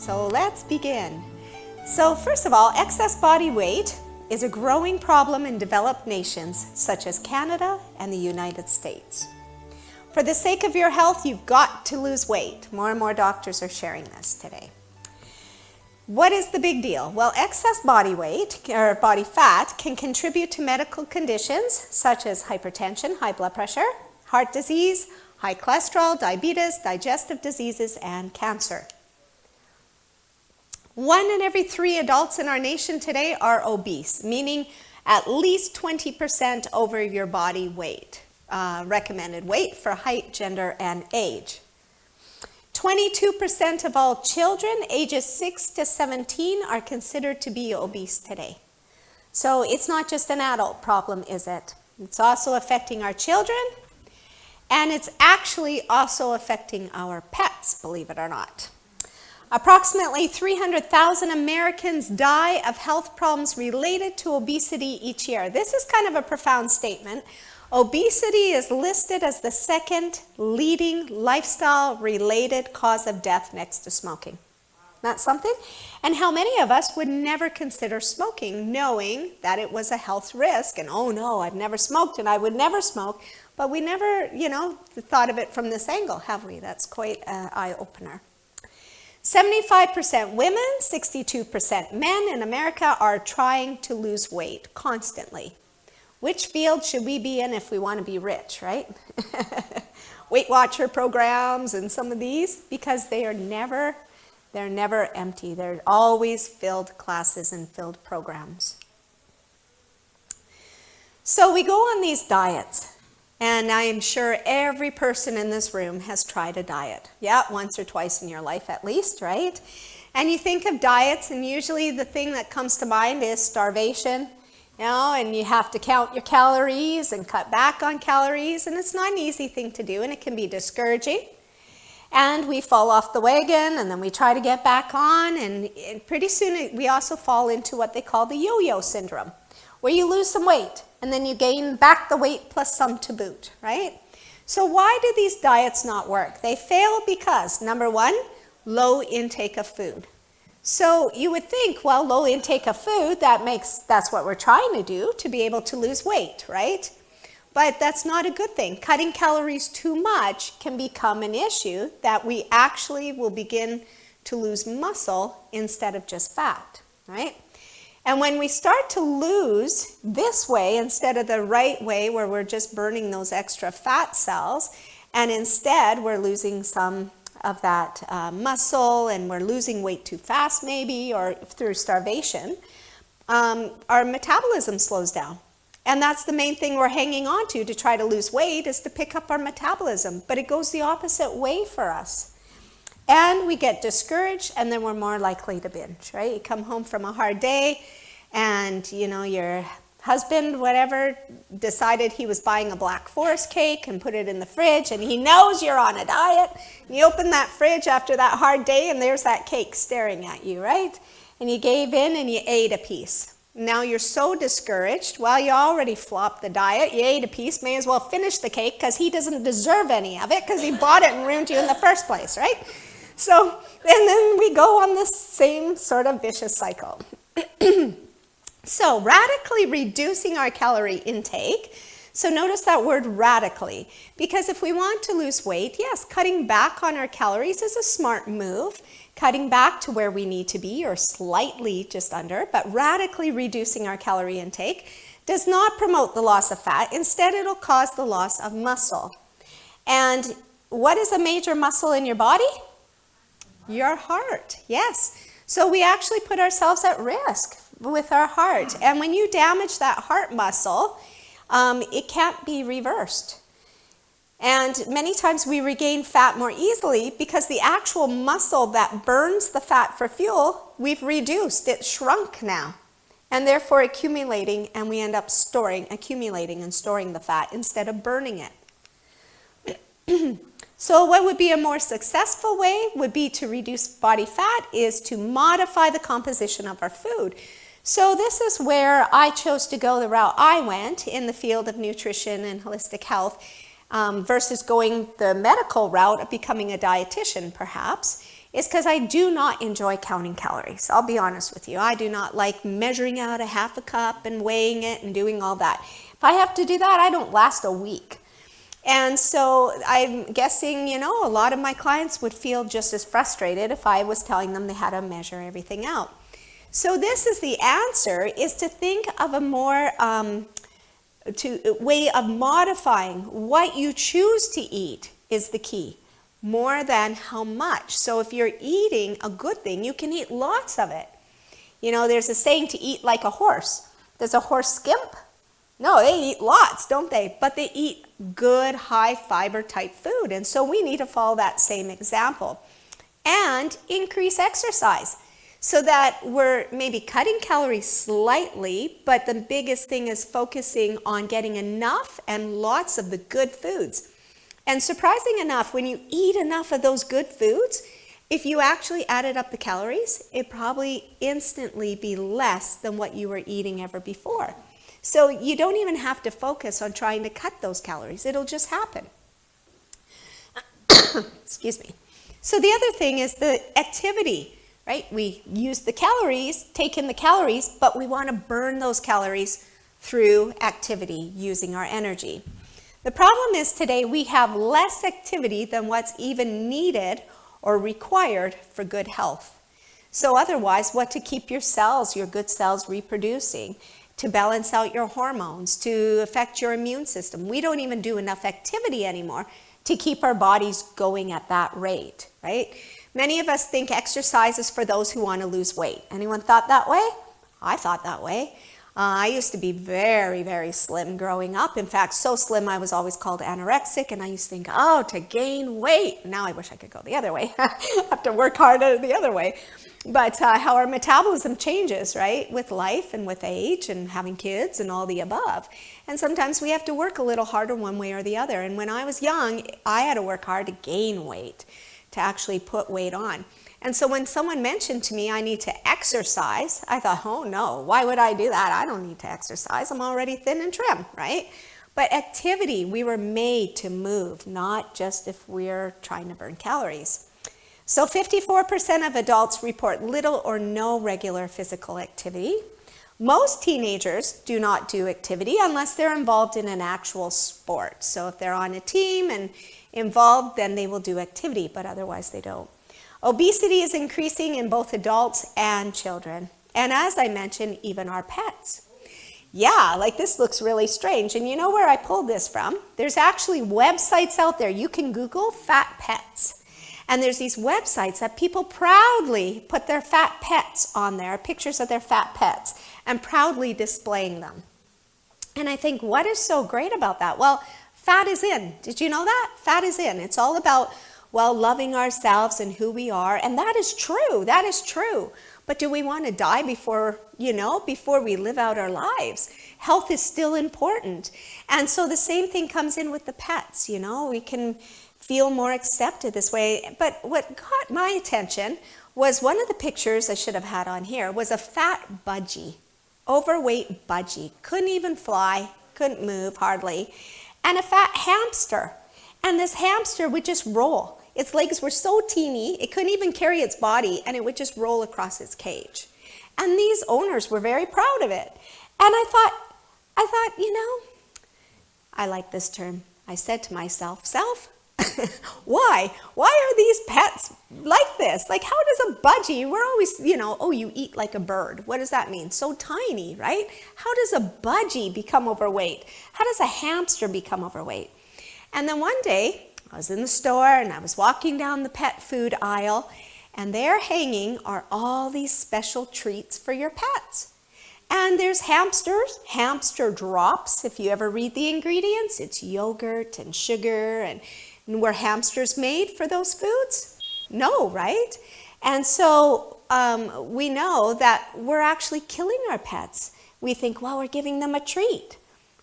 So let's begin. So first of all, excess body weight is a growing problem in developed nations such as Canada and the United States. For the sake of your health, you've got to lose weight. More and more doctors are sharing this today. What is the big deal? Well, excess body weight or body fat can contribute to medical conditions such as hypertension, high blood pressure, heart disease, high cholesterol, diabetes, digestive diseases, and cancer. 1 in every 3 adults in our nation today are obese, meaning at least 20% over your body weight, recommended weight for height, gender, and age. 22% of all children ages 6 to 17 are considered to be obese today. So it's not just an adult problem, is it? It's also affecting our children, and it's actually also affecting our pets, believe it or not. Approximately 300,000 Americans die of health problems related to obesity each year. This is kind of a profound statement. Obesity is listed as the second leading lifestyle-related cause of death next to smoking. That's something? And how many of us would never consider smoking, knowing that it was a health risk, and oh no, I've never smoked and I would never smoke, but we never, thought of it from this angle, have we? That's quite an eye-opener. 75% women, 62% men in America are trying to lose weight constantly. Which field should we be in if we want to be rich, right? Weight Watcher programs and some of these, because they're never empty. They're always filled classes and filled programs. So we go on these diets. And I am sure every person in this room has tried a diet. Yeah, once or twice in your life at least, right? And you think of diets, and usually the thing that comes to mind is starvation, and you have to count your calories and cut back on calories, and it's not an easy thing to do, and it can be discouraging. And we fall off the wagon, and then we try to get back on, and pretty soon we also fall into what they call the yo-yo syndrome, where you lose some weight, and then you gain back the weight plus some to boot, right? So why do these diets not work? They fail because, number one, low intake of food. So you would think, well, low intake of food, that's what we're trying to do to be able to lose weight, right? But that's not a good thing. Cutting calories too much can become an issue that we actually will begin to lose muscle instead of just fat, right? And when we start to lose this way instead of the right way where we're just burning those extra fat cells, and instead we're losing some of that muscle, and we're losing weight too fast maybe, or through starvation, our metabolism slows down. And that's the main thing we're hanging on to try to lose weight, is to pick up our metabolism. But it goes the opposite way for us. And we get discouraged, and then we're more likely to binge, right? You come home from a hard day, and your husband, whatever, decided he was buying a Black Forest cake and put it in the fridge, and he knows you're on a diet. And you open that fridge after that hard day, and there's that cake staring at you, right? And you gave in and you ate a piece. Now you're so discouraged. Well, you already flopped the diet. You ate a piece, may as well finish the cake because he doesn't deserve any of it because he bought it and ruined you in the first place, right? So, and then we go on this same sort of vicious cycle. So, radically reducing our calorie intake. So notice that word radically, because if we want to lose weight, yes, cutting back on our calories is a smart move. Cutting back to where we need to be, or slightly just under, but radically reducing our calorie intake does not promote the loss of fat. Instead, it'll cause the loss of muscle. And what is a major muscle in your body? Your heart, yes. So we actually put ourselves at risk with our heart. And when you damage that heart muscle, it can't be reversed. And many times we regain fat more easily because the actual muscle that burns the fat for fuel, we've reduced. It's shrunk now. And therefore accumulating, and we end up accumulating and storing the fat instead of burning it. So what would be a more successful way would be to reduce body fat is to modify the composition of our food. So this is where I chose to go the route I went in the field of nutrition and holistic health, versus going the medical route of becoming a dietitian perhaps, is because I do not enjoy counting calories. I'll be honest with you. I do not like measuring out a half a cup and weighing it and doing all that. If I have to do that, I don't last a week. And so I'm guessing, a lot of my clients would feel just as frustrated if I was telling them they had to measure everything out. So this is the answer, is to think of a more way of modifying what you choose to eat is the key, more than how much. So if you're eating a good thing, you can eat lots of it. There's a saying to eat like a horse. Does a horse skimp? No, they eat lots, don't they? But they eat good, high fiber type food. And so we need to follow that same example and increase exercise so that we're maybe cutting calories slightly, but the biggest thing is focusing on getting enough and lots of the good foods. And surprising enough, when you eat enough of those good foods, if you actually added up the calories, it'd probably instantly be less than what you were eating ever before. So you don't even have to focus on trying to cut those calories. It'll just happen. Excuse me. So the other thing is the activity, right? We use the calories, take in the calories, but we want to burn those calories through activity using our energy. The problem is today we have less activity than what's even needed or required for good health. So otherwise, what to keep your cells, your good cells reproducing, to balance out your hormones, to affect your immune system. We don't even do enough activity anymore to keep our bodies going at that rate, right? Many of us think exercise is for those who want to lose weight. Anyone thought that way? I thought that way. I used to be very, very slim growing up. In fact, so slim I was always called anorexic, and I used to think, to gain weight. Now I wish I could go the other way. I have to work harder the other way. But how our metabolism changes, right, with life and with age and having kids and all the above. And sometimes we have to work a little harder one way or the other. And when I was young, I had to work hard to gain weight, to actually put weight on. And so when someone mentioned to me I need to exercise, I thought, oh no, why would I do that? I don't need to exercise. I'm already thin and trim, right? But activity, we were made to move, not just if we're trying to burn calories. So 54% of adults report little or no regular physical activity. Most teenagers do not do activity unless they're involved in an actual sport. So if they're on a team and involved, then they will do activity, but otherwise they don't. Obesity is increasing in both adults and children. And as I mentioned, even our pets. Yeah, like this looks really strange. And you know where I pulled this from? There's actually websites out there. You can Google fat pets. And there's these websites that people proudly put their fat pets on there, pictures of their fat pets, and proudly displaying them. And I think, what is so great about that? Well, fat is in. Did you know that? Fat is in. It's all about, loving ourselves and who we are. And that is true. That is true. But do we want to die before we live out our lives? Health is still important. And so the same thing comes in with the pets. We can feel more accepted this way. But what got my attention was one of the pictures I should have had on here was a fat budgie, overweight budgie, couldn't even fly, couldn't move hardly, and a fat hamster. And this hamster would just roll. Its legs were so teeny, it couldn't even carry its body, and it would just roll across its cage. And these owners were very proud of it. And I thought, I like this term. I said to myself, why are these pets like this? Like, how does a budgie, we're always, you eat like a bird. What does that mean? So tiny, right? How does a budgie become overweight? How does a hamster become overweight? And then one day I was in the store and I was walking down the pet food aisle, and there hanging are all these special treats for your pets. And there's hamster drops. If you ever read the ingredients, it's yogurt and sugar. And were hamsters made for those foods? No, right? And so we know that we're actually killing our pets. We think, we're giving them a treat.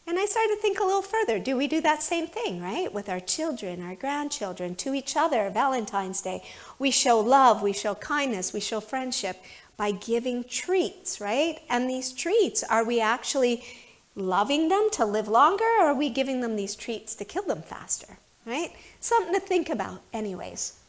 And I started to think a little further. Do we do that same thing, right? With our children, our grandchildren, to each other, Valentine's Day. We show love, we show kindness, we show friendship by giving treats, right? And these treats, are we actually loving them to live longer, or are we giving them these treats to kill them faster, right? Something to think about anyways.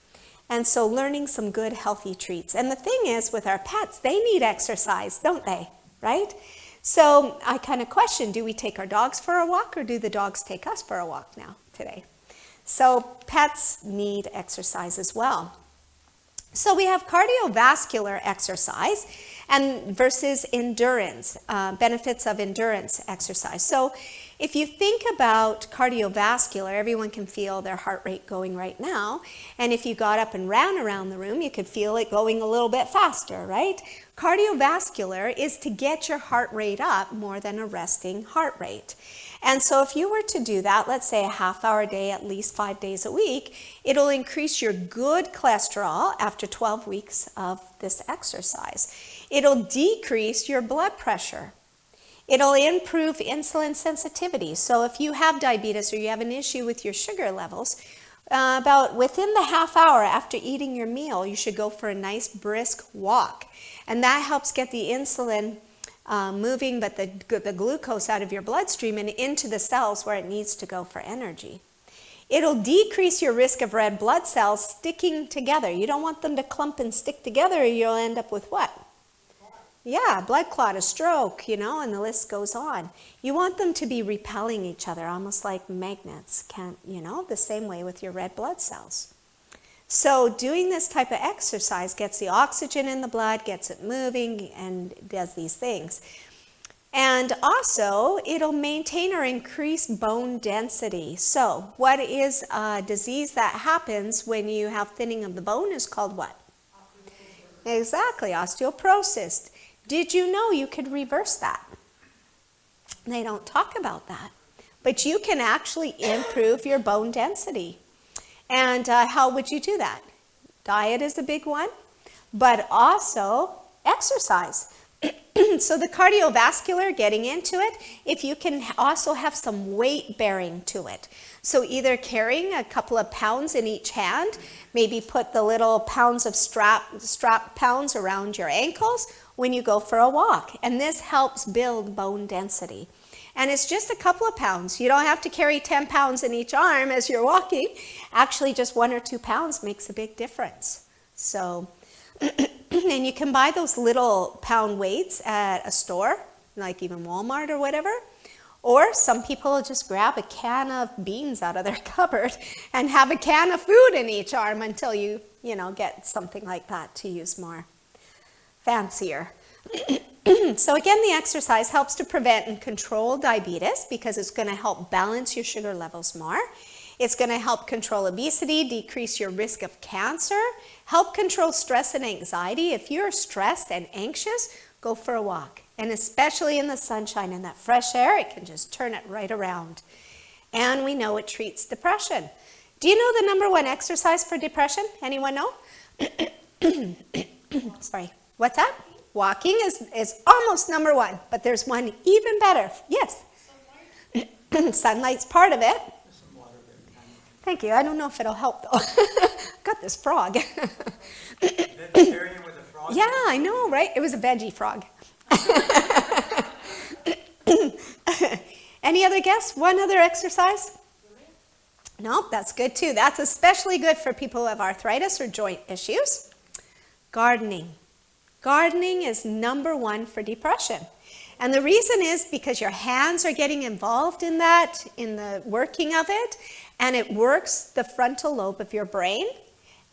And so learning some good healthy treats. And the thing is with our pets, they need exercise, don't they? Right? So I kind of question, do we take our dogs for a walk or do the dogs take us for a walk now today? So pets need exercise as well. So we have cardiovascular exercise and versus endurance, benefits of endurance exercise. So if you think about cardiovascular, everyone can feel their heart rate going right now. And if you got up and ran around the room, you could feel it going a little bit faster, right? Cardiovascular is to get your heart rate up more than a resting heart rate. And so if you were to do that, let's say a half-hour a day, at least 5 days a week, it'll increase your good cholesterol after 12 weeks of this exercise. It'll decrease your blood pressure. It'll improve insulin sensitivity. So if you have diabetes or you have an issue with your sugar levels, about within the half hour after eating your meal, you should go for a nice brisk walk. And that helps get the insulin moving, but the glucose out of your bloodstream and into the cells where it needs to go for energy. It'll decrease your risk of red blood cells sticking together. You don't want them to clump and stick together or you'll end up with what? Yeah, blood clot, a stroke, you know, and the list goes on. You want them to be repelling each other, almost like magnets, you know, the same way with your red blood cells. So doing this type of exercise gets the oxygen in the blood, gets it moving, and does these things. And also, it'll maintain or increase bone density. So what is a disease that happens when you have thinning of the bone is called what? Exactly, osteoporosis. Did you know you could reverse that? They don't talk about that. But you can actually improve your bone density. And how would you do that? Diet is a big one, but also exercise. So the cardiovascular, getting into it, if you can also have some weight bearing to it. So either carrying a couple of pounds in each hand, maybe put the little pounds of strap pounds around your ankles when you go for a walk. And this helps build bone density. And it's just a couple of pounds. You don't have to carry 10 pounds in each arm as you're walking. Actually, just 1 or 2 pounds makes a big difference. So, and you can buy those little pound weights at a store, like even Walmart or whatever. Or some people just grab a can of beans out of their cupboard and have a can of food in each arm until you get something like that to use more fancier. So again, the exercise helps to prevent and control diabetes because it's going to help balance your sugar levels more. It's going to help control obesity, decrease your risk of cancer, help control stress and anxiety. If you're stressed and anxious, go for a walk. And especially in the sunshine and that fresh air, it can just turn it right around. And we know it treats depression. Do you know the number one exercise for depression? Anyone know? Sorry. What's that? Walking is almost number one, but there's one even better. Yes? Sunlight. Sunlight's part of it. Thank you. I don't know if it'll help, though. Got this frog. Yeah, I know, right? It was a veggie frog. Any other guess? One other exercise? No, that's good too. That's especially good for people who have arthritis or joint issues. Gardening. Gardening is number one for depression. And the reason is because your hands are getting involved in that, in the working of it, and it works the frontal lobe of your brain.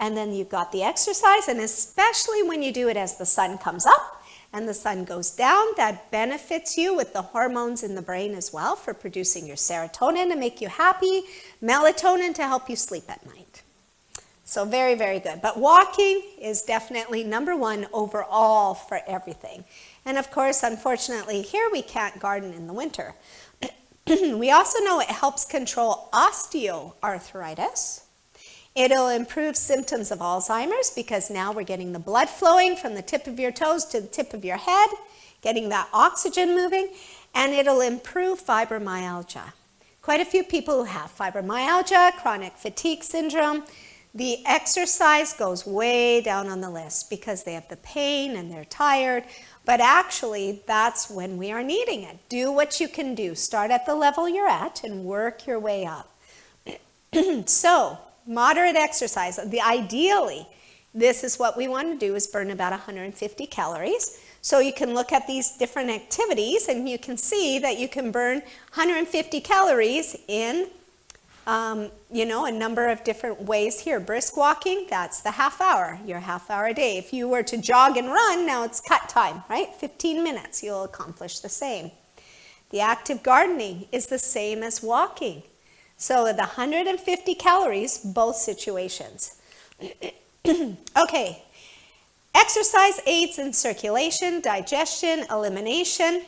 And then you've got the exercise, and especially when you do it as the sun comes up and the sun goes down, that benefits you with the hormones in the brain as well for producing your serotonin to make you happy, melatonin to help you sleep at night. So very, very good. But walking is definitely number one overall for everything. And of course, unfortunately, here we can't garden in the winter. We also know it helps control osteoarthritis. It'll improve symptoms of Alzheimer's because now we're getting the blood flowing from the tip of your toes to the tip of your head, getting that oxygen moving, and it'll improve fibromyalgia. Quite a few people who have fibromyalgia, chronic fatigue syndrome, the exercise goes way down on the list because they have the pain and they're tired, but actually that's when we are needing it. Do what you can do. Start at the level you're at and work your way up. So, moderate exercise, ideally, this is what we want to do, is burn about 150 calories. So you can look at these different activities and you can see that you can burn 150 calories in a number of different ways here. Brisk walking, that's the half hour, your half hour a day. If you were to jog and run, now it's cut time, right? 15 minutes, you'll accomplish the same. The active gardening is the same as walking. So the 150 calories, both situations. Okay, exercise aids in circulation, digestion, elimination,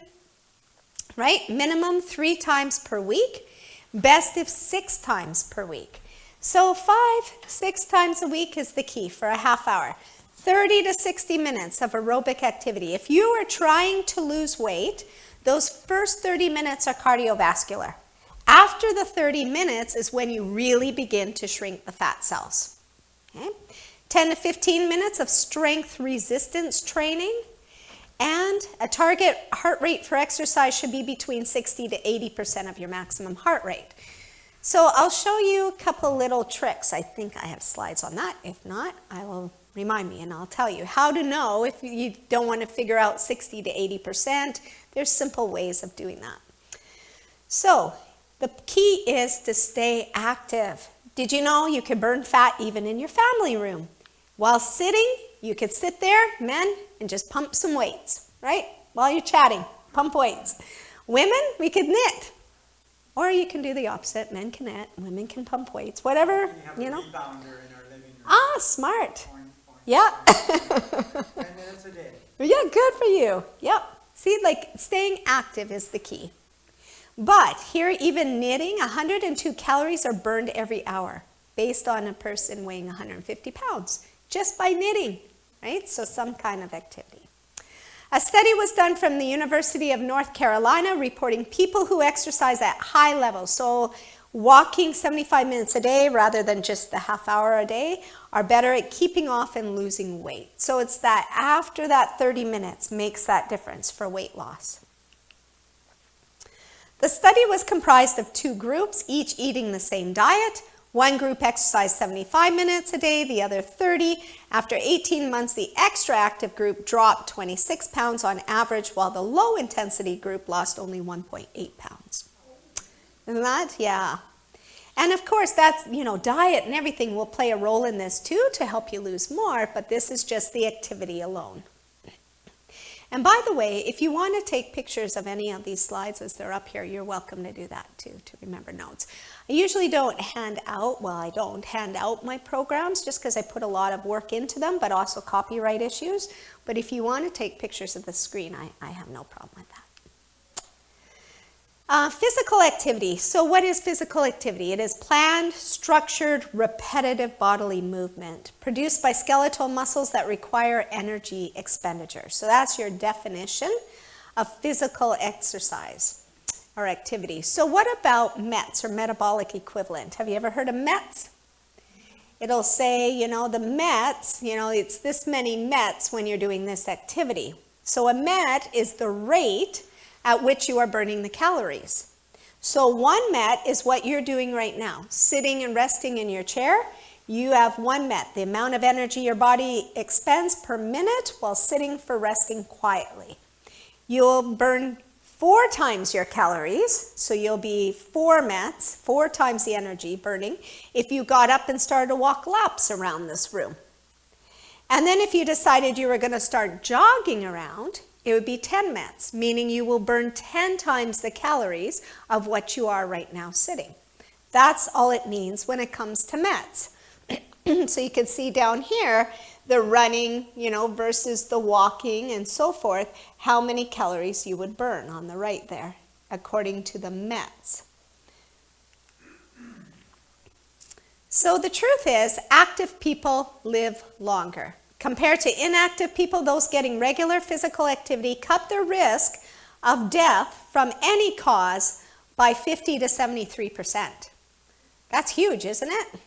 right? Minimum 3 times per week. Best if 6 times per week. So 5-6 times a week is the key for a half hour. 30 to 60 minutes of aerobic activity. If you are trying to lose weight, those first 30 minutes are cardiovascular. After the 30 minutes is when you really begin to shrink the fat cells. Okay? 10 to 15 minutes of strength resistance training. And a target heart rate for exercise should be between 60 to 80% of your maximum heart rate. So I'll show you a couple little tricks. I think I have slides on that. If not, I will remind me and I'll tell you how to know if you don't want to figure out 60 to 80%. There's simple ways of doing that. So the key is to stay active. Did you know you can burn fat even in your family room? While sitting, you could sit there, men, and just pump some weights, right? While you're chatting, pump weights. Women, we could knit. Or you can do the opposite. Men can knit, women can pump weights, whatever, you know. In our living room. Ah, smart. Point. Yeah. 10 minutes a day. Yeah, good for you. Yep. See, like staying active is the key. But here, even knitting, 102 calories are burned every hour based on a person weighing 150 pounds. Just by knitting, right? So some kind of activity. A study was done from the University of North Carolina reporting people who exercise at high levels, so walking 75 minutes a day rather than just the half hour a day, are better at keeping off and losing weight. So it's that after that 30 minutes makes that difference for weight loss. The study was comprised of 2 groups, each eating the same diet. One group exercised 75 minutes a day, the other 30. After 18 months, the extra active group dropped 26 pounds on average, while the low intensity group lost only 1.8 pounds. Isn't that? Yeah. And of course, that's, diet and everything will play a role in this too to help you lose more, but this is just the activity alone. And by the way, if you want to take pictures of any of these slides as they're up here, you're welcome to do that too, to remember notes. I usually don't hand out my programs just because I put a lot of work into them, but also copyright issues. But if you want to take pictures of the screen, I have no problem with that. Physical activity. So what is physical activity? It is planned, structured, repetitive bodily movement produced by skeletal muscles that require energy expenditure. So that's your definition of physical exercise or activity. So what about METs or metabolic equivalent? Have you ever heard of METs? It'll say, the METs, it's this many METs when you're doing this activity. So a MET is the rate at which you are burning the calories. So 1 MET is what you're doing right now. Sitting and resting in your chair, you have 1 MET, the amount of energy your body expends per minute while sitting for resting quietly. You'll burn 4 times your calories, so you'll be 4 METs, 4 times the energy burning, if you got up and started to walk laps around this room. And then if you decided you were going to start jogging around, it would be 10 METs, meaning you will burn 10 times the calories of what you are right now sitting. That's all it means when it comes to METs. So you can see down here, the running, versus the walking and so forth, how many calories you would burn on the right there, according to the METs. So the truth is, active people live longer. Compared to inactive people, those getting regular physical activity cut their risk of death from any cause by 50 to 73%. That's huge, isn't it?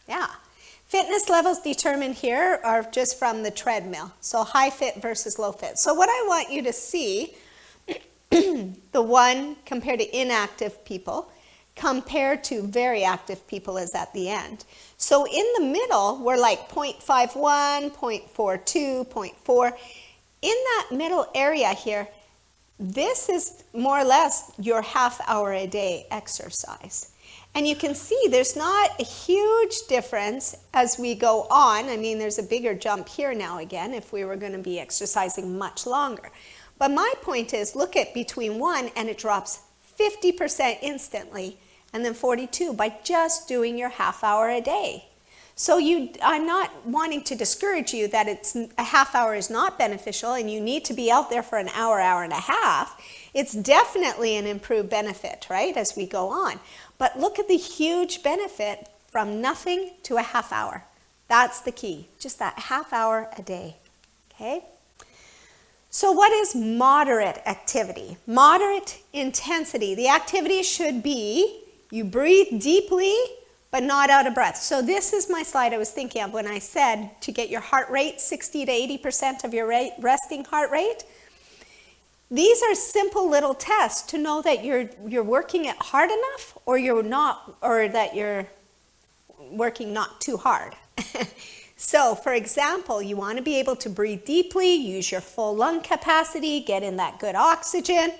Yeah. Fitness levels determined here are just from the treadmill. So high fit versus low fit. So what I want you to see, the one compared to inactive people, compared to very active people is at the end. So in the middle, we're like 0.51, 0.42, 0.4. In that middle area here, this is more or less your half-hour a day exercise. And you can see there's not a huge difference as we go on. I mean, there's a bigger jump here now again if we were going to be exercising much longer. But my point is, look at between 1 and it drops 50% instantly, and then 42 by just doing your half-hour a day. So I'm not wanting to discourage you that a half hour is not beneficial and you need to be out there for an hour, hour and a half. It's definitely an improved benefit, right, as we go on. But look at the huge benefit from nothing to a half hour. That's the key, just that half hour a day, okay? So what is moderate activity? Moderate intensity. The activity should be you breathe deeply, but not out of breath. So this is my slide I was thinking of when I said to get your heart rate 60 to 80% of your resting heart rate. These are simple little tests to know that you're working it hard enough or you're not, or that you're working not too hard. So for example, you want to be able to breathe deeply, use your full lung capacity, get in that good oxygen.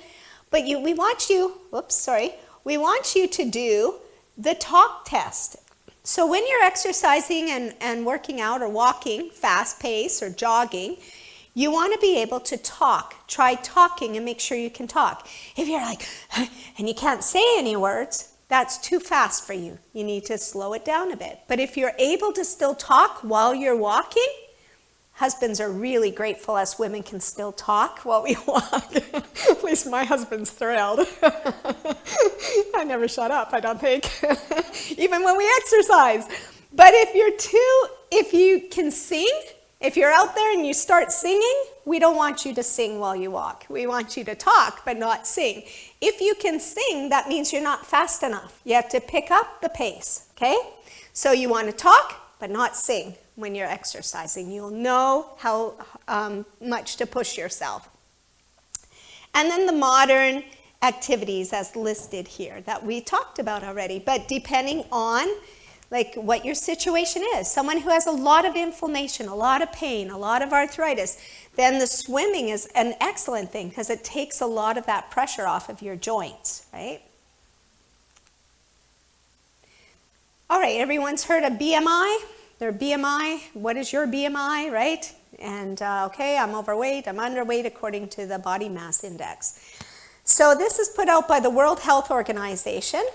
But we want you to do the talk test. So when you're exercising and working out or walking, fast pace or jogging, you want to be able to talk. Try talking and make sure you can talk. If you're like, and you can't say any words, that's too fast for you. You need to slow it down a bit. But if you're able to still talk while you're walking, husbands are really grateful us women can still talk while we walk. At least my husband's thrilled. I never shut up, I don't think. Even when we exercise. But if you can sing, if you're out there and you start singing, we don't want you to sing while you walk. We want you to talk, but not sing. If you can sing, that means you're not fast enough. You have to pick up the pace, okay? So you want to talk, but not sing when you're exercising. You'll know how much to push yourself. And then the modern activities as listed here that we talked about already, but depending on like what your situation is. Someone who has a lot of inflammation, a lot of pain, a lot of arthritis, then the swimming is an excellent thing because it takes a lot of that pressure off of your joints, right? All right, everyone's heard of BMI? Their BMI, what is your BMI, right? And okay, I'm overweight, I'm underweight according to the body mass index. So this is put out by the World Health Organization.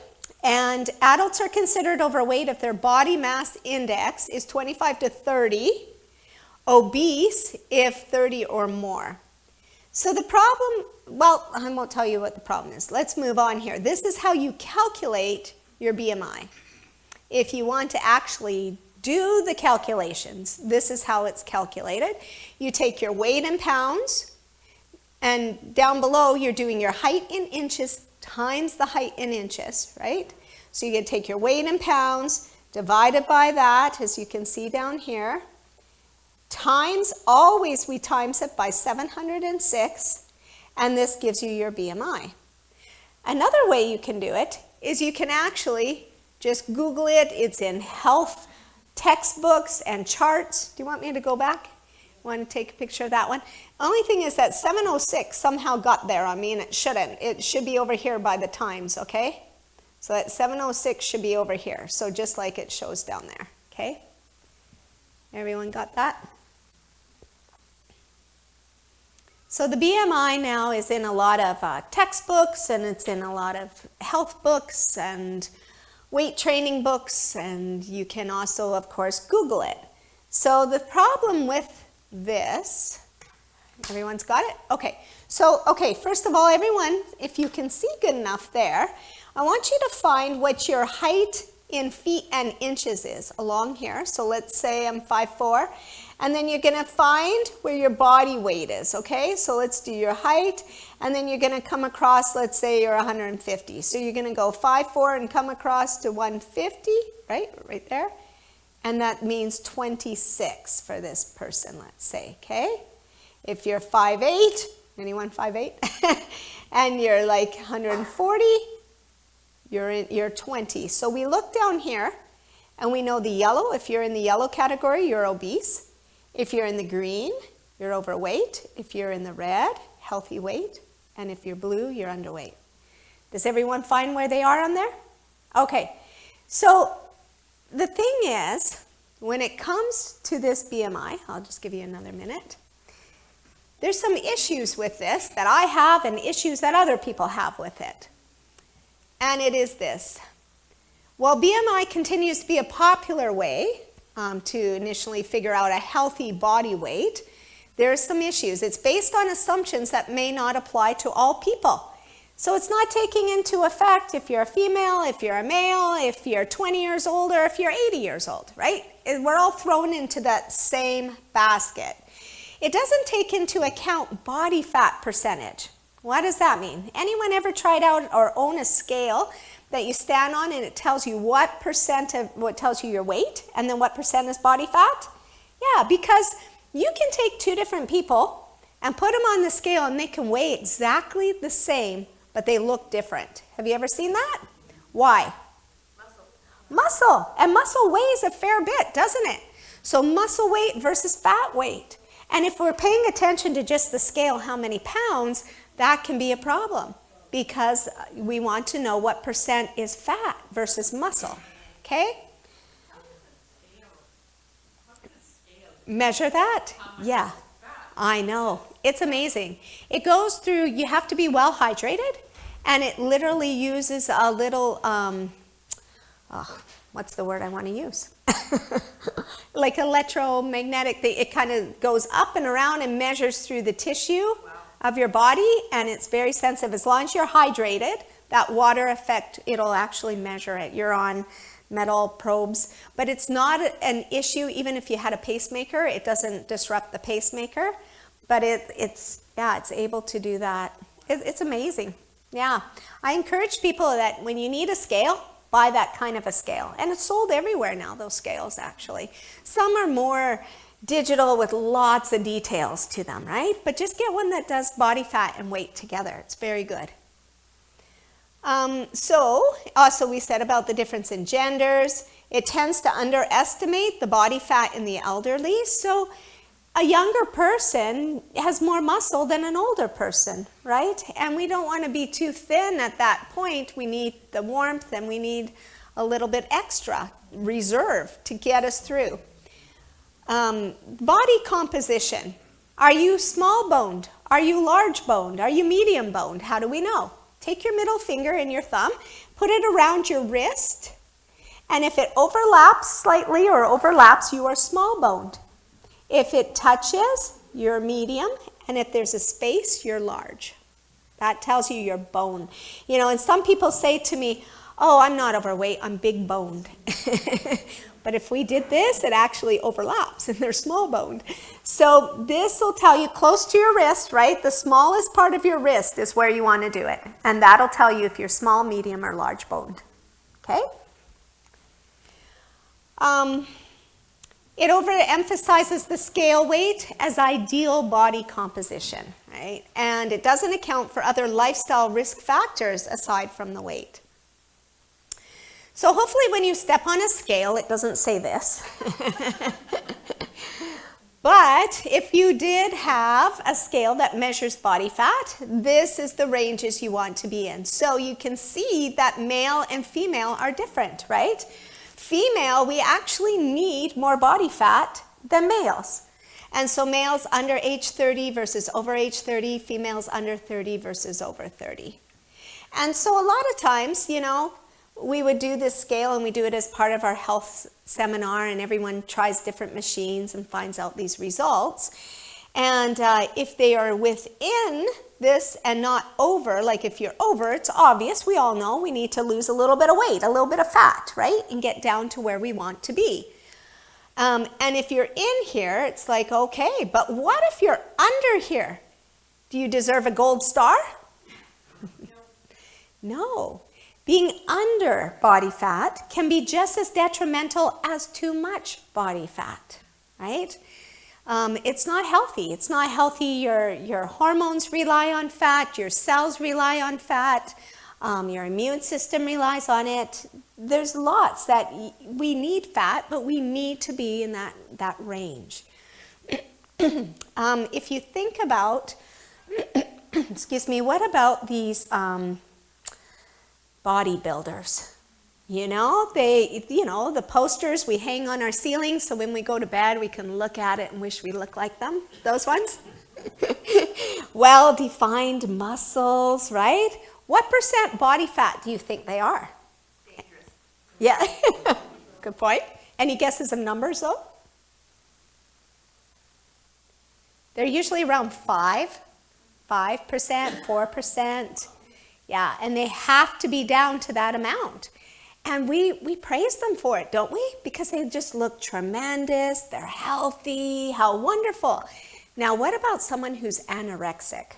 And adults are considered overweight if their body mass index is 25 to 30, obese if 30 or more. So the problem, well, I won't tell you what the problem is. Let's move on here. This is how you calculate your BMI. If you want to actually do the calculations, this is how it's calculated. You take your weight in pounds, and down below you're doing your height in inches times the height in inches, right? So you can take your weight in pounds, divided by that, as you can see down here, times, always we times it by 706, and this gives you your BMI. Another way you can do it is you can actually just Google it. It's in health textbooks and charts. Do you want me to go back? Want to take a picture of that one? Only thing is that 706 somehow got there on me and it shouldn't. It should be over here by the times, okay? So that 706 should be over here. So just like it shows down there, okay? Everyone got that? So the BMI now is in a lot of textbooks, and it's in a lot of health books and weight training books, and you can also, of course, Google it. So the problem with this, everyone's got it? Okay, so, first of all, everyone, if you can see good enough there, I want you to find what your height in feet and inches is along here. So let's say I'm 5'4", and then you're gonna find where your body weight is, okay? So let's do your height, and then you're gonna come across, let's say you're 150. So you're gonna go 5'4" and come across to 150, right there. And that means 26 for this person, let's say, okay? If you're 5'8", anyone 5'8"? And you're like 140, you're 20. So we look down here and we know the yellow. If you're in the yellow category, you're obese. If you're in the green, you're overweight. If you're in the red, healthy weight. And if you're blue, you're underweight. Does everyone find where they are on there? Okay. So the thing is, when it comes to this BMI, I'll just give you another minute. There's some issues with this that I have and issues that other people have with it. And it is this. While BMI continues to be a popular way to initially figure out a healthy body weight, there are some issues. It's based on assumptions that may not apply to all people. So it's not taking into effect if you're a female, if you're a male, if you're 20 years old, or if you're 80 years old, right? We're all thrown into that same basket. It doesn't take into account body fat percentage. What does that mean? Anyone ever tried out or own a scale that you stand on and it tells you what tells you your weight and then what percent is body fat? Yeah, because you can take two different people and put them on the scale and they can weigh exactly the same, but they look different. Have you ever seen that? Why? Muscle. And muscle weighs a fair bit, doesn't it? So muscle weight versus fat weight. And if we're paying attention to just the scale, how many pounds, that can be a problem because we want to know what percent is fat versus muscle. Okay? Measure that? Yeah. I know. It's amazing. It goes through, you have to be well hydrated, and it literally uses a little, what's the word I want to use? Like electromagnetic, it kind of goes up and around and measures through the tissue of your body, and it's very sensitive. As long as you're hydrated, that water effect, it'll actually measure it. You're on metal probes, but it's not an issue even if you had a pacemaker. It doesn't disrupt the pacemaker, but it's able to do that. It's amazing. Yeah, I encourage people that when you need a scale, buy that kind of a scale. And it's sold everywhere now, those scales actually. Some are more digital with lots of details to them, right? But just get one that does body fat and weight together. It's very good. So also we said about the difference in genders. It tends to underestimate the body fat in the elderly. So a younger person has more muscle than an older person, right? And we don't want to be too thin at that point. We need the warmth and we need a little bit extra reserve to get us through. Body composition. Are you small boned? Are you large boned? Are you medium boned? How do we know? Take your middle finger and your thumb, put it around your wrist, and if it overlaps slightly or overlaps, you are small boned. If it touches, you're medium, and if there's a space, you're large. That tells you your bone. You know, and some people say to me, oh, I'm not overweight, I'm big boned. But if we did this, it actually overlaps and they're small boned. So this will tell you close to your wrist, right? The smallest part of your wrist is where you want to do it. And that'll tell you if you're small, medium, or large boned. Okay? It overemphasizes the scale weight as ideal body composition, right? And it doesn't account for other lifestyle risk factors aside from the weight. So hopefully when you step on a scale, it doesn't say this. But if you did have a scale that measures body fat, this is the ranges you want to be in. So you can see that male and female are different, right? Female, we actually need more body fat than males. And so males under age 30 versus over age 30, females under 30 versus over 30. And so a lot of times, you know, we would do this scale and we do it as part of our health seminar, and everyone tries different machines and finds out these results. And if they are within this and not over, like if you're over, it's obvious, we all know we need to lose a little bit of weight, a little bit of fat, right? And get down to where we want to be. And if you're in here, it's like, okay, but what if you're under here? Do you deserve a gold star? No. Being under body fat can be just as detrimental as too much body fat, right? It's not healthy. It's not healthy. Your hormones rely on fat. Your cells rely on fat. Your immune system relies on it. There's lots that we need fat, but we need to be in that range. If you think about, excuse me, what about these bodybuilders? The posters we hang on our ceilings so when we go to bed we can look at it and wish we looked like them. Those ones? Well-defined muscles, right? What % body fat do you think they are? Dangerous. Yeah, good point. Any guesses of numbers though? They're usually around 5%, 4%. Yeah, and they have to be down to that amount. And we praise them for it, don't we? Because they just look tremendous, they're healthy, how wonderful. Now, what about someone who's anorexic?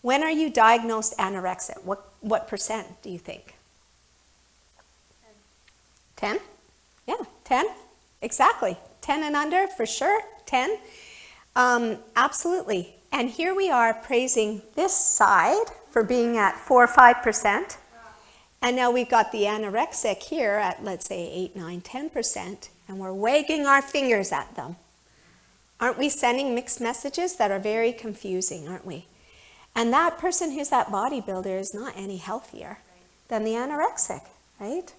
When are you diagnosed anorexic? What % do you think? 10? Yeah, 10. Exactly. 10 and under for sure. 10. Absolutely. And here we are praising this side for being at 4 or 5%. And now we've got the anorexic here at, let's say, 8, 9, 10%. And we're wagging our fingers at them. Aren't we sending mixed messages that are very confusing, aren't we? And that person who's that bodybuilder is not any healthier than the anorexic, right?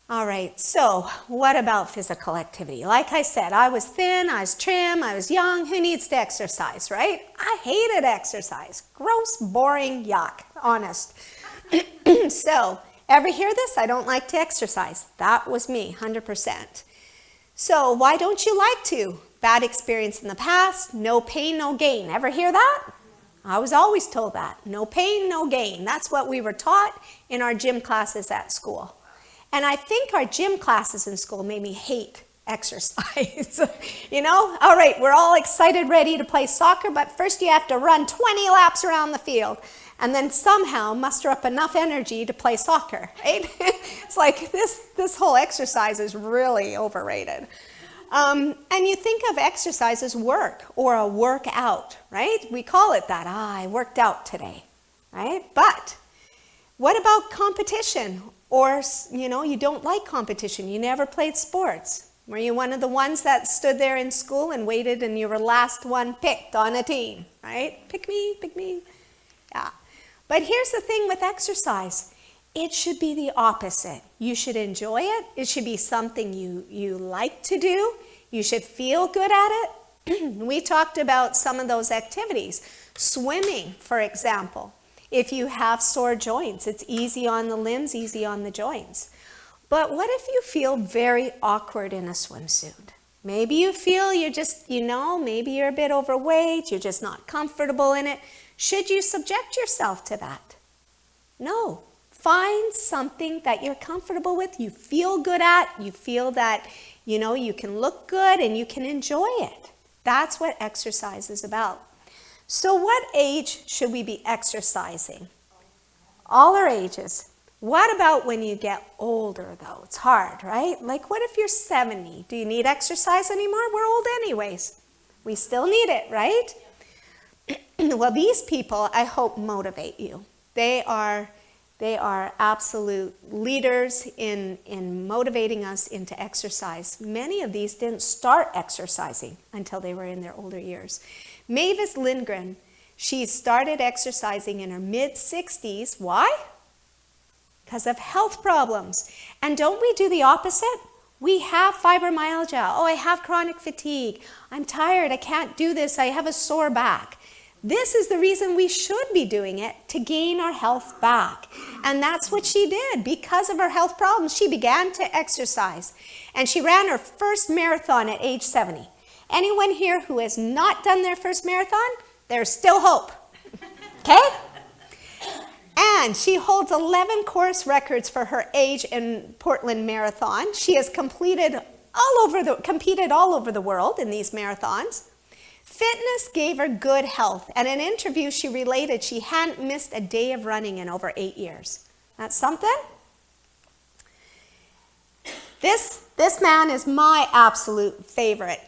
All right, so what about physical activity? Like I said, I was thin, I was trim, I was young. Who needs to exercise, right? I hated exercise. Gross, boring, yuck, honest. So, ever hear this? I don't like to exercise. That was me, 100%. So, why don't you like to? Bad experience in the past, no pain, no gain. Ever hear that? I was always told that. No pain, no gain. That's what we were taught in our gym classes at school. And I think our gym classes in school made me hate exercise. All right, we're all excited, ready to play soccer, but first you have to run 20 laps around the field and then somehow muster up enough energy to play soccer, right? It's like this whole exercise is really overrated. And you think of exercise as work or a workout, right? We call it that. I worked out today, right? But what about competition? Or, you don't like competition. You never played sports. Were you one of the ones that stood there in school and waited and you were last one picked on a team, right? Pick me, pick me. Yeah. But here's the thing with exercise. It should be the opposite. You should enjoy it. It should be something you like to do. You should feel good at it. We talked about some of those activities. Swimming, for example. If you have sore joints, it's easy on the limbs, easy on the joints. But what if you feel very awkward in a swimsuit? Maybe you feel you're just, maybe you're a bit overweight, you're just not comfortable in it. Should you subject yourself to that? No. Find something that you're comfortable with, you feel good at, you feel that, you can look good and you can enjoy it. That's what exercise is about. So what age should we be exercising? All our ages. What about when you get older, though? It's hard, right? Like, what if you're 70? Do you need exercise anymore? We're old anyways. We still need it, right? Well, these people, I hope, motivate you. They are absolute leaders in motivating us into exercise. Many of these didn't start exercising until they were in their older years. Mavis Lindgren, she started exercising in her mid-60s. Why? Because of health problems. And don't we do the opposite? We have fibromyalgia. Oh, I have chronic fatigue. I'm tired. I can't do this. I have a sore back. This is the reason we should be doing it, to gain our health back. And that's what she did. Because of her health problems, she began to exercise. And she ran her first marathon at age 70. Anyone here who has not done their first marathon, there's still hope. Okay? And she holds 11 course records for her age in Portland Marathon. She has competed all over the world in these marathons. Fitness gave her good health. And in an interview, she related she hadn't missed a day of running in over 8 years. That's something? This man is my absolute favorite.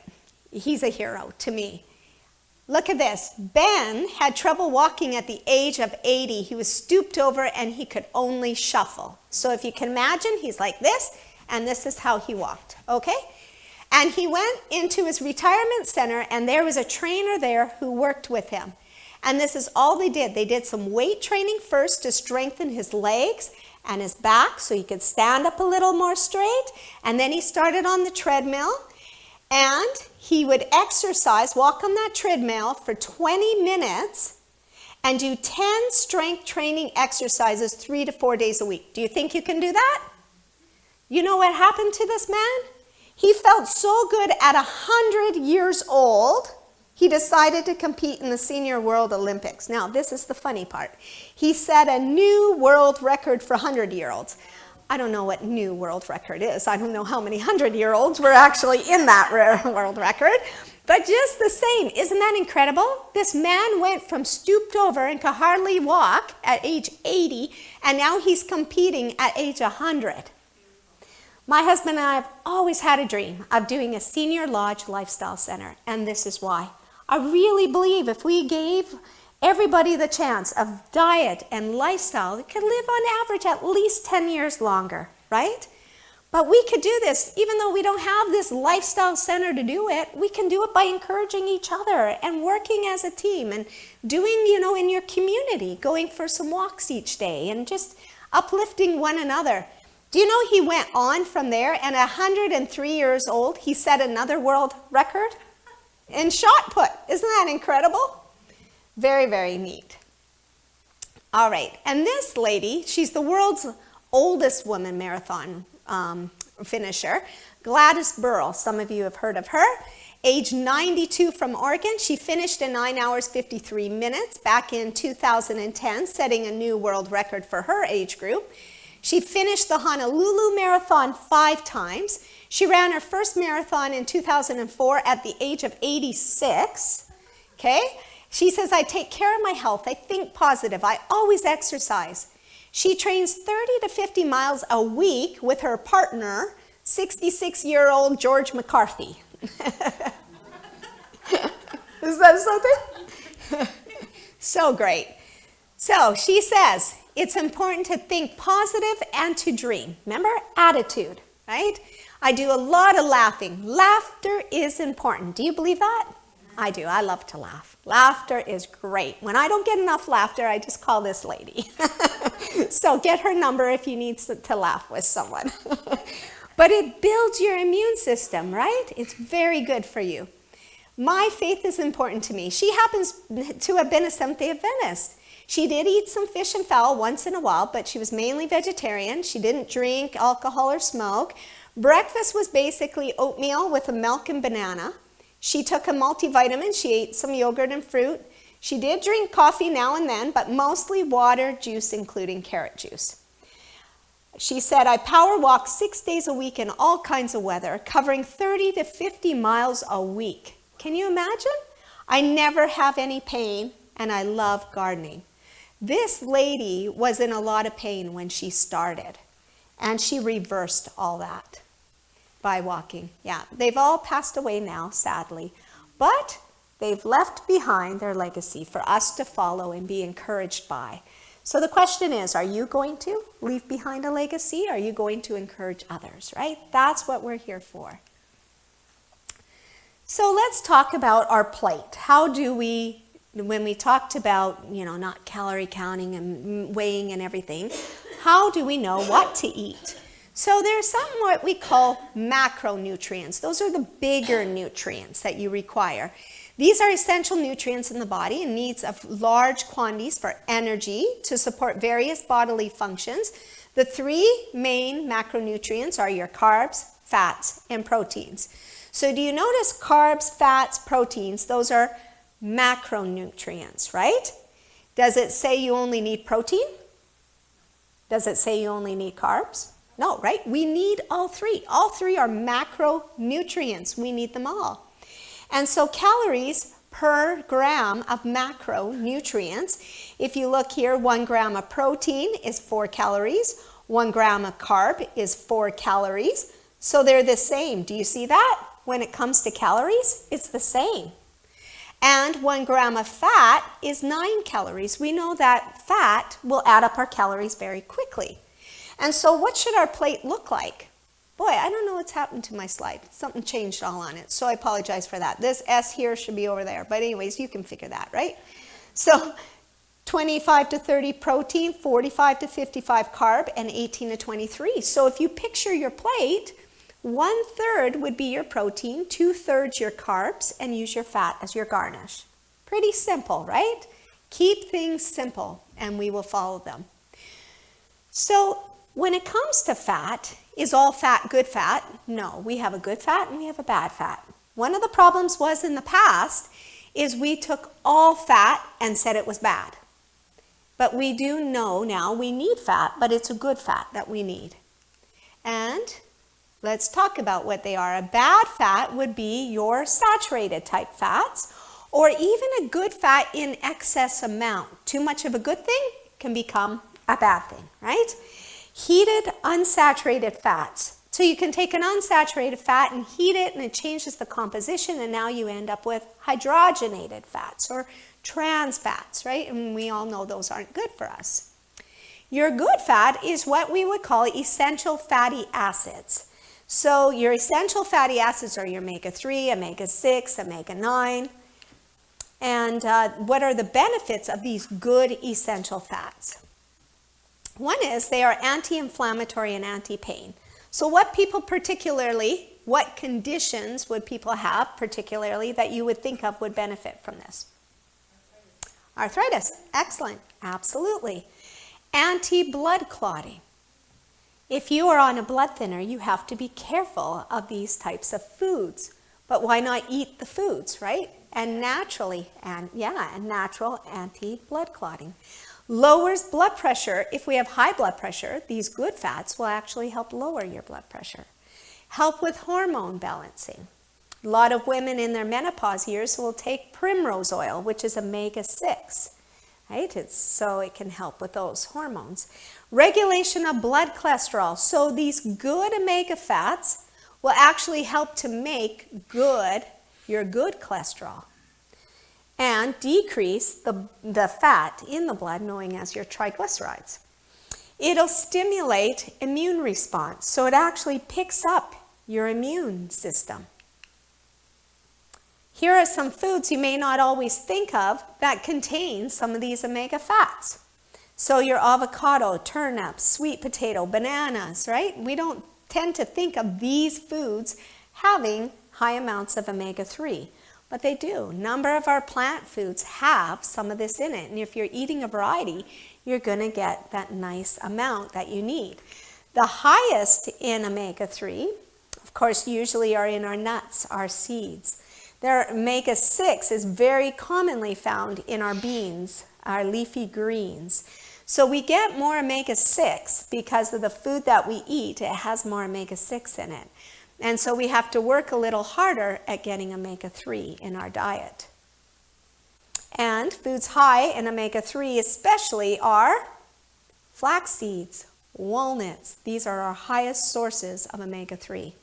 He's a hero to me. Look at this. Ben had trouble walking at the age of 80. He was stooped over and he could only shuffle. So if you can imagine, he's like this, and this is how he walked, okay? And he went into his retirement center, and there was a trainer there who worked with him. And this is all they did. They did some weight training first to strengthen his legs and his back so he could stand up a little more straight. And then he started on the treadmill, and he would exercise, walk on that treadmill for 20 minutes and do 10 strength training exercises 3 to 4 days a week. Do you think you can do that? You know what happened to this man? He felt so good at 100 years old, he decided to compete in the Senior World Olympics. Now, this is the funny part. He set a new world record for 100-year-olds. I don't know what new world record is. I don't know how many 100-year-olds were actually in that world record. But just the same, isn't that incredible? This man went from stooped over and could hardly walk at age 80, and now he's competing at age 100. My husband and I have always had a dream of doing a senior lodge lifestyle center, and this is why. I really believe if we gave everybody the chance of diet and lifestyle, they could live on average at least 10 years longer, right? But we could do this, even though we don't have this lifestyle center to do it, we can do it by encouraging each other and working as a team and doing, in your community, going for some walks each day and just uplifting one another. Do you know he went on from there, and at 103 years old, he set another world record in shot put. Isn't that incredible? Very, very neat. All right, and this lady, she's the world's oldest woman marathon finisher, Gladys Burrell. Some of you have heard of her. Age 92 from Oregon. She finished in 9 hours, 53 minutes back in 2010, setting a new world record for her age group. She finished the Honolulu Marathon 5 times. She ran her first marathon in 2004 at the age of 86, okay? She says, I take care of my health. I think positive. I always exercise. She trains 30 to 50 miles a week with her partner, 66-year-old George McCarthy. Is that something? So great. So she says, it's important to think positive and to dream. Remember, attitude, right? I do a lot of laughing. Laughter is important. Do you believe that? I do. I love to laugh. Laughter is great. When I don't get enough laughter, I just call this lady. So get her number if you need to laugh with someone. But it builds your immune system, right? It's very good for you. My faith is important to me. She happens to have been a Seventh-day Adventist. She did eat some fish and fowl once in a while, but she was mainly vegetarian. She didn't drink alcohol or smoke. Breakfast was basically oatmeal with a milk and banana. She took a multivitamin. She ate some yogurt and fruit. She did drink coffee now and then, but mostly water, juice, including carrot juice. She said, I power walk 6 days a week in all kinds of weather, covering 30 to 50 miles a week. Can you imagine? I never have any pain, and I love gardening. This lady was in a lot of pain when she started, and she reversed all that by walking. Yeah, they've all passed away now, sadly, but they've left behind their legacy for us to follow and be encouraged by. So the question is, are you going to leave behind a legacy? Are you going to encourage others, right? That's what we're here for. So let's talk about our plate. How do we, when we talked about, not calorie counting and weighing and everything, how do we know what to eat? So there's some what we call macronutrients. Those are the bigger nutrients that you require. These are essential nutrients in the body and needs of large quantities for energy to support various bodily functions. The 3 main macronutrients are your carbs, fats, and proteins. So do you notice carbs, fats, proteins, those are macronutrients, right? Does it say you only need protein? Does it say you only need carbs? No, right? We need all 3. All 3 are macronutrients. We need them all. And so calories per gram of macronutrients, if you look here, 1 gram of protein is 4 calories. 1 gram of carb is 4 calories. So they're the same. Do you see that? When it comes to calories, it's the same. And 1 gram of fat is 9 calories. We know that fat will add up our calories very quickly. And so what should our plate look like? Boy, I don't know what's happened to my slide. Something changed all on it, so I apologize for that. This S here should be over there, but anyways, you can figure that, right? So 25 to 30 protein, 45 to 55 carb, and 18 to 23. So if you picture your plate, 1/3 would be your protein, 2/3 your carbs, and use your fat as your garnish. Pretty simple, right? Keep things simple, and we will follow them. So when it comes to fat, is all fat good fat? No, we have a good fat and we have a bad fat. One of the problems was in the past is we took all fat and said it was bad. But we do know now we need fat, but it's a good fat that we need. And let's talk about what they are. A bad fat would be your saturated type fats, or even a good fat in excess amount. Too much of a good thing can become a bad thing, right? Heated unsaturated fats. So you can take an unsaturated fat and heat it and it changes the composition, and now you end up with hydrogenated fats or trans fats, right? And we all know those aren't good for us. Your good fat is what we would call essential fatty acids. So your essential fatty acids are your omega-3, omega-6, omega-9. And what are the benefits of these good essential fats? One is they are anti-inflammatory and anti-pain. So what conditions would people have particularly that you would think of would benefit from this? Arthritis. Excellent. Absolutely. Anti-blood clotting. If you are on a blood thinner, you have to be careful of these types of foods. But why not eat the foods, right? And naturally, and natural anti-blood clotting. Lowers blood pressure. If we have high blood pressure, these good fats will actually help lower your blood pressure. Help with hormone balancing. A lot of women in their menopause years will take primrose oil, which is omega-6, right? So it can help with those hormones. Regulation of blood cholesterol. So these good omega fats will actually help to make your good cholesterol and decrease the fat in the blood, known as your triglycerides. It'll stimulate immune response, so it actually picks up your immune system. Here are some foods you may not always think of that contain some of these omega fats. So your avocado, turnips, sweet potato, bananas, right? We don't tend to think of these foods having high amounts of omega-3, but they do. A number of our plant foods have some of this in it, and if you're eating a variety, you're going to get that nice amount that you need. The highest in omega-3, of course, usually are in our nuts, our seeds. Their omega-6 is very commonly found in our beans, our leafy greens. So we get more omega-6 because of the food that we eat. It has more omega-6 in it. And so we have to work a little harder at getting omega-3 in our diet. And foods high in omega-3 especially are flax seeds, walnuts. These are our highest sources of omega-3.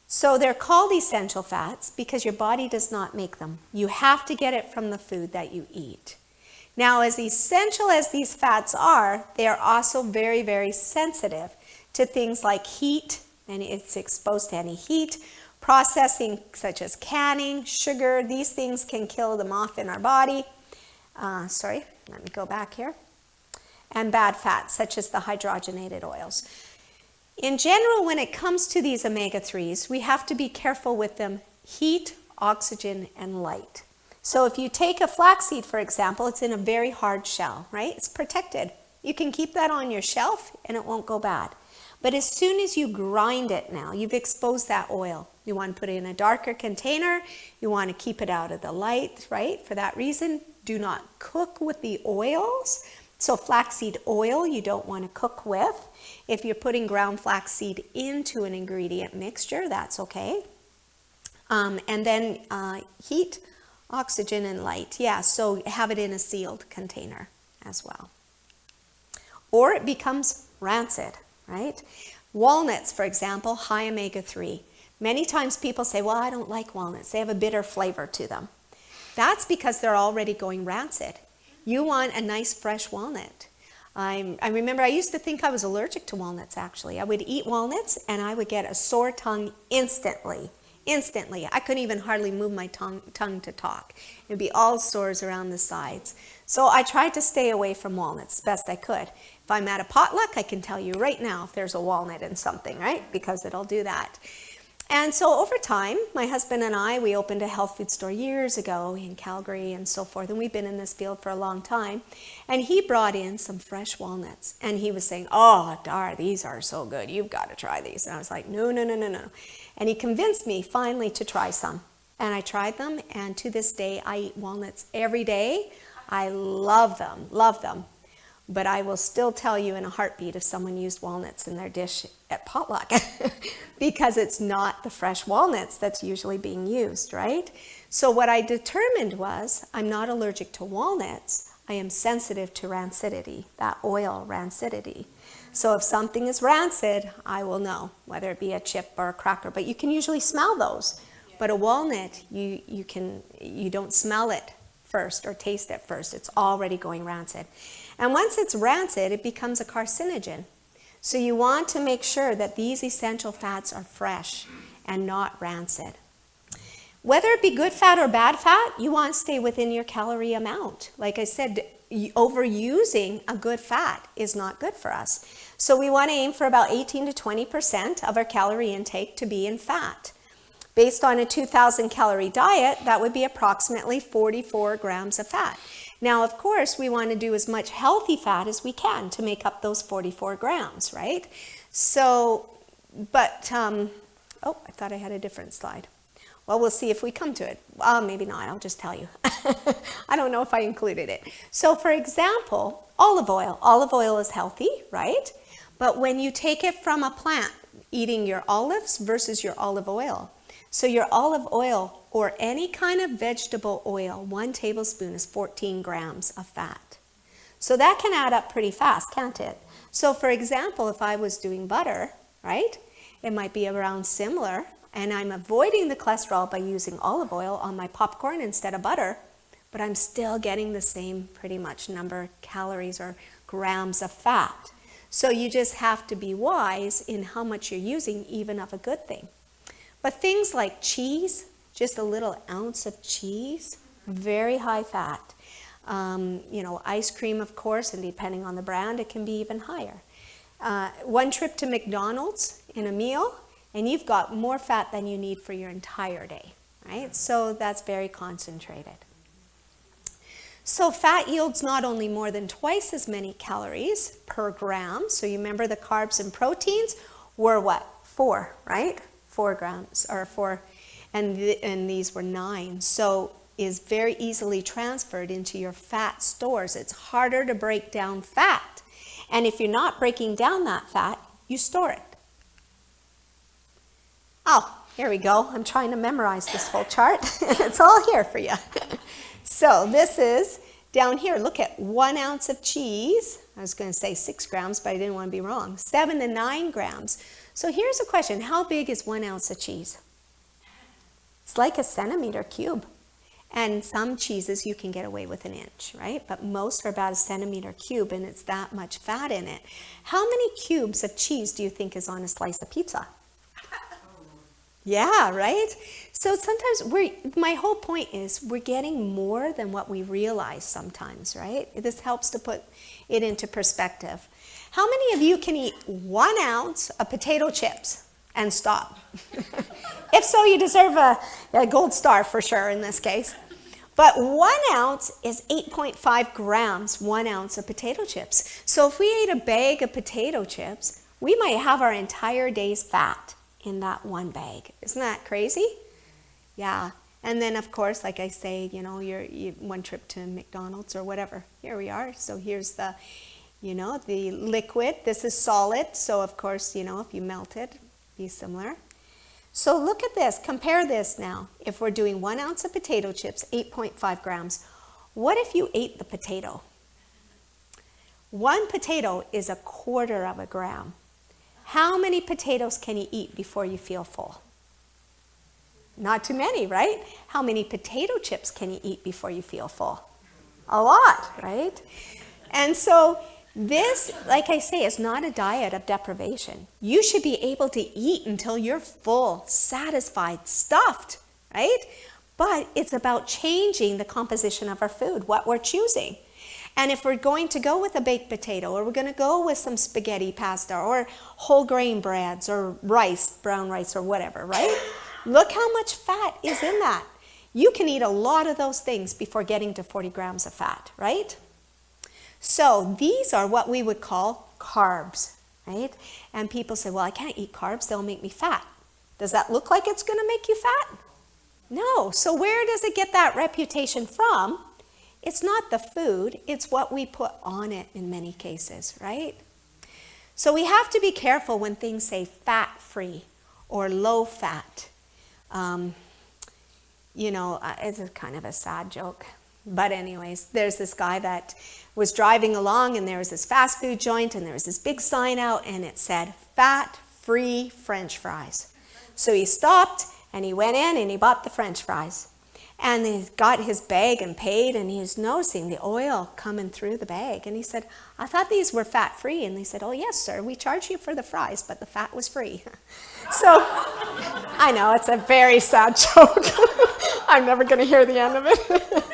So they're called essential fats because your body does not make them. You have to get it from the food that you eat. Now, as essential as these fats are, they are also very, very sensitive to things like heat, and it's exposed to any heat, processing such as canning, sugar. These things can kill them off in our body. Let me go back here. And bad fats, such as the hydrogenated oils. In general, when it comes to these omega-3s, we have to be careful with them: heat, oxygen, and light. So if you take a flaxseed, for example, it's in a very hard shell, right? It's protected. You can keep that on your shelf and it won't go bad. But as soon as you grind it now, you've exposed that oil. You want to put it in a darker container. You want to keep it out of the light, right? For that reason, do not cook with the oils. So flaxseed oil you don't want to cook with. If you're putting ground flaxseed into an ingredient mixture, that's okay. And then heat, oxygen, and light. Yeah, so have it in a sealed container as well. Or it becomes rancid, right? Walnuts, for example, high omega-3. Many times people say, well, I don't like walnuts. They have a bitter flavor to them. That's because they're already going rancid. You want a nice fresh walnut. I remember I used to think I was allergic to walnuts, actually. I would eat walnuts and I would get a sore tongue instantly. Instantly. I couldn't even hardly move my tongue to talk. It would be all sores around the sides. So I tried to stay away from walnuts as best I could. If I'm at a potluck, I can tell you right now if there's a walnut in something, right? Because it'll do that. And so over time, my husband and I, we opened a health food store years ago in Calgary and so forth. And we've been in this field for a long time. And he brought in some fresh walnuts. And he was saying, oh, Dar, these are so good. You've got to try these. And I was like, no, no, no, no, no. And he convinced me finally to try some. And I tried them. And to this day, I eat walnuts every day. I love them, love them. But I will still tell you in a heartbeat if someone used walnuts in their dish at potluck because it's not the fresh walnuts that's usually being used, right? So what I determined was I'm not allergic to walnuts. I am sensitive to rancidity, that oil rancidity. So if something is rancid, I will know, whether it be a chip or a cracker. But you can usually smell those. But a walnut, you don't smell it first or taste it first. It's already going rancid. And once it's rancid, it becomes a carcinogen. So you want to make sure that these essential fats are fresh and not rancid. Whether it be good fat or bad fat, you want to stay within your calorie amount. Like I said, overusing a good fat is not good for us. So we want to aim for about 18 to 20% of our calorie intake to be in fat. Based on a 2,000 calorie diet, that would be approximately 44 grams of fat. Now, of course, we want to do as much healthy fat as we can to make up those 44 grams, right? So, but, oh, I thought I had a different slide. Well, we'll see if we come to it. Maybe not, I'll just tell you. I don't know if I included it. So, for example, olive oil. Olive oil is healthy, right? But when you take it from a plant, eating your olives versus your olive oil. So your olive oil or any kind of vegetable oil, 1 tablespoon is 14 grams of fat. So that can add up pretty fast, can't it? So for example, if I was doing butter, right, it might be around similar, and I'm avoiding the cholesterol by using olive oil on my popcorn instead of butter, but I'm still getting the same pretty much number of calories or grams of fat. So you just have to be wise in how much you're using, even of a good thing. But things like cheese, just a little ounce of cheese, very high fat. Ice cream, of course, and depending on the brand, it can be even higher. One trip to McDonald's in a meal, and you've got more fat than you need for your entire day, right? So that's very concentrated. So fat yields not only more than twice as many calories per gram. So you remember the carbs and proteins were what? 4, right? 4 grams, or 4, and these were 9. So is very easily transferred into your fat stores. It's harder to break down fat. And if you're not breaking down that fat, you store it. Oh, here we go. I'm trying to memorize this whole chart. It's all here for you. So this is down here. Look at 1 ounce of cheese. I was going to say 6 grams, but I didn't want to be wrong. 7 to 9 grams. So here's a question. How big is 1 ounce of cheese? It's like a centimeter cube. And some cheeses you can get away with 1 inch, right? But most are about a centimeter cube, and it's that much fat in it. How many cubes of cheese do you think is on a slice of pizza? Yeah, right? So sometimes my whole point is we're getting more than what we realize sometimes, right? This helps to put it into perspective. How many of you can eat 1 ounce of potato chips and stop? If so, you deserve a gold star for sure in this case. But 1 ounce is 8.5 grams, 1 ounce of potato chips. So if we ate a bag of potato chips, we might have our entire day's fat in that one bag. Isn't that crazy? Yeah. And then, of course, like I say, your 1 trip to McDonald's or whatever. Here we are. So here's the liquid. This is solid. So, of course, if you melt it, be similar. So look at this. Compare this now. If we're doing 1 ounce of potato chips, 8.5 grams. What if you ate the potato? 1 potato is 1/4 of a gram. How many potatoes can you eat before you feel full? Not too many, right? How many potato chips can you eat before you feel full? A lot, right? And so this, like I say, is not a diet of deprivation. You should be able to eat until you're full, satisfied, stuffed, right? But it's about changing the composition of our food, what we're choosing. And if we're going to go with a baked potato, or we're going to go with some spaghetti pasta, or whole grain breads, or rice, brown rice, or whatever, right? Look how much fat is in that. You can eat a lot of those things before getting to 40 grams of fat, right? So these are what we would call carbs, right? And people say, well, I can't eat carbs, they'll make me fat. Does that look like it's going to make you fat? No. So where does it get that reputation from? It's not the food, it's what we put on it in many cases, right? So we have to be careful when things say fat-free or low-fat. It's a kind of a sad joke. But anyways, there's this guy that was driving along, and there was this fast food joint, and there was this big sign out, and it said, fat-free French fries. So he stopped, and he went in, and he bought the French fries. And he got his bag and paid, and he was noticing the oil coming through the bag. And he said, I thought these were fat-free. And they said, oh, yes, sir, we charge you for the fries, but the fat was free. So, I know, it's a very sad joke. I'm never going to hear the end of it.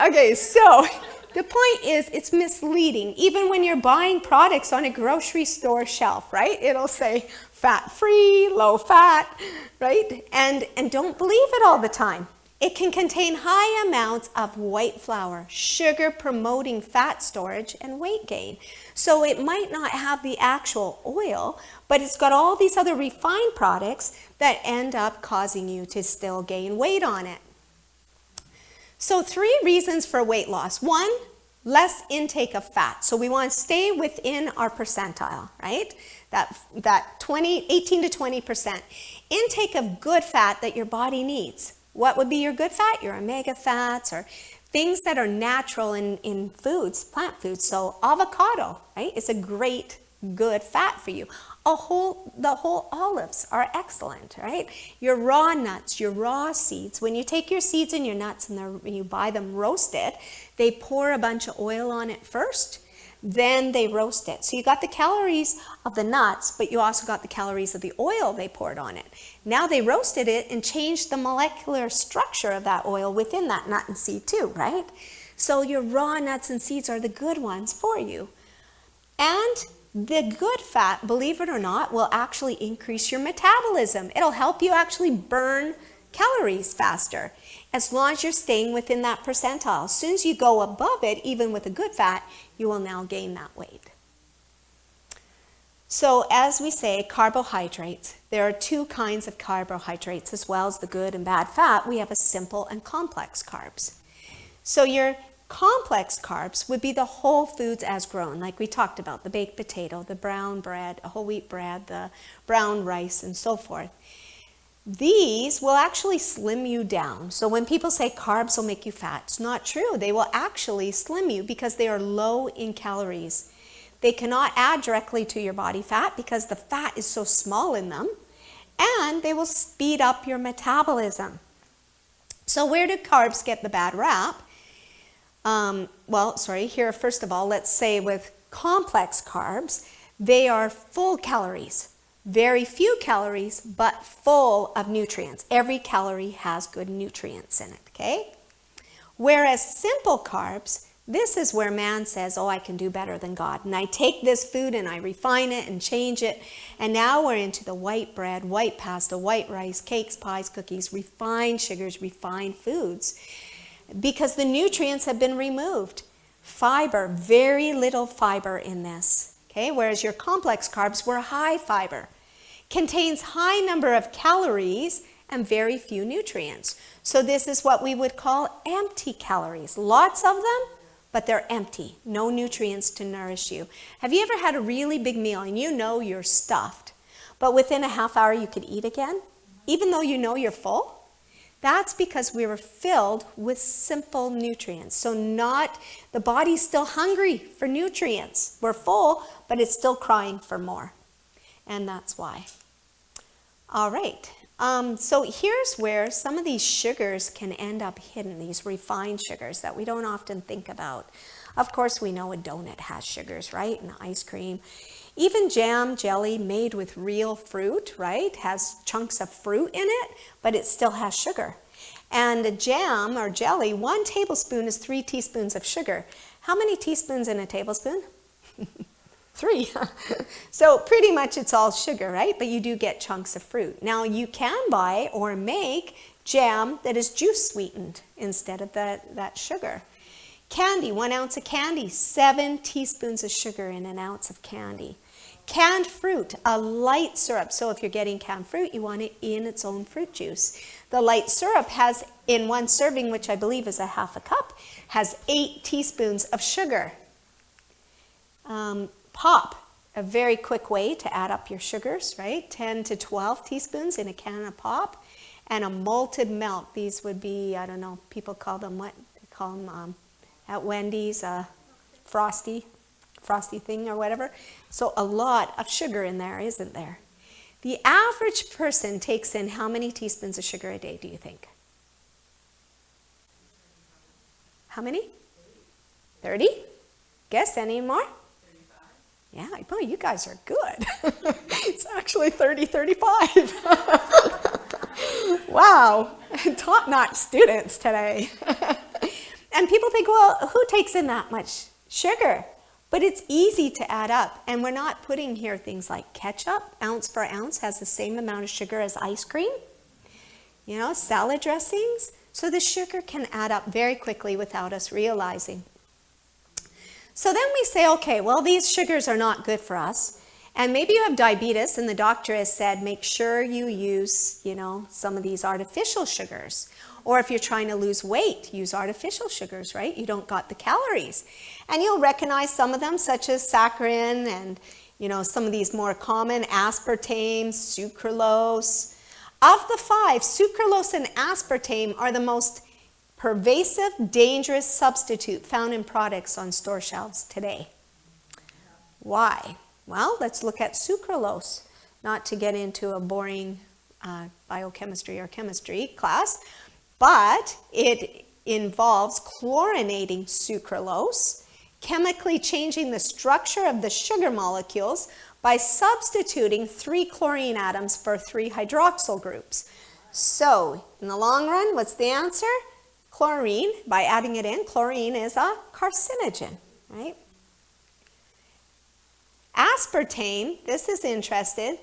Okay, so the point is, it's misleading. Even when you're buying products on a grocery store shelf, right? It'll say fat-free, low-fat, right? And don't believe it all the time. It can contain high amounts of white flour, sugar promoting fat storage and weight gain. So it might not have the actual oil, but it's got all these other refined products that end up causing you to still gain weight on it. So 3 reasons for weight loss. 1, less intake of fat. So we want to stay within our percentile, right? That 18 to 20%. Intake of good fat that your body needs. What would be your good fat? Your omega fats, or things that are natural in foods, plant foods. So avocado, right? It's a great, good fat for you. The whole olives are excellent, right? Your raw nuts, your raw seeds. When you take your seeds and your nuts and you buy them roasted, they pour a bunch of oil on it first, then they roast it. So you got the calories of the nuts, but you also got the calories of the oil they poured on it. Now they roasted it and changed the molecular structure of that oil within that nut and seed too, right? So your raw nuts and seeds are the good ones for you. And the good fat, believe it or not, will actually increase your metabolism. It'll help you actually burn calories faster, as long as you're staying within that percentile. As soon as you go above it, even with a good fat, you will now gain that weight. So as we say, carbohydrates. There are 2 kinds of carbohydrates, as well as the good and bad fat. We have a simple and complex carbs. So your complex carbs would be the whole foods as grown, like we talked about, the baked potato, the brown bread, whole wheat bread, the brown rice, and so forth. These will actually slim you down. So when people say carbs will make you fat, it's not true. They will actually slim you because they are low in calories. They cannot add directly to your body fat because the fat is so small in them, and they will speed up your metabolism. So where do carbs get the bad rap? Here, first of all, let's say with complex carbs, they are full calories. Very few calories, but full of nutrients. Every calorie has good nutrients in it, okay? Whereas simple carbs, this is where man says, oh, I can do better than God. And I take this food and I refine it and change it. And now we're into the white bread, white pasta, white rice, cakes, pies, cookies, refined sugars, refined foods. Because the nutrients have been removed. Fiber, very little fiber in this. Okay, whereas your complex carbs were high fiber, contains high number of calories and very few nutrients. So this is what we would call empty calories. Lots of them, but they're empty. No nutrients to nourish you. Have you ever had a really big meal and you know you're stuffed, but within a half hour you could eat again, even though you know you're full? That's because we were filled with simple nutrients. So the body's still hungry for nutrients. We're full, but it's still crying for more. And that's why. All right. So here's where some of these sugars can end up hidden, these refined sugars that we don't often think about. Of course, we know a donut has sugars, right? And ice cream. Even jam, jelly made with real fruit, right, has chunks of fruit in it, but it still has sugar. And a jam or jelly, 1 tablespoon is 3 teaspoons of sugar. How many teaspoons in a tablespoon? 3. So pretty much it's all sugar, right? But you do get chunks of fruit. Now you can buy or make jam that is juice sweetened instead of that sugar. Candy, 1 ounce of candy, 7 teaspoons of sugar in an ounce of candy. Canned fruit, a light syrup. So if you're getting canned fruit, you want it in its own fruit juice. The light syrup has, in 1 serving, which I believe is a half a cup, has 8 teaspoons of sugar. Pop, a very quick way to add up your sugars, right? 10 to 12 teaspoons in a can of pop. And a malted milk. These would be, I don't know, people call them what? They call them at Wendy's, frosty thing or whatever. So a lot of sugar in there, isn't there? The average person takes in how many teaspoons of sugar a day, do you think? How many? 30? Guess any more? 35. Yeah, boy, you guys are good. It's actually 30, 35. Wow, top-notch students today. And people think, well, who takes in that much sugar? But it's easy to add up. And we're not putting here things like ketchup, ounce for ounce, has the same amount of sugar as ice cream. You know, salad dressings. So the sugar can add up very quickly without us realizing. So then we say, okay, well, these sugars are not good for us. And maybe you have diabetes and the doctor has said, make sure you use, you know, some of these artificial sugars. Or if you're trying to lose weight, use artificial sugars, right? You don't got the calories. And you'll recognize some of them, such as saccharin and, you know, some of these more common, aspartame, sucralose. Of the 5, sucralose and aspartame are the most pervasive, dangerous substitute found in products on store shelves today. Why? Well, let's look at sucralose. Not to get into a boring biochemistry or chemistry class, but it involves chlorinating sucralose, chemically changing the structure of the sugar molecules by substituting 3 chlorine atoms for 3 hydroxyl groups. So, in the long run, what's the answer? Chlorine, by adding it in, chlorine is a carcinogen, right? Aspartame, this is interesting.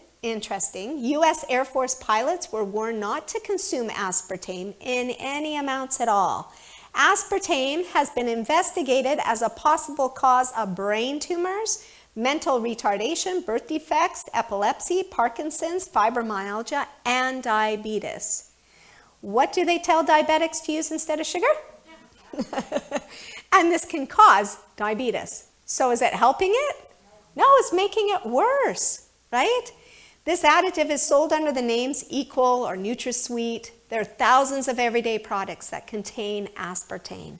U.S. Air Force pilots were warned not to consume aspartame in any amounts at all. Aspartame has been investigated as a possible cause of brain tumors, mental retardation, birth defects, epilepsy, Parkinson's, fibromyalgia, and diabetes. What do they tell diabetics to use instead of sugar? And this can cause diabetes. So is it helping it? No, it's making it worse, right? This additive is sold under the names Equal or NutraSweet. There are thousands of everyday products that contain aspartame.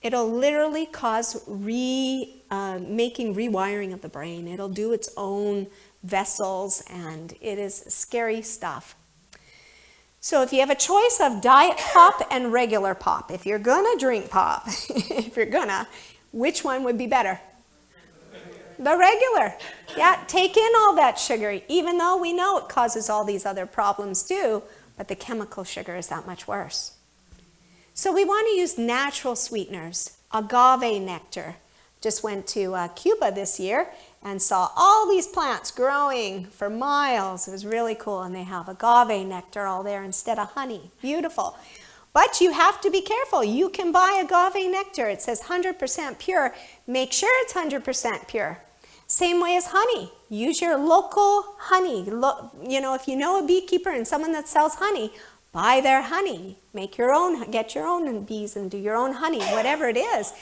It'll literally cause making rewiring of the brain. It'll do its own vessels, and it is scary stuff. So if you have a choice of diet pop and regular pop, if you're gonna drink pop, which one would be better? The regular. Yeah, take in all that sugar, even though we know it causes all these other problems too, but the chemical sugar is that much worse. So we want to use natural sweeteners. Agave nectar. Just went to Cuba this year and saw all these plants growing for miles. It was really cool, and they have agave nectar all there instead of honey. Beautiful. But you have to be careful. You can buy agave nectar. It says 100% pure. Make sure it's 100% pure. Same way as honey. Use your local honey. You know, if you know a beekeeper and someone that sells honey, buy their honey. Make your own, get your own bees and do your own honey, whatever it is.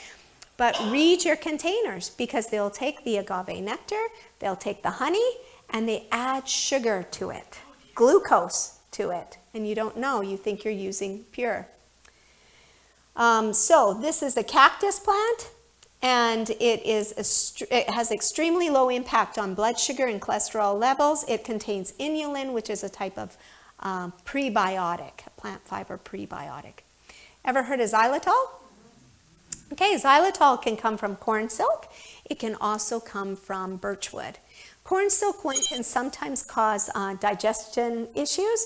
But read your containers, because they'll take the agave nectar, they'll take the honey, and they add sugar to it, glucose to it. And you don't know, you think you're using pure. So this is a cactus plant. And it has extremely low impact on blood sugar and cholesterol levels. It contains inulin, which is a type of prebiotic, a plant fiber prebiotic. Ever heard of xylitol? Okay, xylitol can come from corn silk. It can also come from birchwood. Corn silkwood can sometimes cause digestion issues,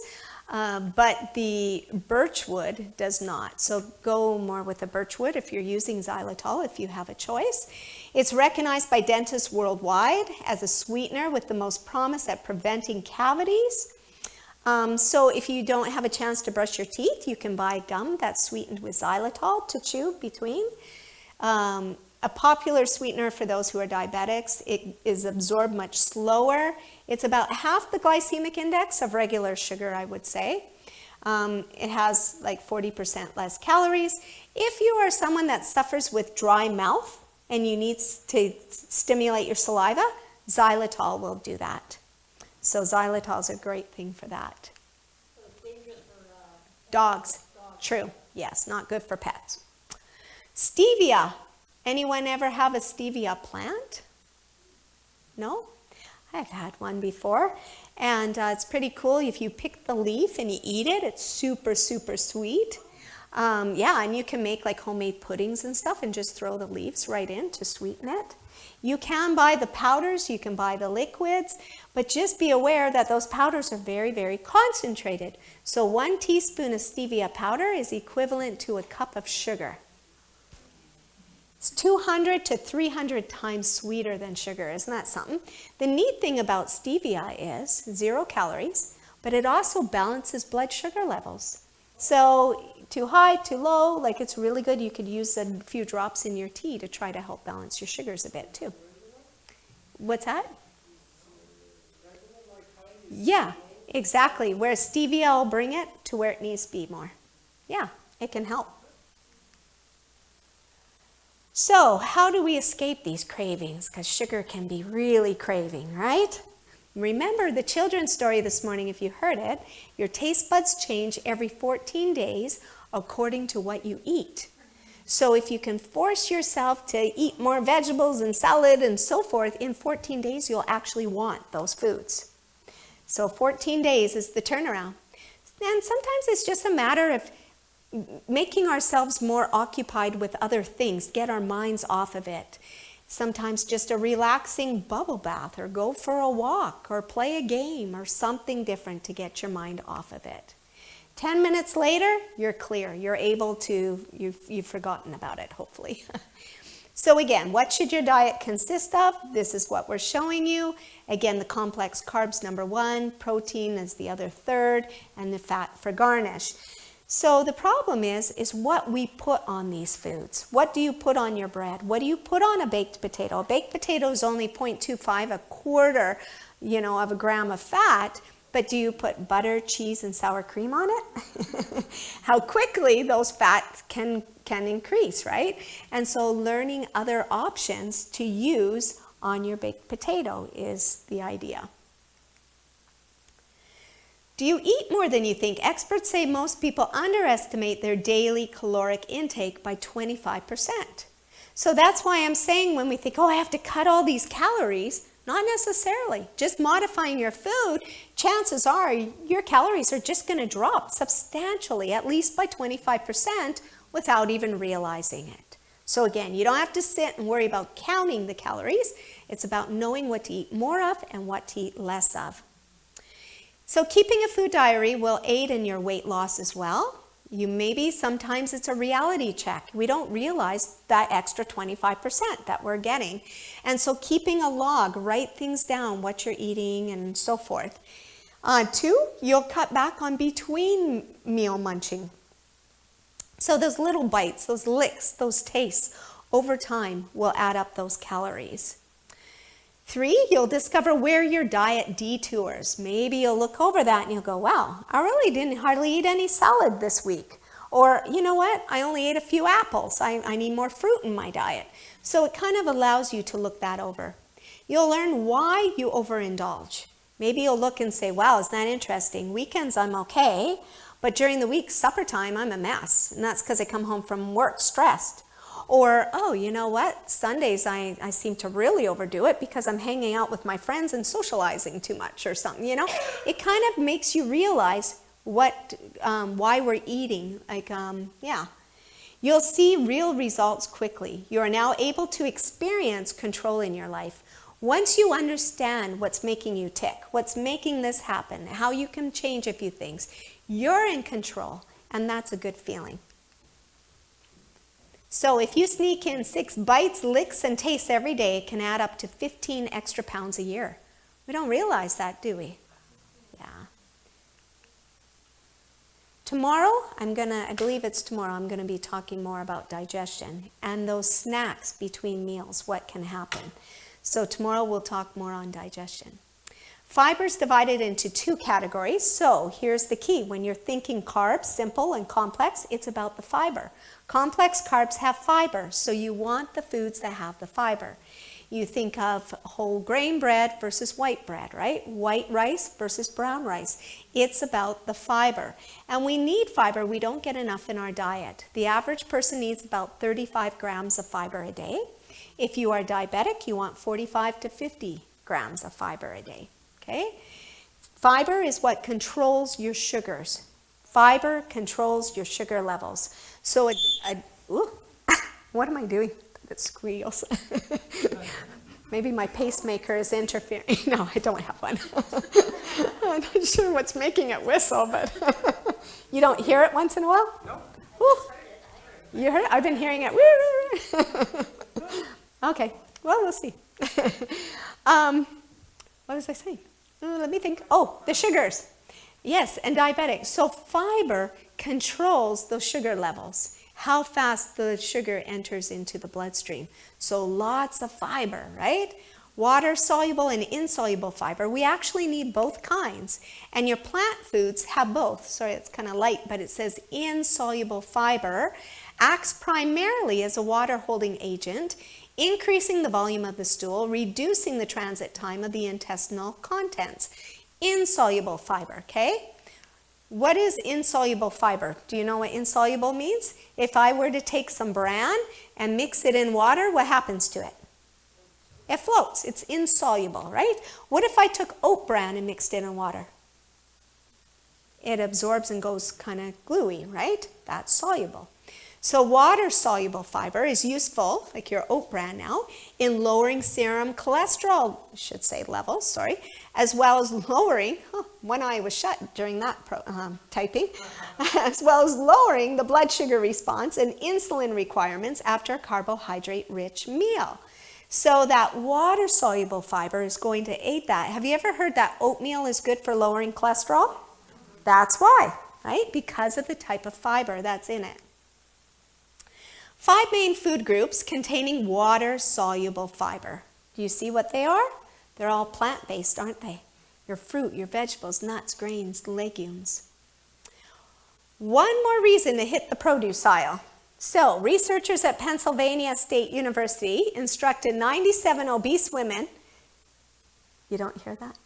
but the birchwood does not. So go more with the birchwood if you're using xylitol, if you have a choice. It's recognized by dentists worldwide as a sweetener with the most promise at preventing cavities. So if you don't have a chance to brush your teeth, you can buy gum that's sweetened with xylitol to chew between. A popular sweetener for those who are diabetics. It is absorbed much slower. It's about half the glycemic index of regular sugar, I would say. It has like 40% less calories. If you are someone that suffers with dry mouth and you need to stimulate your saliva, xylitol will do that. So xylitol is a great thing for that. So it's dangerous for Dogs. True. Yes, not good for pets. Stevia. Anyone ever have a stevia plant? No? I've had one before. And it's pretty cool. If you pick the leaf and you eat it, it's super, super sweet. Yeah, and you can make like homemade puddings and stuff and just throw the leaves right in to sweeten it. You can buy the powders, you can buy the liquids, but just be aware that those powders are very, very concentrated. So 1 teaspoon of stevia powder is equivalent to a cup of sugar. It's 200 to 300 times sweeter than sugar. Isn't that something? The neat thing about stevia is 0 calories, but it also balances blood sugar levels. So too high, too low, like it's really good. You could use a few drops in your tea to try to help balance your sugars a bit too. What's that? Yeah, exactly. Where stevia will bring it to where it needs to be more. Yeah, it can help. So how do we escape these cravings? Because sugar can be really craving, right? Remember the children's story this morning, if you heard it, your taste buds change every 14 days according to what you eat. So if you can force yourself to eat more vegetables and salad and so forth, in 14 days you'll actually want those foods. So 14 days is the turnaround. And sometimes it's just a matter of making ourselves more occupied with other things, get our minds off of it. Sometimes just a relaxing bubble bath, or go for a walk, or play a game, or something different to get your mind off of it. 10 minutes later, you're clear. You're able to, you've forgotten about it, hopefully. So again, what should your diet consist of? This is what we're showing you. Again, the complex carbs, number 1, protein is the other third, and the fat for garnish. So the problem is what we put on these foods. What do you put on your bread? What do you put on a baked potato? A baked potato is only 0.25, a quarter, of a gram of fat, but do you put butter, cheese, and sour cream on it? How quickly those fats can increase, right? And so learning other options to use on your baked potato is the idea. Do you eat more than you think? Experts say most people underestimate their daily caloric intake by 25%. So that's why I'm saying when we think, I have to cut all these calories, not necessarily. Just modifying your food, chances are your calories are just going to drop substantially, at least by 25%, without even realizing it. So again, you don't have to sit and worry about counting the calories. It's about knowing what to eat more of and what to eat less of. So keeping a food diary will aid in your weight loss as well. Sometimes it's a reality check. We don't realize that extra 25% that we're getting. And so keeping a log, write things down, what you're eating and so forth. 2, you'll cut back on between meal munching. So those little bites, those licks, those tastes, over time will add up those calories. 3, you'll discover where your diet detours. Maybe you'll look over that and you'll go, wow, I really didn't hardly eat any salad this week. Or, you know what, I only ate a few apples. I need more fruit in my diet. So it kind of allows you to look that over. You'll learn why you overindulge. Maybe you'll look and say, wow, isn't that interesting? Weekends I'm okay, but during the week, supper time, I'm a mess. And that's because I come home from work stressed. Or, oh, you know what? Sundays I seem to really overdo it because I'm hanging out with my friends and socializing too much or something, you know? It kind of makes you realize why we're eating. Yeah. You'll see real results quickly. You are now able to experience control in your life. Once you understand what's making you tick, what's making this happen, how you can change a few things, you're in control, and that's a good feeling. So if you sneak in 6 bites, licks, and tastes every day, it can add up to 15 extra pounds a year. We don't realize that, do we? Yeah. Tomorrow, I believe it's tomorrow, I'm going to be talking more about digestion and those snacks between meals, what can happen. So tomorrow we'll talk more on digestion. Fiber is divided into 2 categories. So here's the key. When you're thinking carbs, simple and complex, it's about the fiber. Complex carbs have fiber, so you want the foods that have the fiber. You think of whole grain bread versus white bread, right? White rice versus brown rice. It's about the fiber. And we need fiber. We don't get enough in our diet. The average person needs about 35 grams of fiber a day. If you are diabetic, you want 45 to 50 grams of fiber a day. Okay? Fiber is what controls your sugars. Fiber controls your sugar levels. So, what am I doing? It squeals. Maybe my pacemaker is interfering. No, I don't have one. I'm not sure what's making it whistle, but you don't hear it once in a while? No. Ooh. You heard it? I've been hearing it. Woo! Okay, well, we'll see. What was I saying? Let me think. Oh, the sugars. Yes, and diabetics. So fiber controls those sugar levels, how fast the sugar enters into the bloodstream. So lots of fiber, right? Water-soluble and insoluble fiber. We actually need both kinds. And your plant foods have both. Sorry, it's kind of light, but it says insoluble fiber acts primarily as a water-holding agent, increasing the volume of the stool, reducing the transit time of the intestinal contents. Insoluble fiber, okay? What is insoluble fiber? Do you know what insoluble means? If I were to take some bran and mix it in water, what happens to it? It floats. It's insoluble, right? What if I took oat bran and mixed it in water? It absorbs and goes kind of gluey, right? That's soluble. So water-soluble fiber is useful, like your oat bran now, in lowering serum cholesterol, levels, as well as lowering, one eye was shut during that typing, as well as lowering the blood sugar response and insulin requirements after a carbohydrate-rich meal. So that water-soluble fiber is going to aid that. Have you ever heard that oatmeal is good for lowering cholesterol? That's why, right? Because of the type of fiber that's in it. 5 main food groups containing water-soluble fiber. Do you see what they are? They're all plant-based, aren't they? Your fruit, your vegetables, nuts, grains, legumes. One more reason to hit the produce aisle. So, researchers at Pennsylvania State University instructed 97 obese women. You don't hear that?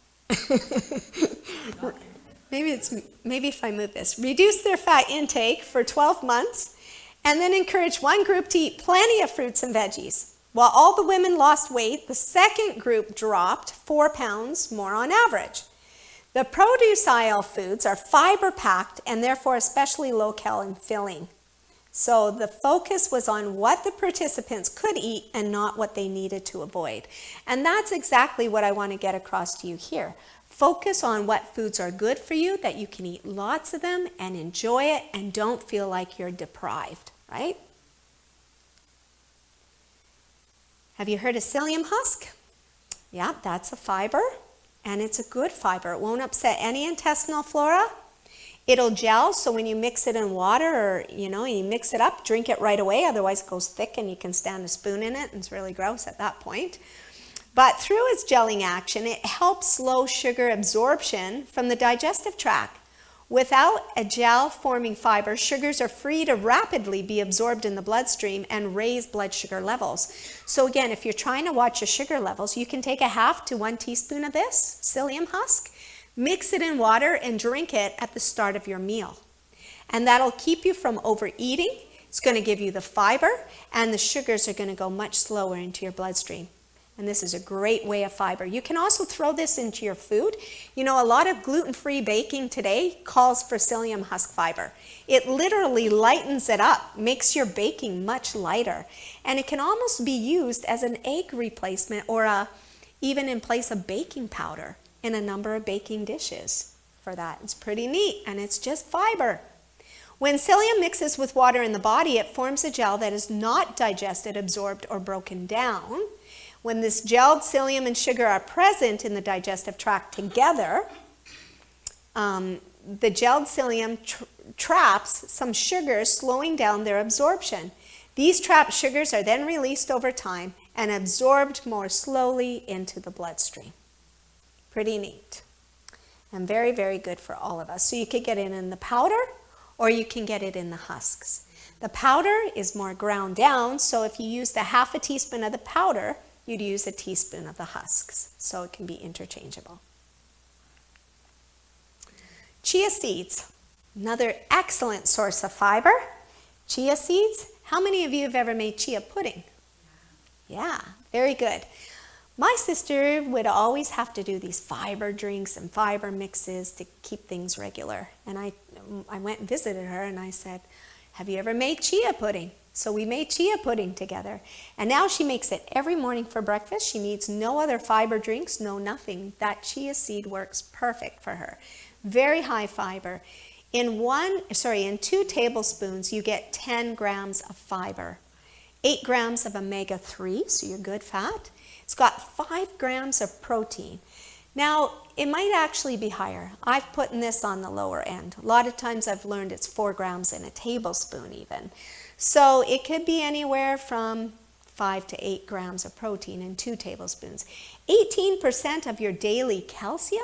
Maybe if I move this. Reduce their fat intake for 12 months. And then encourage one group to eat plenty of fruits and veggies. While all the women lost weight, the second group dropped 4 pounds more on average. The produce aisle foods are fiber-packed and therefore especially low-cal and filling. So the focus was on what the participants could eat and not what they needed to avoid. And that's exactly what I want to get across to you here. Focus on what foods are good for you, that you can eat lots of them and enjoy it and don't feel like you're deprived, right? Have you heard of psyllium husk? Yeah, that's a fiber, and it's a good fiber. It won't upset any intestinal flora. It'll gel, so when you mix it in water or, you mix it up, drink it right away, otherwise it goes thick and you can stand a spoon in it, and it's really gross at that point. But through its gelling action, it helps slow sugar absorption from the digestive tract. Without a gel-forming fiber, sugars are free to rapidly be absorbed in the bloodstream and raise blood sugar levels. So again, if you're trying to watch your sugar levels, you can take a half to 1 teaspoon of this psyllium husk, mix it in water, and drink it at the start of your meal. And that'll keep you from overeating, It's going to give you the fiber, and the sugars are going to go much slower into your bloodstream. And this is a great way of fiber. You can also throw this into your food. You know, a lot of gluten-free baking today calls for psyllium husk fiber. It literally lightens it up, makes your baking much lighter. And it can almost be used as an egg replacement or even in place of baking powder in a number of baking dishes for that. It's pretty neat, and it's just fiber. When psyllium mixes with water in the body, it forms a gel that is not digested, absorbed, or broken down. When this gelled psyllium and sugar are present in the digestive tract together, the gelled psyllium traps some sugars, slowing down their absorption. These trapped sugars are then released over time and absorbed more slowly into the bloodstream. Pretty neat. And very, very good for all of us. So you could get it in the powder, or you can get it in the husks. The powder is more ground down, so if you use the half a teaspoon of the powder, you'd use a teaspoon of the husks, so it can be interchangeable. Chia seeds, another excellent source of fiber. Chia seeds, how many of you have ever made chia pudding? Yeah, very good. My sister would always have to do these fiber drinks and fiber mixes to keep things regular. And I went and visited her and I said, have you ever made chia pudding? So we made chia pudding together. And now she makes it every morning for breakfast. She needs no other fiber drinks, no nothing. That chia seed works perfect for her. Very high fiber. In 2 tablespoons, you get 10 grams of fiber. 8 grams of omega-3, so your good fat. It's got 5 grams of protein. Now, it might actually be higher. I've put this on the lower end. A lot of times I've learned it's 4 grams in a tablespoon even. So it could be anywhere from 5 to 8 grams of protein in 2 tablespoons. 18% of your daily calcium,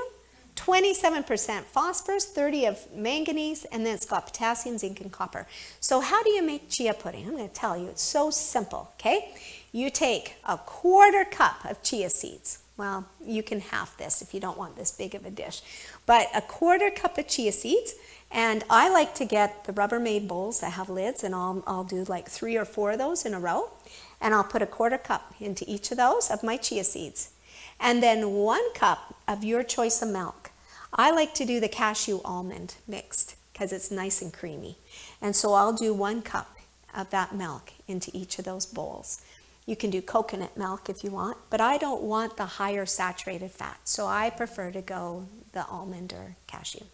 27% phosphorus, 30 of manganese, and then it's got potassium, zinc, and copper. So how do you make chia pudding? I'm going to tell you. It's so simple, okay? You take a 1/4 cup of chia seeds. Well, you can half this if you don't want this big of a dish. But a 1/4 cup of chia seeds, and I like to get the Rubbermaid bowls that have lids, and I'll do like 3 or 4 of those in a row, and I'll put a 1/4 cup into each of those of my chia seeds. And then 1 cup of your choice of milk. I like to do the cashew almond mixed because it's nice and creamy. And so I'll do 1 cup of that milk into each of those bowls. You can do coconut milk if you want, but I don't want the higher saturated fat, so I prefer to go the almond or cashew.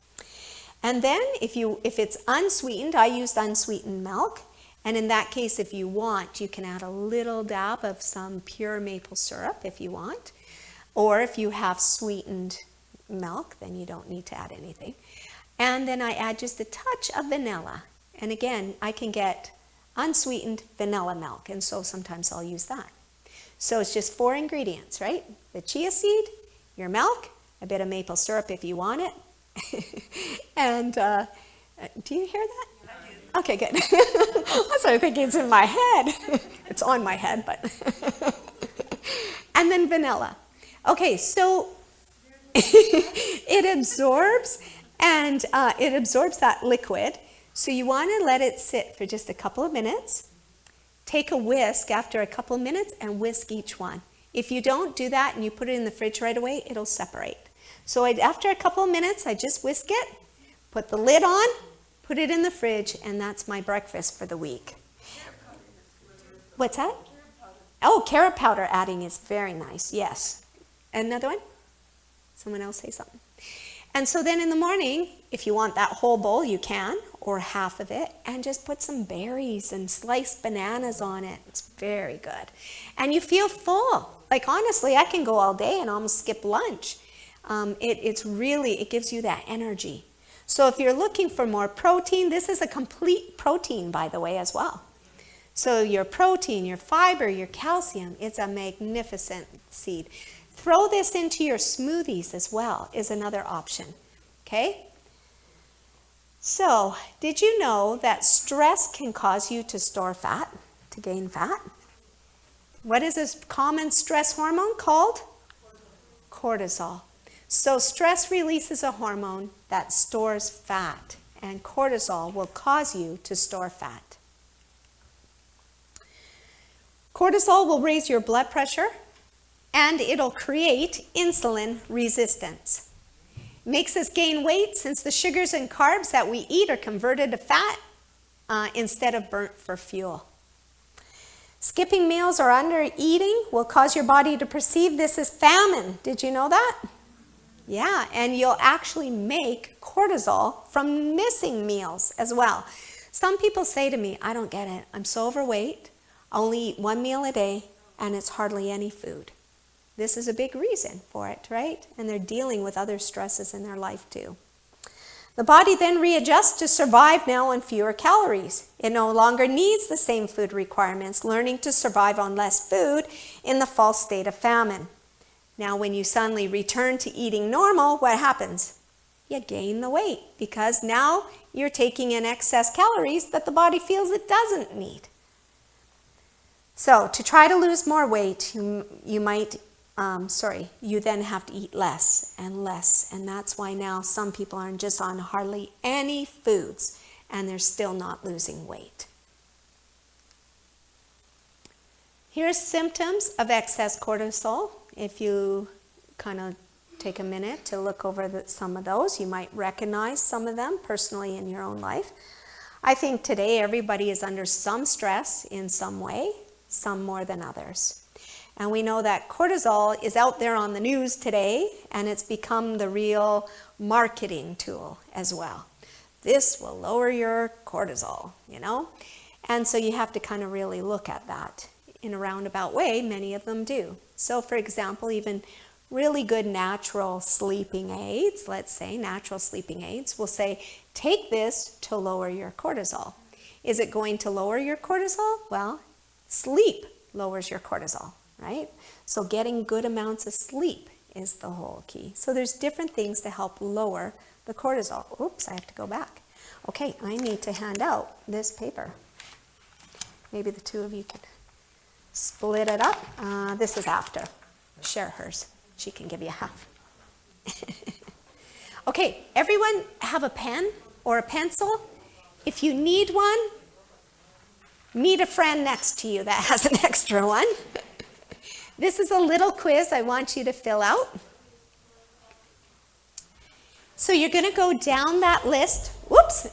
And then if it's unsweetened, I use unsweetened milk, and in that case, if you want, you can add a little dab of some pure maple syrup if you want, or if you have sweetened milk, then you don't need to add anything. And then I add just a touch of vanilla, and again, I can get unsweetened vanilla milk, and so sometimes I'll use that. So it's just 4 ingredients, right? The chia seed, your milk, a bit of maple syrup if you want it, and do you hear that? I do. Okay, good. That's what I think it's in my head. It's on my head, but and then vanilla. Okay, so it absorbs, and it absorbs that liquid. So you want to let it sit for just a couple of minutes. Take a whisk after a couple of minutes and whisk each one. If you don't do that and you put it in the fridge right away, it'll separate. So after a couple of minutes, I just whisk it, put the lid on, put it in the fridge, and that's my breakfast for the week. What's that? Oh, carrot powder adding is very nice, yes. Another one? Someone else say something. And so then in the morning, if you want that whole bowl, you can, or half of it, and just put some berries and sliced bananas on it. It's very good. And you feel full. Like honestly, I can go all day and almost skip lunch. It gives you that energy. So if you're looking for more protein, this is a complete protein, by the way, as well. So your protein, your fiber, your calcium, it's a magnificent seed. Throw this into your smoothies as well is another option, okay? So, did you know that stress can cause you to store fat, to gain fat? What is this common stress hormone called? Cortisol. So stress releases a hormone that stores fat, and cortisol will cause you to store fat. Cortisol will raise your blood pressure and it'll create insulin resistance. Makes us gain weight since the sugars and carbs that we eat are converted to fat instead of burnt for fuel. Skipping meals or under eating will cause your body to perceive this as famine. Did you know that? Yeah, and you'll actually make cortisol from missing meals as well. Some people say to me, I don't get it. I'm so overweight. I only eat one meal a day and it's hardly any food. This is a big reason for it, right? And they're dealing with other stresses in their life too. The body then readjusts to survive now on fewer calories. It no longer needs the same food requirements, learning to survive on less food in the false state of famine. Now, when you suddenly return to eating normal, what happens? You gain the weight because now you're taking in excess calories that the body feels it doesn't need. So, to try to lose more weight, you then have to eat less, and that's why now some people are just on hardly any foods, and they're still not losing weight. Here's symptoms of excess cortisol. If you kind of take a minute to look over some of those, you might recognize some of them personally in your own life. I think today everybody is under some stress in some way, some more than others. And we know that cortisol is out there on the news today, and it's become the real marketing tool as well. This will lower your cortisol, you know? And so you have to kind of really look at that in a roundabout way. Many of them do. So for example, even really good natural sleeping aids, let's say natural sleeping aids, will say, take this to lower your cortisol. Is it going to lower your cortisol? Well, sleep lowers your cortisol. Right? So getting good amounts of sleep is the whole key. So there's different things to help lower the cortisol. Oops, I have to go back. Okay, I need to hand out this paper. Maybe the two of you could split it up. This is after. Share hers. She can give you half. Okay, everyone have a pen or a pencil. If you need one, meet a friend next to you that has an extra one. This is a little quiz I want you to fill out. So you're going to go down that list. Whoops.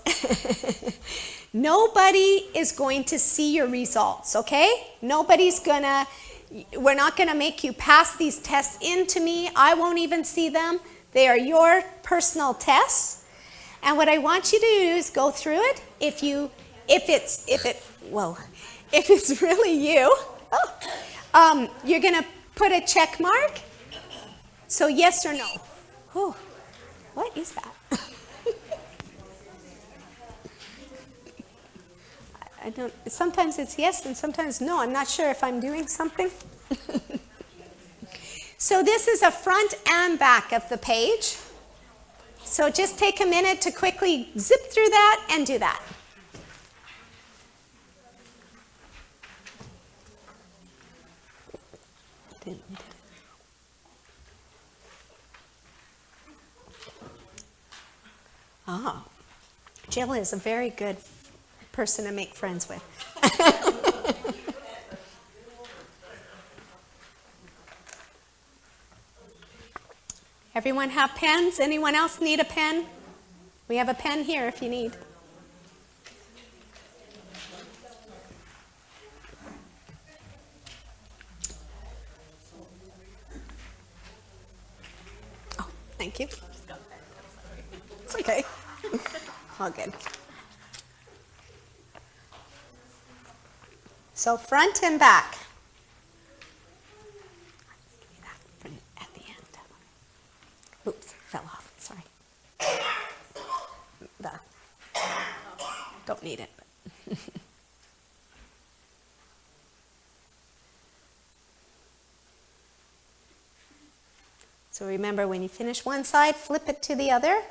Nobody is going to see your results, okay? We're not going to make you pass these tests in to me. I won't even see them. They are your personal tests. And what I want you to do is go through it. If it's really you, you're going to put a check mark. So yes or no. Oh, what is that? I don't. Sometimes it's yes and sometimes no. I'm not sure if I'm doing something. So this is a front and back of the page. So just take a minute to quickly zip through that and do that. Oh, Jill is a very good person to make friends with. Everyone have pens? Anyone else need a pen? We have a pen here if you need. Oh, thank you. It's okay. All good. So front and back. At the end. Oops, fell off. Sorry. Don't need it. So remember, when you finish one side, flip it to the other.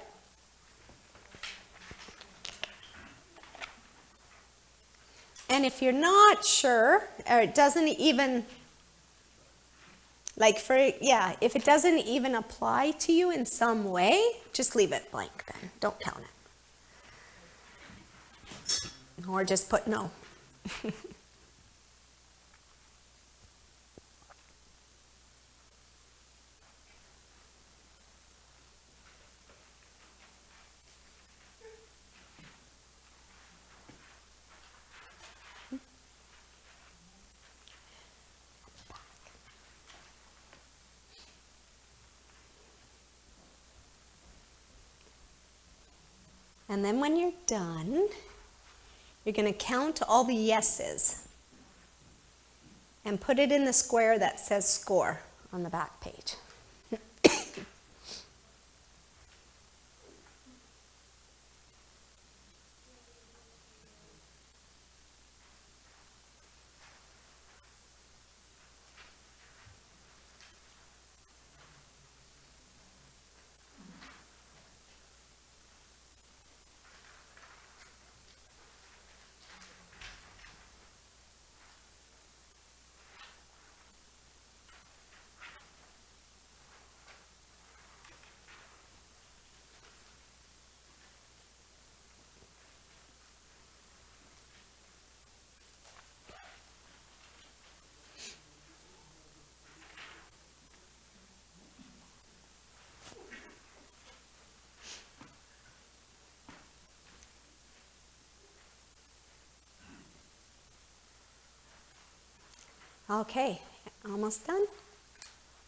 And if you're not sure, or it doesn't even, if it doesn't even apply to you in some way, just leave it blank then. Don't count it. Or just put no. And then when you're done, you're going to count all the yeses and put it in the square that says score on the back page. Okay, almost done.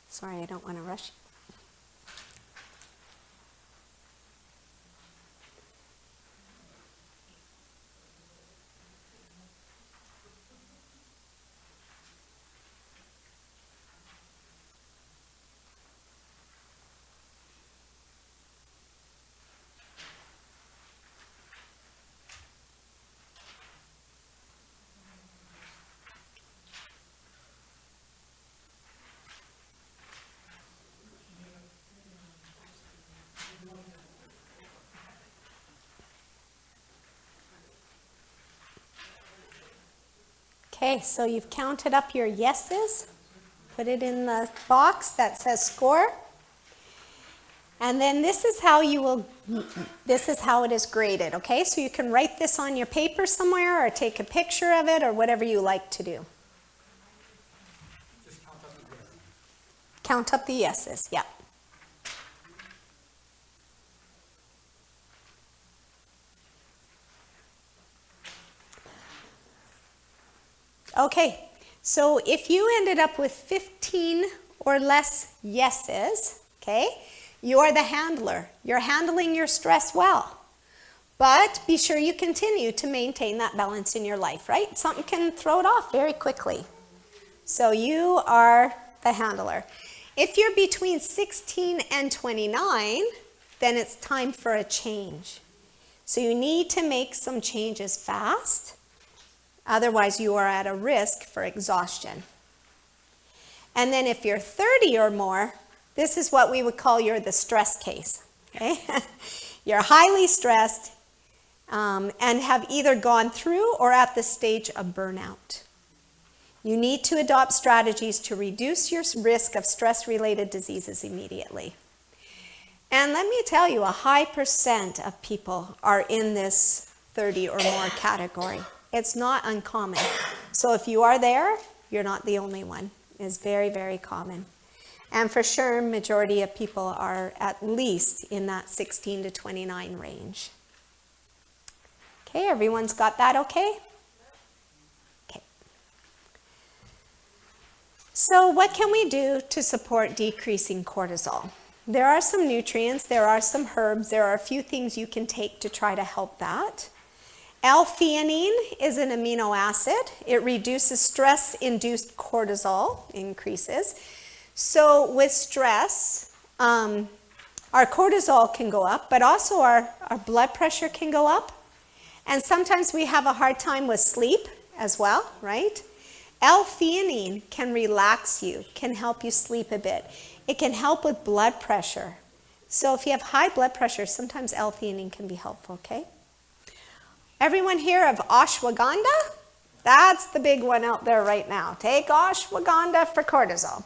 Sorry, I don't want to rush. Okay, so you've counted up your yeses, put it in the box that says score, and then this is how it is graded, okay? So you can write this on your paper somewhere or take a picture of it or whatever you like to do. Just count up the yeses. Count up the yeses, yeah. Okay, so if you ended up with 15 or less yeses, okay, you are the handler. You're handling your stress well. But be sure you continue to maintain that balance in your life, right? Something can throw it off very quickly. So you are the handler. If you're between 16 and 29, then it's time for a change. So you need to make some changes fast. Otherwise, you are at a risk for exhaustion. And then if you're 30 or more, this is what we would call the stress case. Okay? You're highly stressed and have either gone through or at the stage of burnout. You need to adopt strategies to reduce your risk of stress-related diseases immediately. And let me tell you, a high percent of people are in this 30 or more category. It's not uncommon. So if you are there, you're not the only one. It's very, very common. And for sure, majority of people are at least in that 16 to 29 range. Okay, everyone's got that okay? Okay. So what can we do to support decreasing cortisol? There are some nutrients, there are some herbs, there are a few things you can take to try to help that. L-theanine is an amino acid. It reduces stress-induced cortisol increases. So with stress, our cortisol can go up, but also our blood pressure can go up. And sometimes we have a hard time with sleep as well, right? L-theanine can relax you, can help you sleep a bit. It can help with blood pressure. So if you have high blood pressure, sometimes L-theanine can be helpful, okay? Everyone hear of ashwagandha? That's the big one out there right now. Take ashwagandha for cortisol.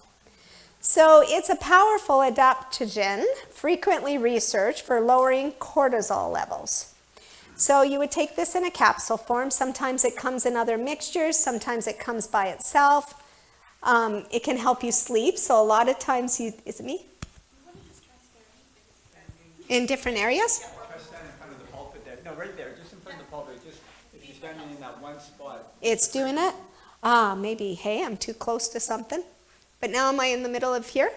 So it's a powerful adaptogen, frequently researched for lowering cortisol levels. So you would take this in a capsule form. Sometimes it comes in other mixtures. Sometimes it comes by itself. It can help you sleep. So a lot of times is it me? In different areas? Press down in front of the pulpit there. No, right there, just in front of the pulpit. Just if you're standing in that one spot. It's doing it? Maybe, hey, I'm too close to something. But now am I in the middle of here?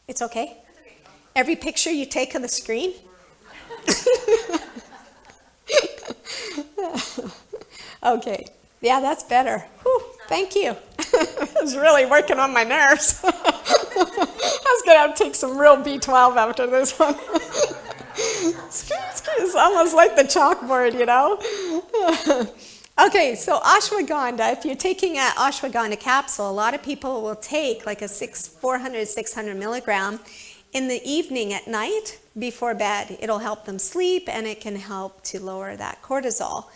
It's okay? Every picture you take of the screen? Okay. Yeah, that's better. Whew, thank you. I was really working on my nerves. I was going to have to take some real B12 after this one. It's almost like the chalkboard, you know? Okay, so ashwagandha, if you're taking an ashwagandha capsule, a lot of people will take like a 400, 600 milligram in the evening at night before bed. It'll help them sleep and it can help to lower that cortisol.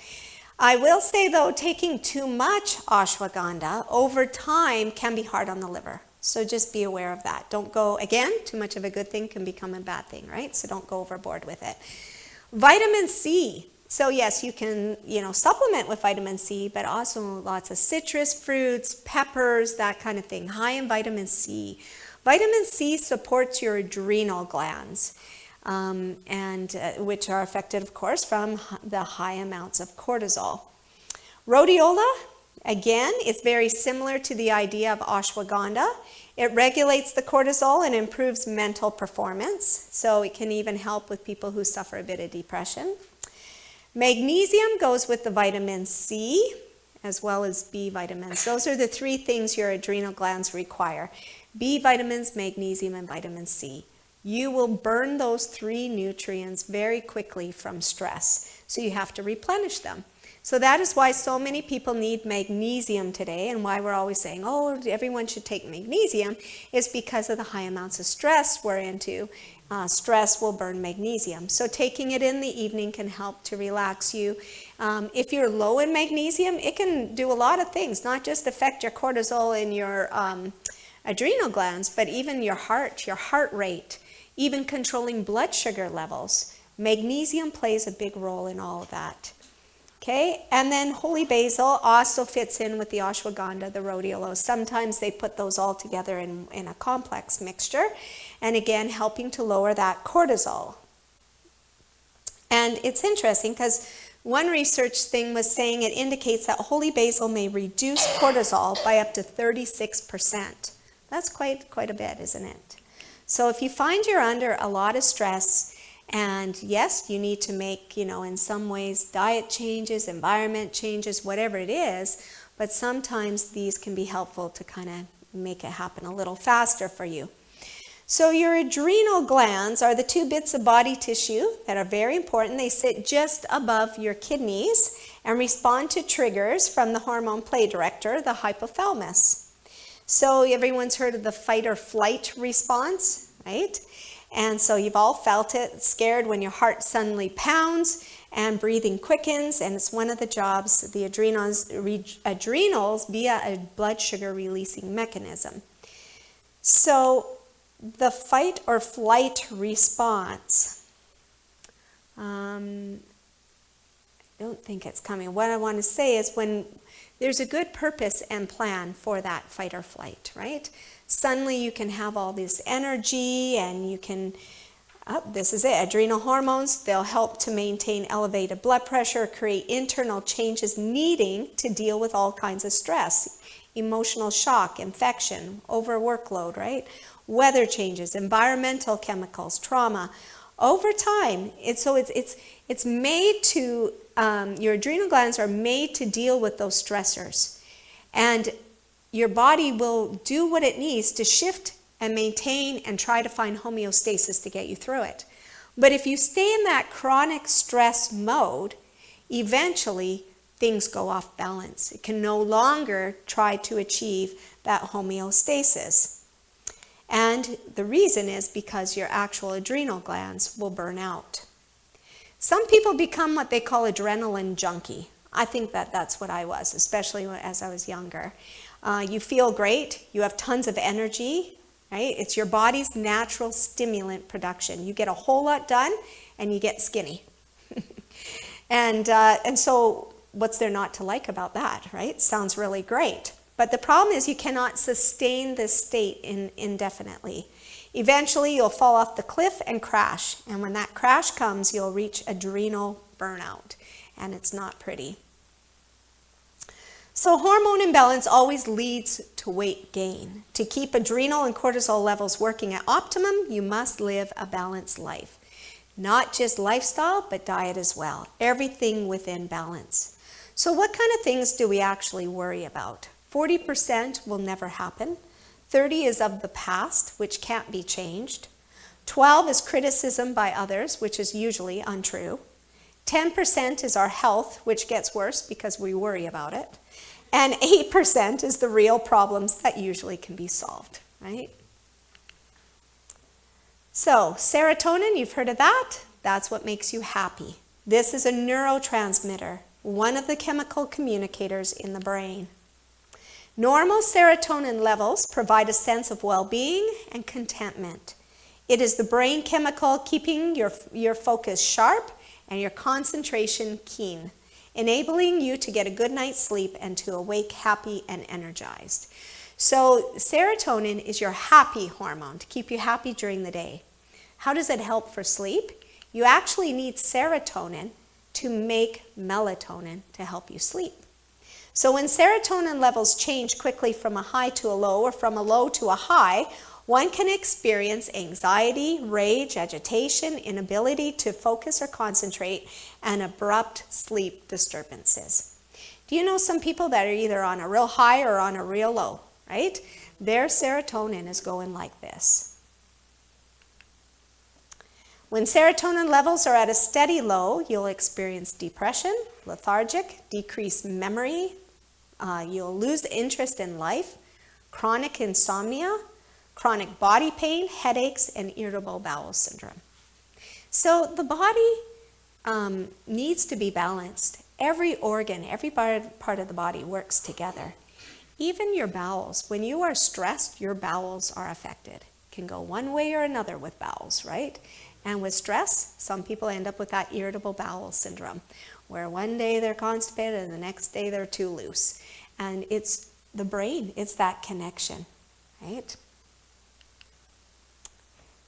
I will say though, taking too much ashwagandha over time can be hard on the liver. So just be aware of that. Don't go, again, too much of a good thing can become a bad thing, right? So don't go overboard with it. Vitamin C. So yes, you can, supplement with vitamin C, but also lots of citrus fruits, peppers, that kind of thing. High in vitamin C. Vitamin C supports your adrenal glands, which are affected, of course, from the high amounts of cortisol. Rhodiola, again, is very similar to the idea of ashwagandha. It regulates the cortisol and improves mental performance, so it can even help with people who suffer a bit of depression. Magnesium goes with the vitamin C, as well as B vitamins. Those are the three things your adrenal glands require. B vitamins, magnesium, and vitamin C. You will burn those three nutrients very quickly from stress, so you have to replenish them. So that is why so many people need magnesium today, and why we're always saying, oh, everyone should take magnesium, is because of the high amounts of stress we're into. Stress will burn magnesium. So taking it in the evening can help to relax you. If you're low in magnesium, it can do a lot of things, not just affect your cortisol in your adrenal glands, but even your heart rate, even controlling blood sugar levels. Magnesium plays a big role in all of that. Okay, and then holy basil also fits in with the ashwagandha, the rhodiola. Sometimes they put those all together in a complex mixture, and again, helping to lower that cortisol. And it's interesting because one research thing was saying it indicates that holy basil may reduce cortisol by up to 36%. That's quite a bit, isn't it? So if you find you're under a lot of stress, and yes, you need to make, in some ways, diet changes, environment changes, whatever it is, but sometimes these can be helpful to kind of make it happen a little faster for you. So your adrenal glands are the two bits of body tissue that are very important. They sit just above your kidneys and respond to triggers from the hormone play director, the hypothalamus. So everyone's heard of the fight or flight response, right? And so you've all felt it, scared when your heart suddenly pounds and breathing quickens, and it's one of the jobs of the adrenals via a blood sugar releasing mechanism. So the fight or flight response, I don't think it's coming. What I want to say is when there's a good purpose and plan for that fight or flight, right? Suddenly you can have all this energy and you can, this is it, adrenal hormones, they'll help to maintain elevated blood pressure, create internal changes needing to deal with all kinds of stress, emotional shock, infection, overworkload, right? Weather changes, environmental chemicals, trauma. Over time, it's made to, your adrenal glands are made to deal with those stressors. And your body will do what it needs to shift and maintain and try to find homeostasis to get you through it. But if you stay in that chronic stress mode, eventually things go off balance. It can no longer try to achieve that homeostasis. And the reason is because your actual adrenal glands will burn out. Some people become what they call adrenaline junkie. I think that's what I was, especially as I was younger. You feel great, you have tons of energy, right? It's your body's natural stimulant production. You get a whole lot done and you get skinny. And so what's there not to like about that, right? Sounds really great. But the problem is you cannot sustain this state indefinitely. Eventually you'll fall off the cliff and crash. And when that crash comes, you'll reach adrenal burnout. And it's not pretty. So hormone imbalance always leads to weight gain. To keep adrenal and cortisol levels working at optimum, you must live a balanced life. Not just lifestyle, but diet as well. Everything within balance. So what kind of things do we actually worry about? 40% will never happen. 30 is of the past, which can't be changed. 12 is criticism by others, which is usually untrue. 10% is our health, which gets worse because we worry about it. And 8% is the real problems that usually can be solved, right? So serotonin, you've heard of that? That's what makes you happy. This is a neurotransmitter, one of the chemical communicators in the brain. Normal serotonin levels provide a sense of well-being and contentment. It is the brain chemical keeping your focus sharp and your concentration keen, enabling you to get a good night's sleep and to awake happy and energized. So serotonin is your happy hormone to keep you happy during the day. How does it help for sleep? You actually need serotonin to make melatonin to help you sleep. So when serotonin levels change quickly from a high to a low or from a low to a high, one can experience anxiety, rage, agitation, inability to focus or concentrate, and abrupt sleep disturbances. Do you know some people that are either on a real high or on a real low, right? Their serotonin is going like this. When serotonin levels are at a steady low, you'll experience depression, lethargic, decreased memory, you'll lose interest in life, chronic insomnia, chronic body pain, headaches, and irritable bowel syndrome. So the body needs to be balanced. Every organ, every part of the body works together. Even your bowels, when you are stressed, your bowels are affected. It can go one way or another with bowels, right? And with stress, some people end up with that irritable bowel syndrome, where one day they're constipated and the next day they're too loose. And it's the brain, it's that connection, right?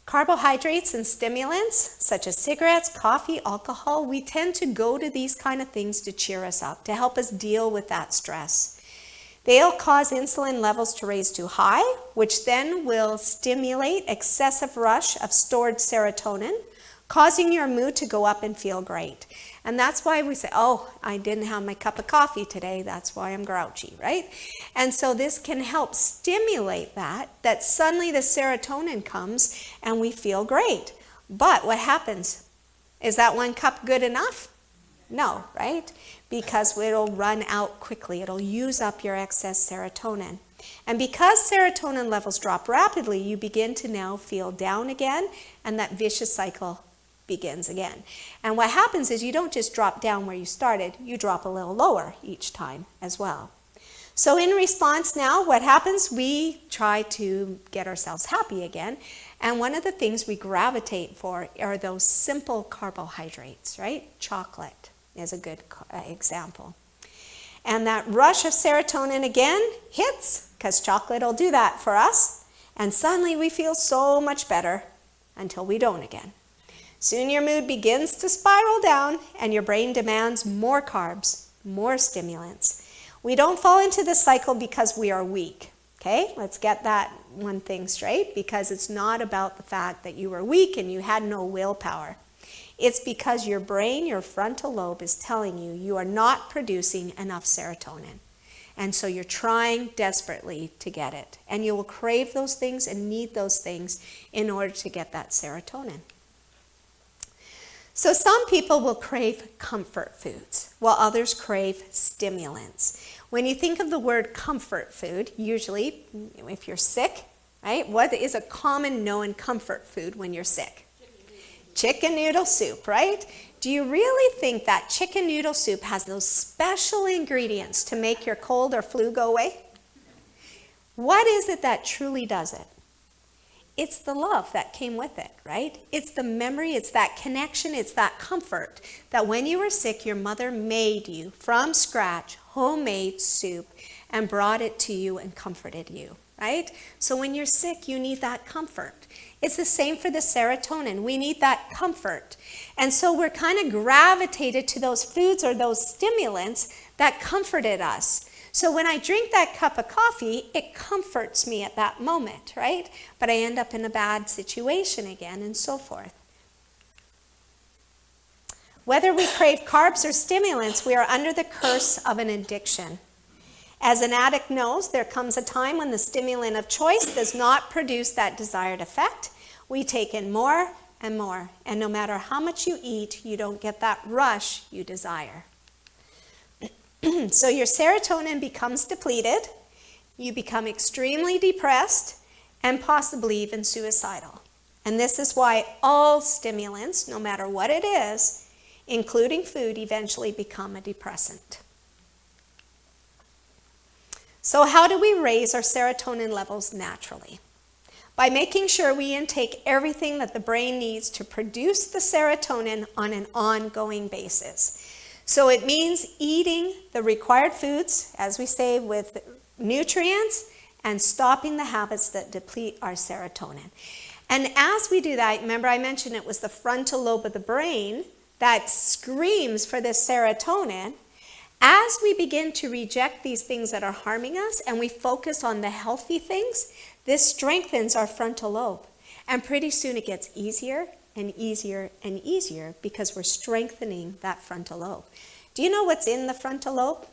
Carbohydrates and stimulants, such as cigarettes, coffee, alcohol, we tend to go to these kind of things to cheer us up, to help us deal with that stress. They'll cause insulin levels to raise too high, which then will stimulate excessive rush of stored serotonin, causing your mood to go up and feel great. And that's why we say, oh, I didn't have my cup of coffee today, that's why I'm grouchy, right? And so this can help stimulate that suddenly the serotonin comes and we feel great. But what happens? Is that one cup good enough? No, right? Because it'll run out quickly. It'll use up your excess serotonin. And because serotonin levels drop rapidly, you begin to now feel down again, and that vicious cycle begins again. And what happens is you don't just drop down where you started, you drop a little lower each time as well. So in response now, what happens? We try to get ourselves happy again. And one of the things we gravitate for are those simple carbohydrates, right? Chocolate is a good example. And that rush of serotonin again hits, because chocolate will do that for us. And suddenly we feel so much better until we don't again. Soon your mood begins to spiral down and your brain demands more carbs, more stimulants. We don't fall into this cycle because we are weak, okay? Let's get that one thing straight, because it's not about the fact that you were weak and you had no willpower. It's because your brain, your frontal lobe, is telling you you are not producing enough serotonin. And so you're trying desperately to get it. And you will crave those things and need those things in order to get that serotonin. So some people will crave comfort foods, while others crave stimulants. When you think of the word comfort food, usually if you're sick, right, what is a common known comfort food when you're sick? Chicken noodle soup, right? Do you really think that chicken noodle soup has those special ingredients to make your cold or flu go away? What is it that truly does it? It's the love that came with it, right? It's the memory, it's that connection, it's that comfort that when you were sick, your mother made you from scratch homemade soup and brought it to you and comforted you, right? So when you're sick, you need that comfort. It's the same for the serotonin. We need that comfort. And so we're kind of gravitated to those foods or those stimulants that comforted us. So when I drink that cup of coffee, it comforts me at that moment, right? But I end up in a bad situation again and so forth. Whether we crave carbs or stimulants, we are under the curse of an addiction. As an addict knows, there comes a time when the stimulant of choice does not produce that desired effect. We take in more and more, and no matter how much you eat, you don't get that rush you desire. So your serotonin becomes depleted, you become extremely depressed, and possibly even suicidal. And this is why all stimulants, no matter what it is, including food, eventually become a depressant. So how do we raise our serotonin levels naturally? By making sure we intake everything that the brain needs to produce the serotonin on an ongoing basis. So it means eating the required foods, as we say, with nutrients, and stopping the habits that deplete our serotonin. And as we do that, remember I mentioned it was the frontal lobe of the brain that screams for this serotonin. As we begin to reject these things that are harming us and we focus on the healthy things, this strengthens our frontal lobe. And pretty soon it gets easier and easier and easier because we're strengthening that frontal lobe. Do you know what's in the frontal lobe?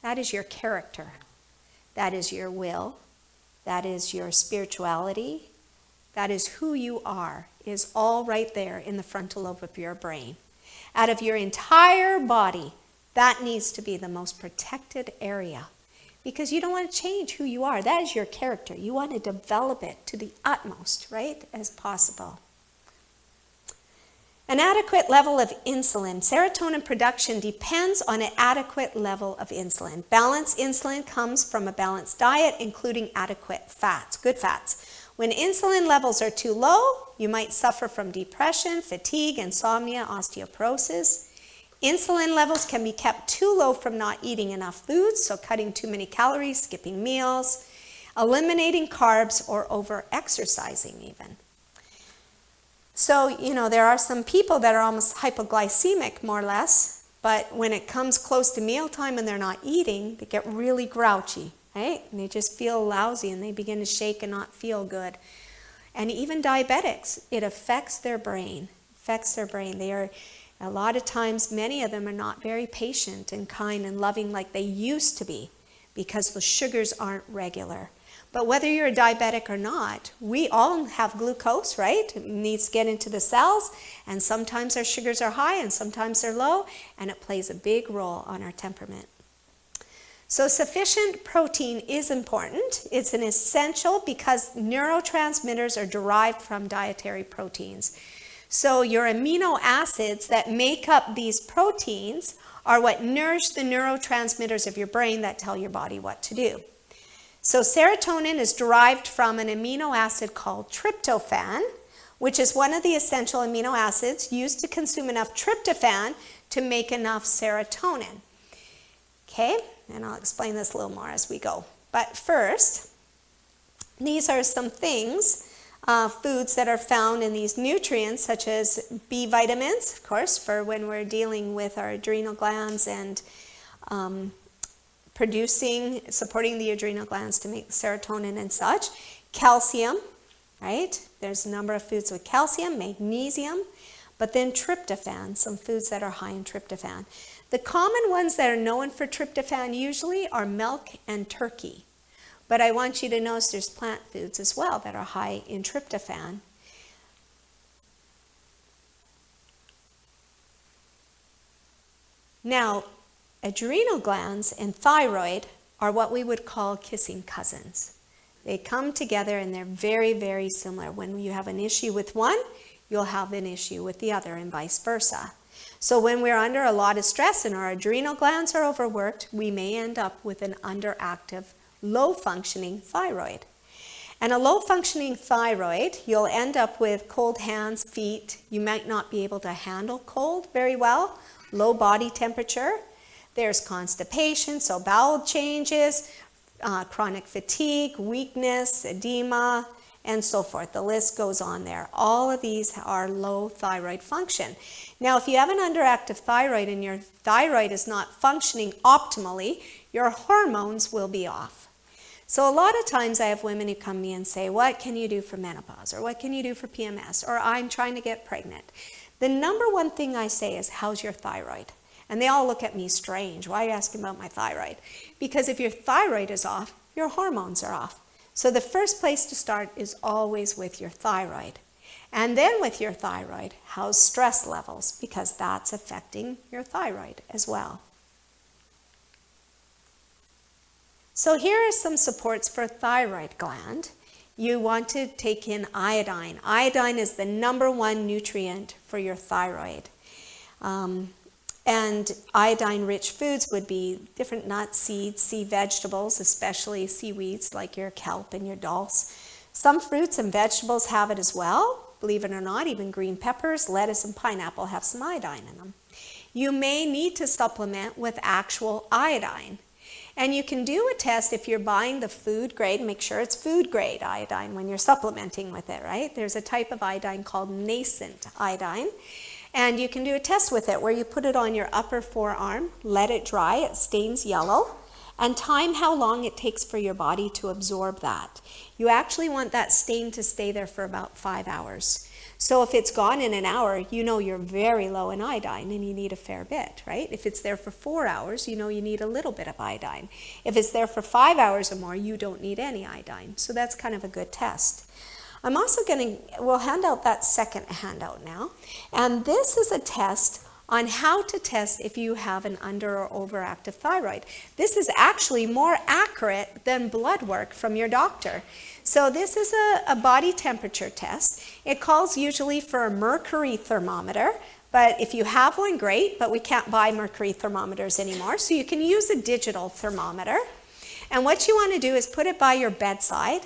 That is your character. That is your will. That is your spirituality. That is who you are, is all right there in the frontal lobe of your brain. Out of your entire body, that needs to be the most protected area because you don't want to change who you are. That is your character. You want to develop it to the utmost, right, as possible. An adequate level of insulin. Serotonin production depends on an adequate level of insulin. Balanced insulin comes from a balanced diet, including adequate fats, good fats. When insulin levels are too low, you might suffer from depression, fatigue, insomnia, osteoporosis. Insulin levels can be kept too low from not eating enough foods, so cutting too many calories, skipping meals, eliminating carbs, or over-exercising even. So, there are some people that are almost hypoglycemic, more or less, but when it comes close to mealtime and they're not eating, they get really grouchy, right? And they just feel lousy and they begin to shake and not feel good. And even diabetics, it affects their brain. They are, a lot of times, many of them are not very patient and kind and loving like they used to be because the sugars aren't regular. But whether you're a diabetic or not, we all have glucose, right? It needs to get into the cells, and sometimes our sugars are high and sometimes they're low, and it plays a big role on our temperament. So sufficient protein is important. It's an essential because neurotransmitters are derived from dietary proteins. So your amino acids that make up these proteins are what nourish the neurotransmitters of your brain that tell your body what to do. So serotonin is derived from an amino acid called tryptophan, which is one of the essential amino acids used to consume enough tryptophan to make enough serotonin. Okay, and I'll explain this a little more as we go. But first, these are some things, foods that are found in these nutrients, such as B vitamins, of course, for when we're dealing with our adrenal glands and supporting the adrenal glands to make serotonin and such. Calcium, right? There's a number of foods with calcium, magnesium, but then tryptophan, some foods that are high in tryptophan. The common ones that are known for tryptophan usually are milk and turkey. But I want you to notice there's plant foods as well that are high in tryptophan. Now, adrenal glands and thyroid are what we would call kissing cousins. They come together and they're very, very similar. When you have an issue with one, you'll have an issue with the other and vice versa. So when we're under a lot of stress and our adrenal glands are overworked, we may end up with an underactive, low-functioning thyroid. And a low-functioning thyroid, you'll end up with cold hands, feet. You might not be able to handle cold very well, low body temperature. There's constipation, so bowel changes, chronic fatigue, weakness, edema, and so forth. The list goes on there. All of these are low thyroid function. Now, if you have an underactive thyroid and your thyroid is not functioning optimally, your hormones will be off. So a lot of times I have women who come to me and say, what can you do for menopause? Or what can you do for PMS? Or I'm trying to get pregnant. The number one thing I say is, how's your thyroid? And they all look at me strange. Why are you asking about my thyroid? Because if your thyroid is off, your hormones are off. So the first place to start is always with your thyroid. And then with your thyroid, how's stress levels? Because that's affecting your thyroid as well. So here are some supports for thyroid gland. You want to take in iodine. Iodine is the number one nutrient for your thyroid. And iodine-rich foods would be different nuts, seeds, sea vegetables, especially seaweeds like your kelp and your dulse. Some fruits and vegetables have it as well. Believe it or not, even green peppers, lettuce, and pineapple have some iodine in them. You may need to supplement with actual iodine. And you can do a test if you're buying the food grade, make sure it's food grade iodine when you're supplementing with it, right? There's a type of iodine called nascent iodine. And you can do a test with it where you put it on your upper forearm, let it dry, it stains yellow, and time how long it takes for your body to absorb that. You actually want that stain to stay there for about 5 hours. So if it's gone in an hour, you know you're very low in iodine and you need a fair bit, right? If it's there for 4 hours, you know you need a little bit of iodine. If it's there for 5 hours or more, you don't need any iodine. So that's kind of a good test. I'm also we'll hand out that second handout now. And this is a test on how to test if you have an under or overactive thyroid. This is actually more accurate than blood work from your doctor. So this is a body temperature test. It calls usually for a mercury thermometer, but if you have one, great, but we can't buy mercury thermometers anymore, so you can use a digital thermometer. And what you want to do is put it by your bedside,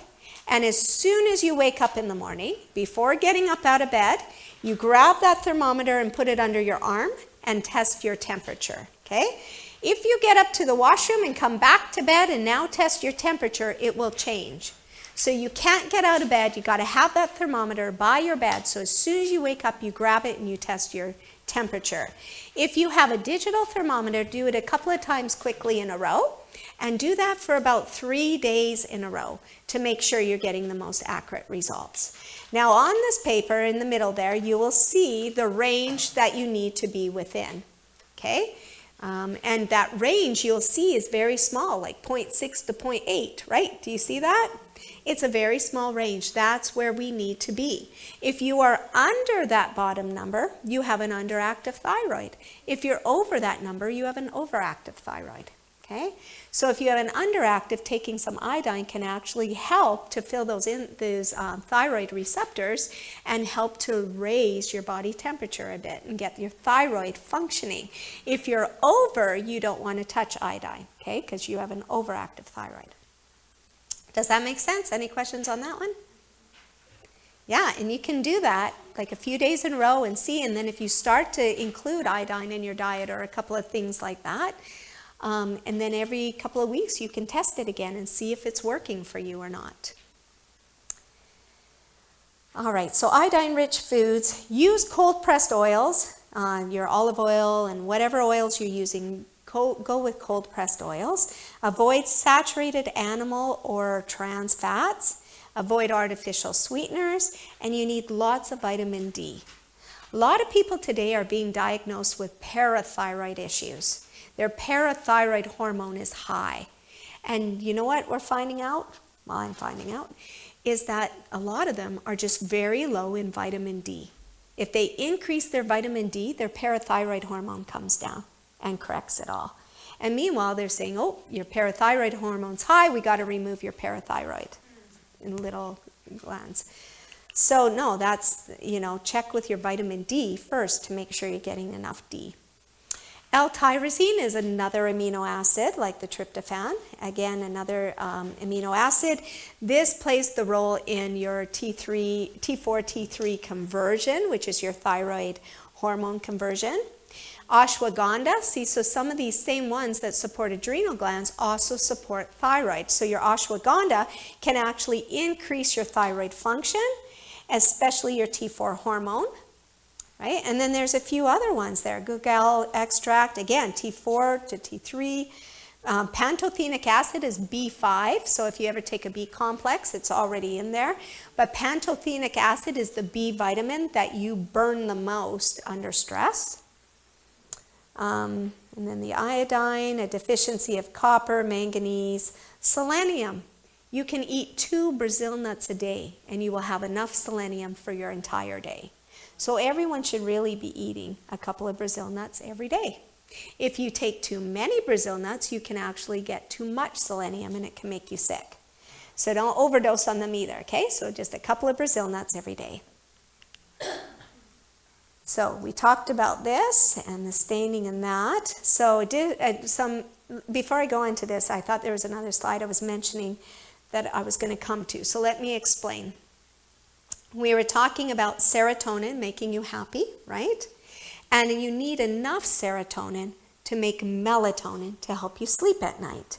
and as soon as you wake up in the morning, before getting up out of bed, you grab that thermometer and put it under your arm and test your temperature, okay? If you get up to the washroom and come back to bed and now test your temperature, it will change. So you can't get out of bed, you got to have that thermometer by your bed, so as soon as you wake up, you grab it and you test your temperature. If you have a digital thermometer, do it a couple of times quickly in a row, and do that for about 3 days in a row to make sure you're getting the most accurate results. Now on this paper in the middle there, you will see the range that you need to be within, okay? And that range you'll see is very small, like 0.6 to 0.8, right? Do you see that? It's a very small range. That's where we need to be. If you are under that bottom number, you have an underactive thyroid. If you're over that number, you have an overactive thyroid. Okay? So if you have an underactive, taking some iodine can actually help to fill those thyroid receptors and help to raise your body temperature a bit and get your thyroid functioning. If you're over, you don't want to touch iodine, okay? Because you have an overactive thyroid. Does that make sense? Any questions on that one? Yeah, and you can do that like a few days in a row and see, and then if you start to include iodine in your diet or a couple of things like that, and then every couple of weeks you can test it again and see if it's working for you or not. All right, so iodine-rich foods. Use cold-pressed oils, your olive oil and whatever oils you're using. Go with cold-pressed oils. Avoid saturated animal or trans fats. Avoid artificial sweeteners, and you need lots of vitamin D. A lot of people today are being diagnosed with parathyroid issues. Their parathyroid hormone is high. And you know what we're finding out? Well, I'm finding out, is that a lot of them are just very low in vitamin D. If they increase their vitamin D, their parathyroid hormone comes down and corrects it all. And meanwhile, they're saying, oh, your parathyroid hormone's high, we got to remove your parathyroid in little glands. So no, that's, check with your vitamin D first to make sure you're getting enough D. L-tyrosine is another amino acid like the tryptophan. Again, another amino acid. This plays the role in your T4, T3 conversion, which is your thyroid hormone conversion. Ashwagandha, so some of these same ones that support adrenal glands also support thyroid. So your ashwagandha can actually increase your thyroid function, especially your T4 hormone. Right? And then there's a few other ones there. Guggul extract, again, T4 to T3 Pantothenic acid is B5, so if you ever take a B complex, it's already in there. But pantothenic acid is the B vitamin that you burn the most under stress. And then the iodine, a deficiency of copper, manganese, selenium. You can eat 2 Brazil nuts a day, and you will have enough selenium for your entire day. So everyone should really be eating a couple of Brazil nuts every day. If you take too many Brazil nuts, you can actually get too much selenium and it can make you sick. So don't overdose on them either, okay? So just a couple of Brazil nuts every day. So we talked about this and the staining and that. So before I go into this, I thought there was another slide I was mentioning that I was going to come to. So let me explain. We were talking about serotonin making you happy, right? And you need enough serotonin to make melatonin to help you sleep at night.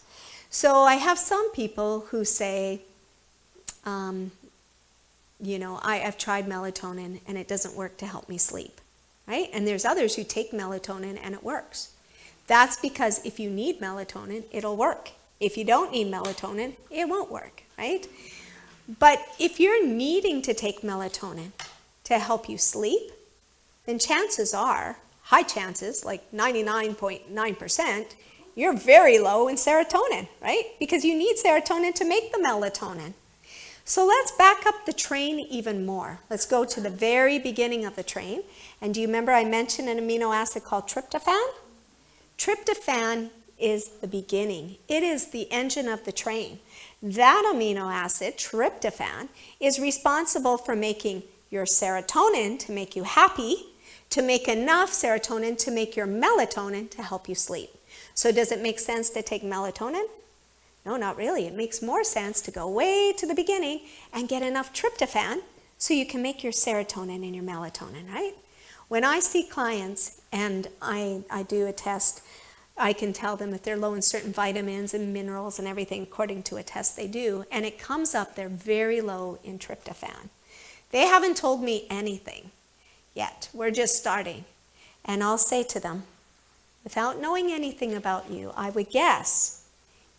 So I have some people who say, you know, I've tried melatonin and it doesn't work to help me sleep, right? And there's others who take melatonin and it works. That's because if you need melatonin, it'll work. If you don't need melatonin, it won't work, right? But if you're needing to take melatonin to help you sleep, then chances are, high chances, like 99.9%, you're very low in serotonin, right? Because you need serotonin to make the melatonin. So let's back up the train even more. Let's go to the very beginning of the train. And do you remember I mentioned an amino acid called tryptophan? Tryptophan is the beginning. It is the engine of the train. That amino acid, tryptophan, is responsible for making your serotonin to make you happy, to make enough serotonin to make your melatonin to help you sleep. So does it make sense to take melatonin? No, not really. It makes more sense to go way to the beginning and get enough tryptophan so you can make your serotonin and your melatonin, right? When I see clients and I do a test, I can tell them if they're low in certain vitamins and minerals and everything according to a test they do, and it comes up they're very low in tryptophan. They haven't told me anything yet. We're just starting. And I'll say to them, without knowing anything about you, I would guess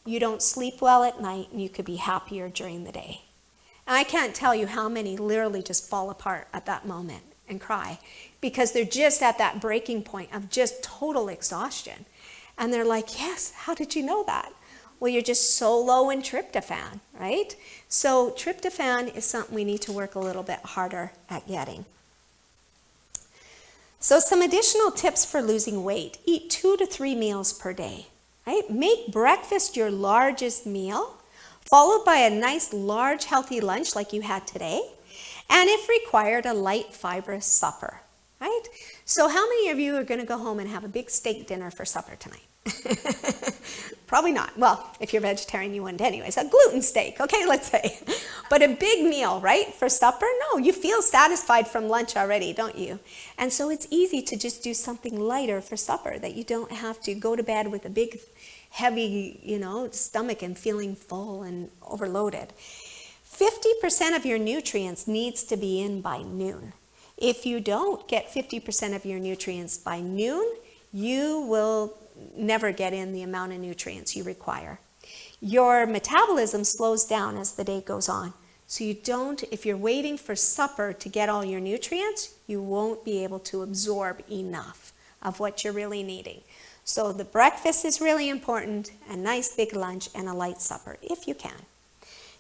you don't sleep well at night and you could be happier during the day. And I can't tell you how many literally just fall apart at that moment and cry because they're just at that breaking point of just total exhaustion. And they're like, yes, how did you know that? Well, you're just so low in tryptophan, right? So tryptophan is something we need to work a little bit harder at getting. So some additional tips for losing weight. Eat 2 to 3 meals per day, right? Make breakfast your largest meal, followed by a nice, large, healthy lunch like you had today, and if required, a light, fibrous supper, right? So how many of you are going to go home and have a big steak dinner for supper tonight? Probably not. Well, if you're vegetarian, you wouldn't anyways. A gluten steak, okay, let's say. But a big meal, right, for supper? No, you feel satisfied from lunch already, don't you? And so it's easy to just do something lighter for supper, that you don't have to go to bed with a big, heavy, stomach and feeling full and overloaded. 50% of your nutrients needs to be in by noon. If you don't get 50% of your nutrients by noon, you will never get in the amount of nutrients you require. Your metabolism slows down as the day goes on. So if you're waiting for supper to get all your nutrients, you won't be able to absorb enough of what you're really needing. So the breakfast is really important, a nice big lunch and a light supper if you can.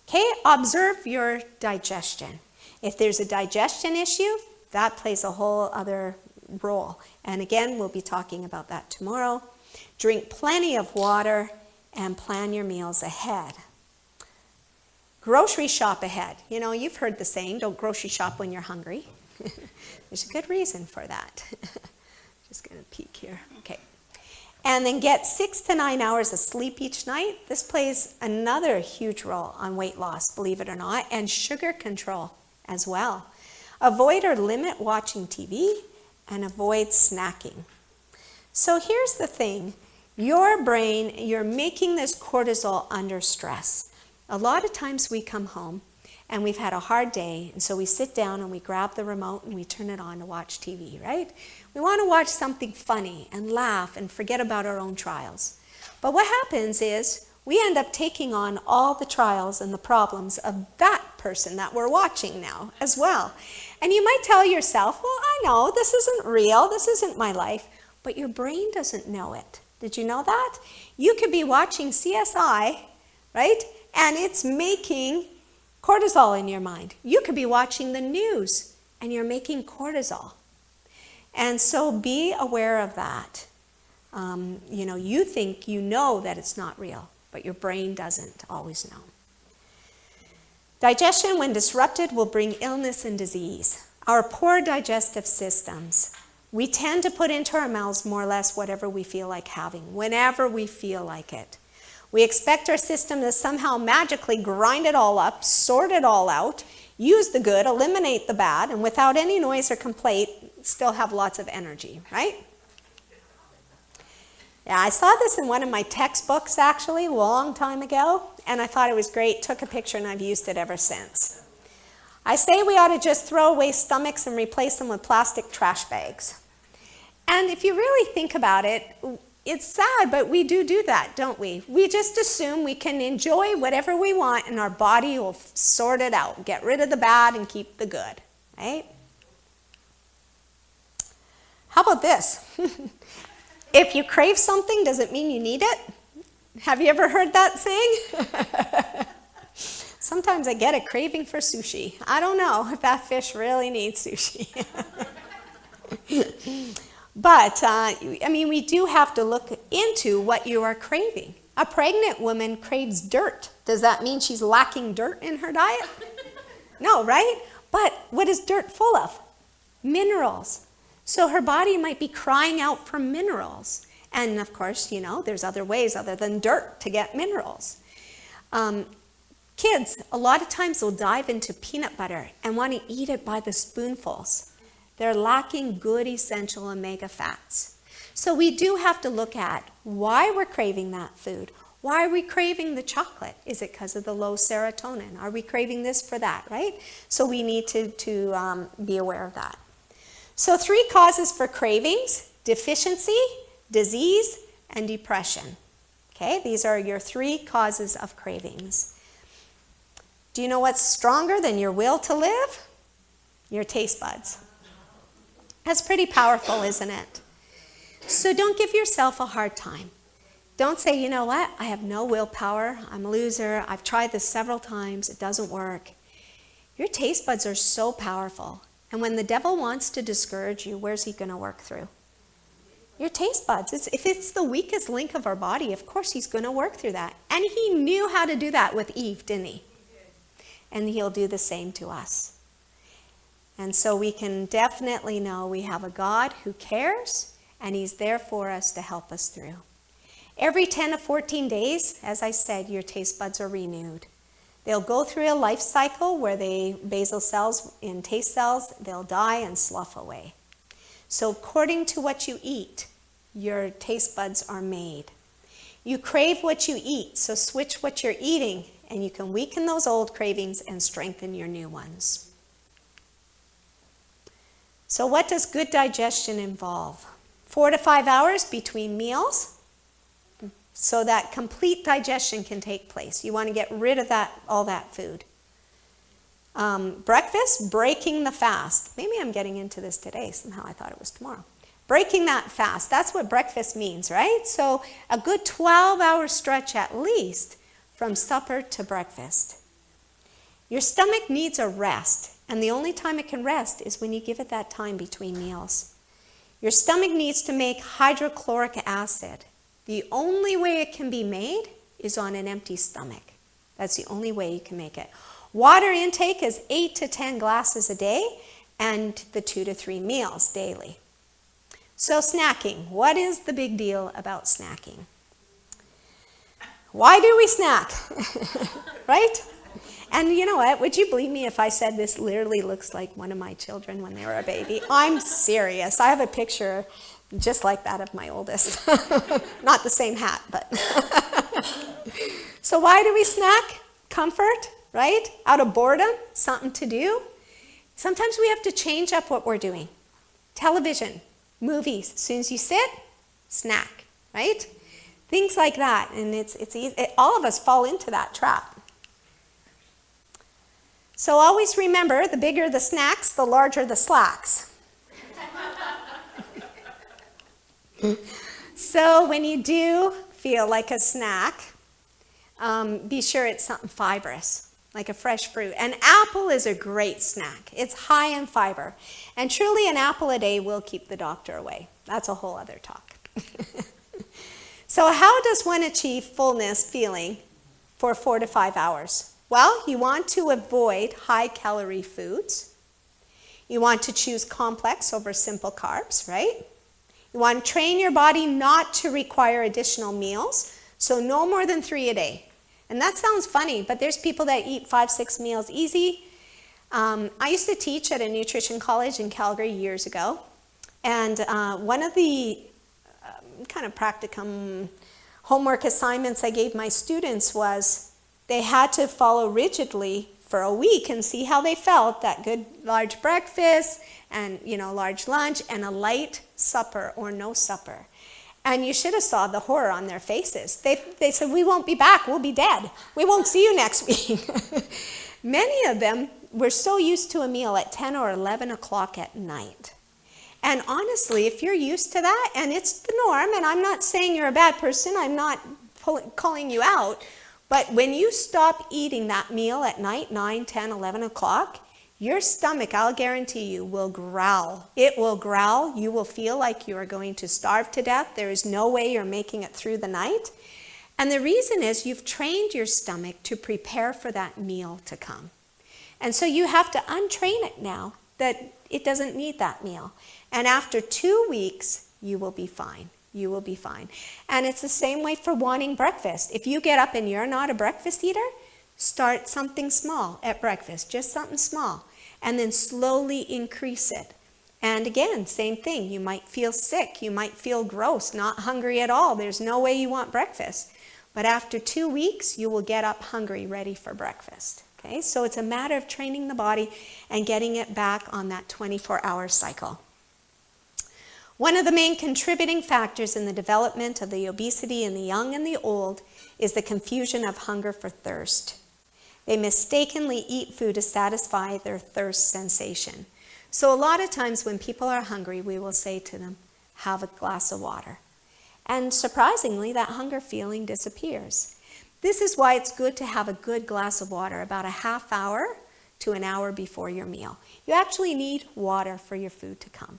Okay, observe your digestion. If there's a digestion issue, that plays a whole other role. And again, we'll be talking about that tomorrow. Drink plenty of water and plan your meals ahead. Grocery shop ahead. You've heard the saying, don't grocery shop when you're hungry. There's a good reason for that. Just going to peek here. Okay. And then get 6 to 9 hours of sleep each night. This plays another huge role on weight loss, believe it or not, and sugar control as well. Avoid or limit watching TV and avoid snacking. So here's the thing. Your brain, you're making this cortisol under stress. A lot of times we come home and we've had a hard day, and so we sit down and we grab the remote and we turn it on to watch TV, right? We want to watch something funny and laugh and forget about our own trials. But what happens is we end up taking on all the trials and the problems of that person that we're watching now as well. And you might tell yourself, well, I know this isn't real, this isn't my life, but your brain doesn't know it. Did you know that? You could be watching CSI, right? And it's making cortisol in your mind. You could be watching the news and you're making cortisol. And so be aware of that. You think you know that it's not real, but your brain doesn't always know. Digestion, when disrupted, will bring illness and disease. Our poor digestive systems. We tend to put into our mouths more or less whatever we feel like having, whenever we feel like it. We expect our system to somehow magically grind it all up, sort it all out, use the good, eliminate the bad, and without any noise or complaint, still have lots of energy, right? Yeah, I saw this in one of my textbooks actually a long time ago, and I thought it was great, took a picture, and I've used it ever since. I say we ought to just throw away stomachs and replace them with plastic trash bags. And if you really think about it, it's sad, but we do that, don't we? We just assume we can enjoy whatever we want and our body will sort it out, get rid of the bad and keep the good, right? How about this? If you crave something, does it mean you need it? Have you ever heard that saying? Sometimes I get a craving for sushi. I don't know if that fish really needs sushi. But, we do have to look into what you are craving. A pregnant woman craves dirt. Does that mean she's lacking dirt in her diet? No, right? But what is dirt full of? Minerals. So her body might be crying out for minerals. And of course, there's other ways other than dirt to get minerals. Kids, a lot of times will dive into peanut butter and want to eat it by the spoonfuls. They're lacking good essential omega fats. So we do have to look at why we're craving that food. Why are we craving the chocolate? Is it because of the low serotonin? Are we craving this for that, right? So we need to be aware of that. So 3 causes for cravings: deficiency, disease, and depression. Okay, these are your 3 causes of cravings. Do you know what's stronger than your will to live? Your taste buds. That's pretty powerful, isn't it? So don't give yourself a hard time. Don't say, you know what, I have no willpower, I'm a loser, I've tried this several times, it doesn't work. Your taste buds are so powerful. And when the devil wants to discourage you, where's he going to work through? Your taste buds. If it's the weakest link of our body, of course he's going to work through that. And he knew how to do that with Eve, didn't he? And he'll do the same to us. And so we can definitely know we have a God who cares, and he's there for us to help us through. Every 10 to 14 days, as I said, your taste buds are renewed. They'll go through a life cycle where basal cells and taste cells, they'll die and slough away. So according to what you eat, your taste buds are made. You crave what you eat, so switch what you're eating, and you can weaken those old cravings and strengthen your new ones. So what does good digestion involve? 4 to 5 hours between meals, so that complete digestion can take place. You want to get rid of all that food. Breakfast, breaking the fast. Maybe I'm getting into this today. Somehow I thought it was tomorrow. Breaking that fast. That's what breakfast means, right? So a good 12-hour stretch at least from supper to breakfast. Your stomach needs a rest, and the only time it can rest is when you give it that time between meals. Your stomach needs to make hydrochloric acid. The only way it can be made is on an empty stomach. That's the only way you can make it. Water intake is 8 to 10 glasses a day, and the 2 to 3 meals daily. So snacking, what is the big deal about snacking? Why do we snack? Right? And you know what? Would you believe me if I said this literally looks like one of my children when they were a baby? I'm serious. I have a picture just like that of my oldest. Not the same hat, but. So why do we snack? Comfort, right? Out of boredom, something to do. Sometimes we have to change up what we're doing. Television, movies, as soon as you sit, snack, right? Things like that, and it's easy. All of us fall into that trap. So always remember, the bigger the snacks, the larger the slacks. So when you do feel like a snack, be sure it's something fibrous, like a fresh fruit. An apple is a great snack. It's high in fiber. And truly, an apple a day will keep the doctor away. That's a whole other talk. So how does one achieve fullness feeling for 4 to 5 hours? Well, you want to avoid high-calorie foods. You want to choose complex over simple carbs, right? You want to train your body not to require additional meals, so no more than 3 a day. And that sounds funny, but there's people that eat 5, 6 meals easy. I used to teach at a nutrition college in Calgary years ago, and one of the kind of practicum homework assignments I gave my students was they had to follow rigidly for a week and see how they felt, that good large breakfast and large lunch and a light supper or no supper. And you should have saw the horror on their faces. They said, we won't be back, we'll be dead. We won't see you next week. Many of them were so used to a meal at 10 or 11 o'clock at night. And honestly, if you're used to that, and it's the norm, and I'm not saying you're a bad person, I'm not calling you out, but when you stop eating that meal at night, 9, 10, 11 o'clock, your stomach, I'll guarantee you, will growl. It will growl. You will feel like you are going to starve to death. There is no way you're making it through the night. And the reason is you've trained your stomach to prepare for that meal to come. And so you have to untrain it now that it doesn't need that meal. And after 2 weeks, you will be fine. You will be fine. And it's the same way for wanting breakfast. If you get up and you're not a breakfast eater, start something small at breakfast, just something small, and then slowly increase it. And again, same thing. You might feel sick. You might feel gross, not hungry at all. There's no way you want breakfast. But after 2 weeks, you will get up hungry, ready for breakfast. Okay? So it's a matter of training the body and getting it back on that 24-hour cycle. One of the main contributing factors in the development of the obesity in the young and the old is the confusion of hunger for thirst. They mistakenly eat food to satisfy their thirst sensation. So a lot of times when people are hungry, we will say to them, have a glass of water. And surprisingly, that hunger feeling disappears. This is why it's good to have a good glass of water about a half hour to an hour before your meal. You actually need water for your food to come.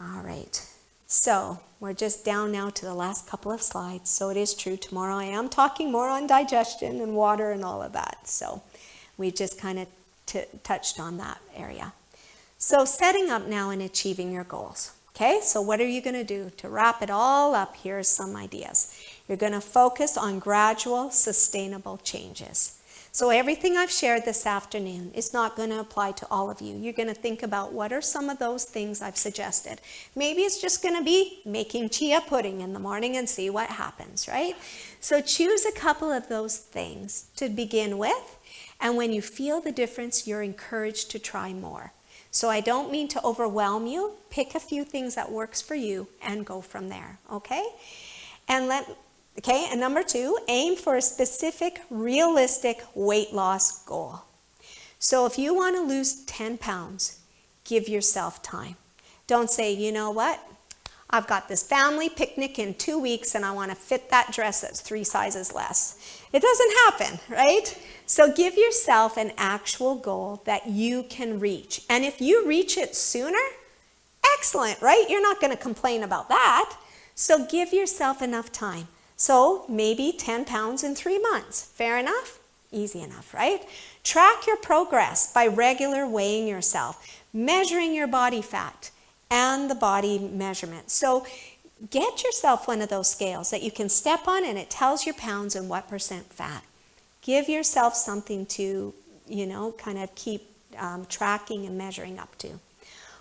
All right, so we're just down now to the last couple of slides. So it is true, tomorrow I am talking more on digestion and water and all of that. So we just kind of touched on that area. So setting up now and achieving your goals. Okay, so what are you going to do? To wrap it all up, here's some ideas. You're going to focus on gradual, sustainable changes. So everything I've shared this afternoon is not going to apply to all of you. You're going to think about what are some of those things I've suggested. Maybe it's just going to be making chia pudding in the morning and see what happens, right? So choose a couple of those things to begin with, and when you feel the difference, you're encouraged to try more. So I don't mean to overwhelm you. Pick a few things that works for you and go from there, okay? And number 2, aim for a specific, realistic weight loss goal. So if you want to lose 10 pounds, give yourself time. Don't say, you know what? I've got this family picnic in 2 weeks and I want to fit that dress that's 3 sizes less. It doesn't happen, right? So give yourself an actual goal that you can reach. And if you reach it sooner, excellent, right? You're not going to complain about that. So give yourself enough time. So maybe 10 pounds in 3 months. Fair enough? Easy enough, right? Track your progress by regular weighing yourself, measuring your body fat and the body measurement. So get yourself one of those scales that you can step on and it tells your pounds and what % fat. Give yourself something to, kind of keep tracking and measuring up to.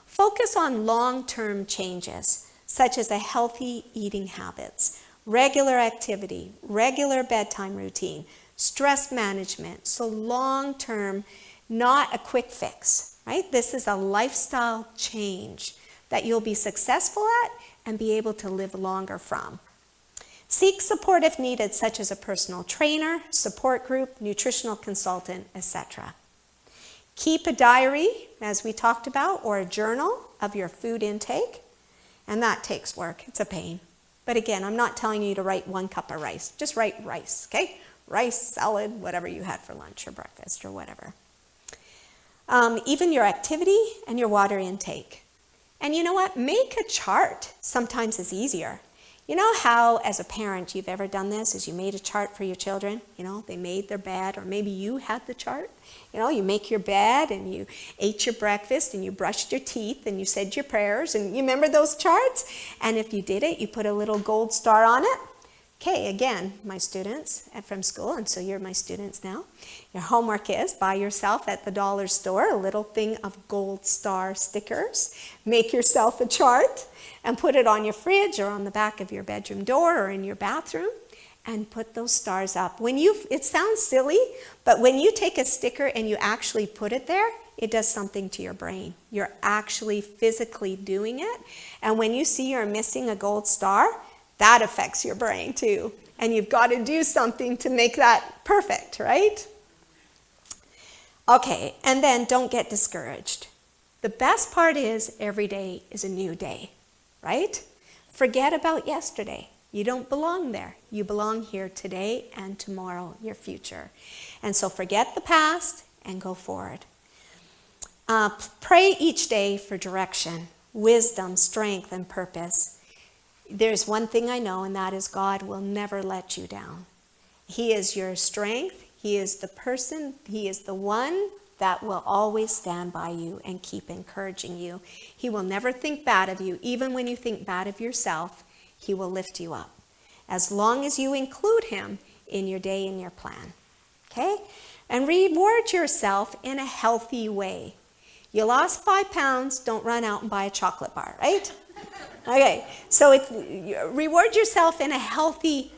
Focus on long-term changes, such as a healthy eating habits, regular activity, regular bedtime routine, stress management. So long-term, not a quick fix, right? This is a lifestyle change that you'll be successful at and be able to live longer from. Seek support if needed, such as a personal trainer, support group, nutritional consultant, etc. Keep a diary, as we talked about, or a journal of your food intake, and that takes work. It's a pain. But again, I'm not telling you to write 1 cup of rice. Just write rice, okay? Rice, salad, whatever you had for lunch or breakfast or whatever. Even your activity and your water intake. And you know what? Make a chart. Sometimes it's easier. You know how, as a parent, you've ever done this, is you made a chart for your children? You know, they made their bed, or maybe you had the chart. You know, you make your bed, and you ate your breakfast, and you brushed your teeth, and you said your prayers, and you remember those charts? And if you did it, you put a little gold star on it. Okay, again, my students from school, and so you're my students now. Your homework is buy yourself at the dollar store a little thing of gold star stickers. Make yourself a chart and put it on your fridge or on the back of your bedroom door or in your bathroom, and put those stars up. It sounds silly, but when you take a sticker and you actually put it there, it does something to your brain. You're actually physically doing it. And when you see you're missing a gold star, that affects your brain too. And you've got to do something to make that perfect, right? Okay, and then don't get discouraged. The best part is every day is a new day, right? Forget about yesterday. You don't belong there. You belong here today and tomorrow, your future. And so forget the past and go forward. Pray each day for direction, wisdom, strength, and purpose. There's one thing I know, and that is God will never let you down. He is your strength. He is the person. He is the one that will always stand by you and keep encouraging you. He will never think bad of you. Even when you think bad of yourself, He will lift you up, as long as you include Him in your day and your plan. Okay? And reward yourself in a healthy way. You lost 5 pounds, don't run out and buy a chocolate bar, right? Okay, so reward yourself in a healthy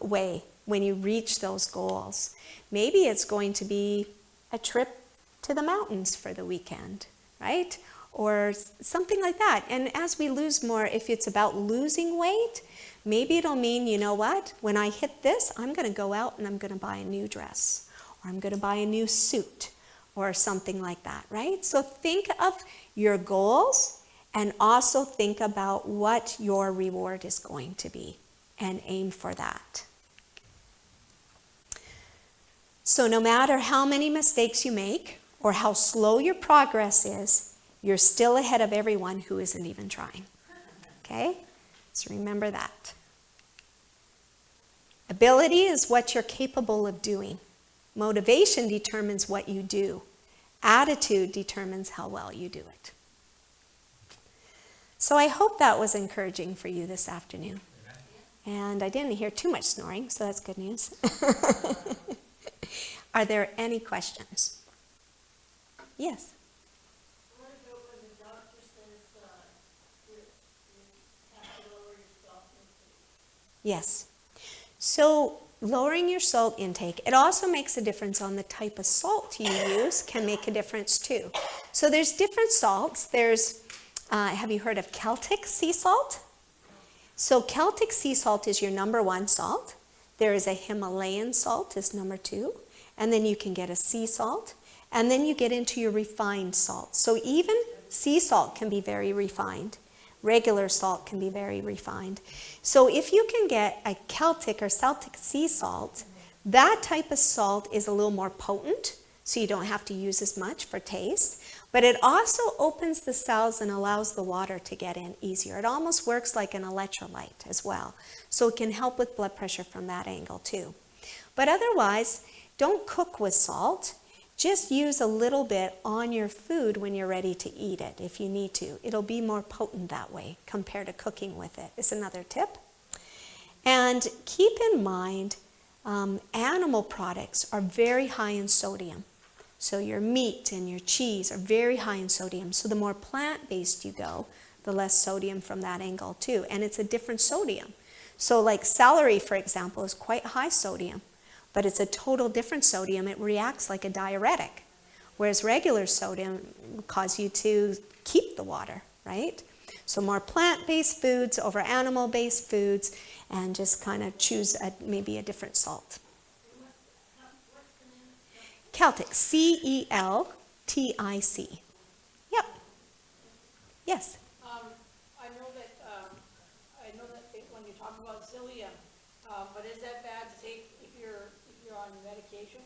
way when you reach those goals. Maybe it's going to be a trip to the mountains for the weekend, right? Or something like that. And as we lose more, if it's about losing weight, maybe it'll mean, you know what? When I hit this, I'm going to go out and I'm going to buy a new dress, or I'm going to buy a new suit, or something like that, right? So think of your goals, and also think about what your reward is going to be, and aim for that. So no matter how many mistakes you make or how slow your progress is, you're still ahead of everyone who isn't even trying. Okay? So remember that. Ability is what you're capable of doing. Motivation determines what you do. Attitude determines how well you do it. So I hope that was encouraging for you this afternoon. And I didn't hear too much snoring, so that's good news. Are there any questions? Yes? What about when the doctor says you have to lower your salt intake? Yes. So lowering your salt intake, it also makes a difference on the type of salt you use, can make a difference too. So there's different salts. There's, have you heard of Celtic sea salt? So Celtic sea salt is your number 1 salt. There is a Himalayan salt is number 2. And then you can get a sea salt. And then you get into your refined salt. So even sea salt can be very refined. Regular salt can be very refined. So if you can get a Celtic or Celtic sea salt, that type of salt is a little more potent, so you don't have to use as much for taste. But it also opens the cells and allows the water to get in easier. It almost works like an electrolyte as well. So it can help with blood pressure from that angle too. But otherwise, don't cook with salt. Just use a little bit on your food when you're ready to eat it, if you need to. It'll be more potent that way compared to cooking with it, is another tip. And keep in mind, animal products are very high in sodium. So your meat and your cheese are very high in sodium. So the more plant-based you go, the less sodium from that angle too. And it's a different sodium. So like celery, for example, is quite high sodium. But it's a total different sodium. It reacts like a diuretic, whereas regular sodium will cause you to keep the water, right? So more plant-based foods over animal-based foods, and just kind of choose maybe a different salt. Celtic, C-E-L-T-I-C. Yep. Yes. I know that when you talk about psyllium, but is that bad to take if you're on medication?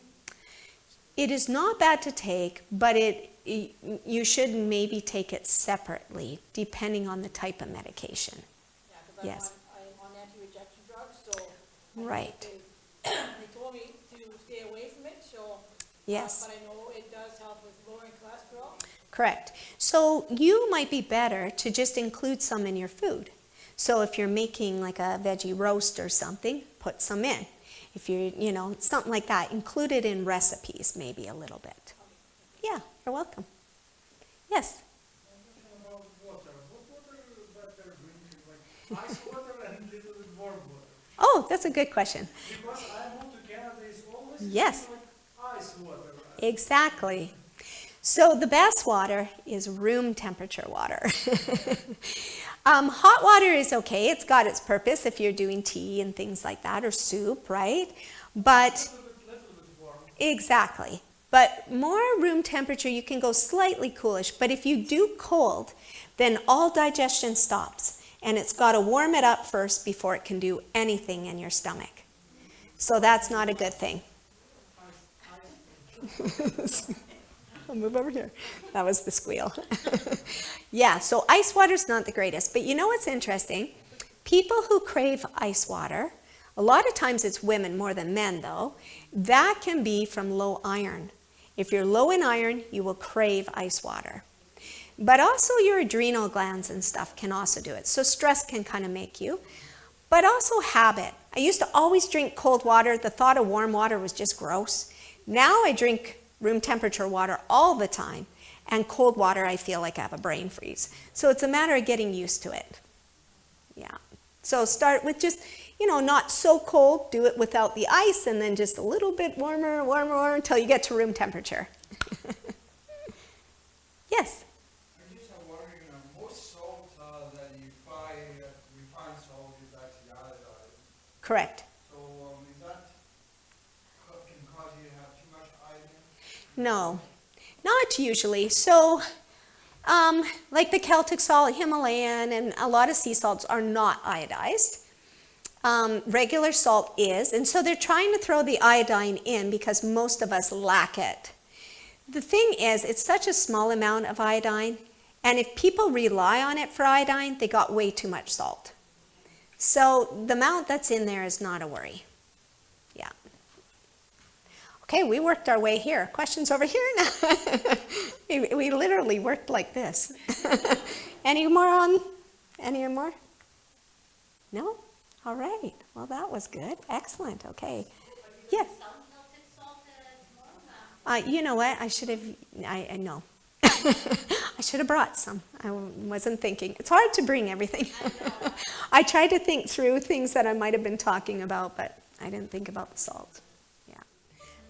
It is not bad to take, but you should maybe take it separately, depending on the type of medication. Yeah, because Yes. I'm on anti-rejection drugs, so. Right. They told me to stay away from it, so. Yes. But I know it does help with lowering cholesterol. Correct. So you might be better to just include some in your food. So if you're making like a veggie roast or something, put some in. If you're, something like that, include it in recipes maybe a little bit. Yeah, you're welcome. Yes? About water. What water is better drinking? Like ice water and little bit warm water? Oh, that's a good question. Because I moved to Canada, it's always Yes. like ice water. Exactly. So the best water is room temperature water. Hot water is okay. It's got its purpose if you're doing tea and things like that, or soup, right? But Little bit warm. exactly. But more room temperature, you can go slightly coolish. But if you do cold, then all digestion stops. And it's got to warm it up first before it can do anything in your stomach. So that's not a good thing. I'll move over here. That was the squeal. Yeah, so ice water's not the greatest. But you know what's interesting? People who crave ice water, a lot of times it's women more than men though, that can be from low iron. If you're low in iron, you will crave ice water. But also your adrenal glands and stuff can also do it. So stress can kind of make you. But also habit. I used to always drink cold water. The thought of warm water was just gross. Now I drink room temperature water all the time. And cold water, I feel like I have a brain freeze. So it's a matter of getting used to it. Yeah. So start with just, not so cold. Do it without the ice, and then just a little bit warmer until you get to room temperature. Yes? I just am wondering, most salt that you buy, refined salt, is actually iodized. Correct. So is that can cause you to have too much iodine? No, not usually. So, like the Celtic salt, Himalayan, and a lot of sea salts are not iodized. Regular salt is, and so they're trying to throw the iodine in because most of us lack it. The thing is, it's such a small amount of iodine, and if people rely on it for iodine, they got way too much salt. So the amount that's in there is not a worry. Yeah. Okay, we worked our way here. Questions over here now? we literally worked like this. Any more? No? All right. Well, that was good. Excellent. Okay. Yes. You know what? I should have. I know. I should have brought some. I wasn't thinking. It's hard to bring everything. I tried to think through things that I might have been talking about, but I didn't think about the salt. Yeah.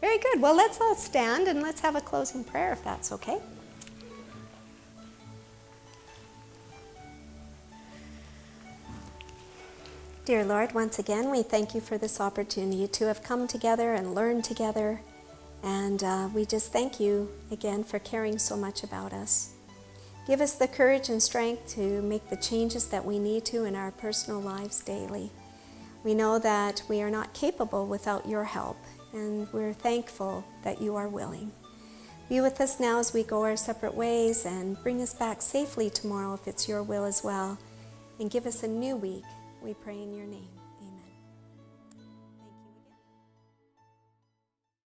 Very good. Well, let's all stand and let's have a closing prayer if that's okay. Dear Lord, once again, we thank you for this opportunity to have come together and learned together. And we just thank you again for caring so much about us. Give us the courage and strength to make the changes that we need to in our personal lives daily. We know that we are not capable without your help, and we're thankful that you are willing. Be with us now as we go our separate ways, and bring us back safely tomorrow if it's your will as well. And give us a new week, we pray in your name.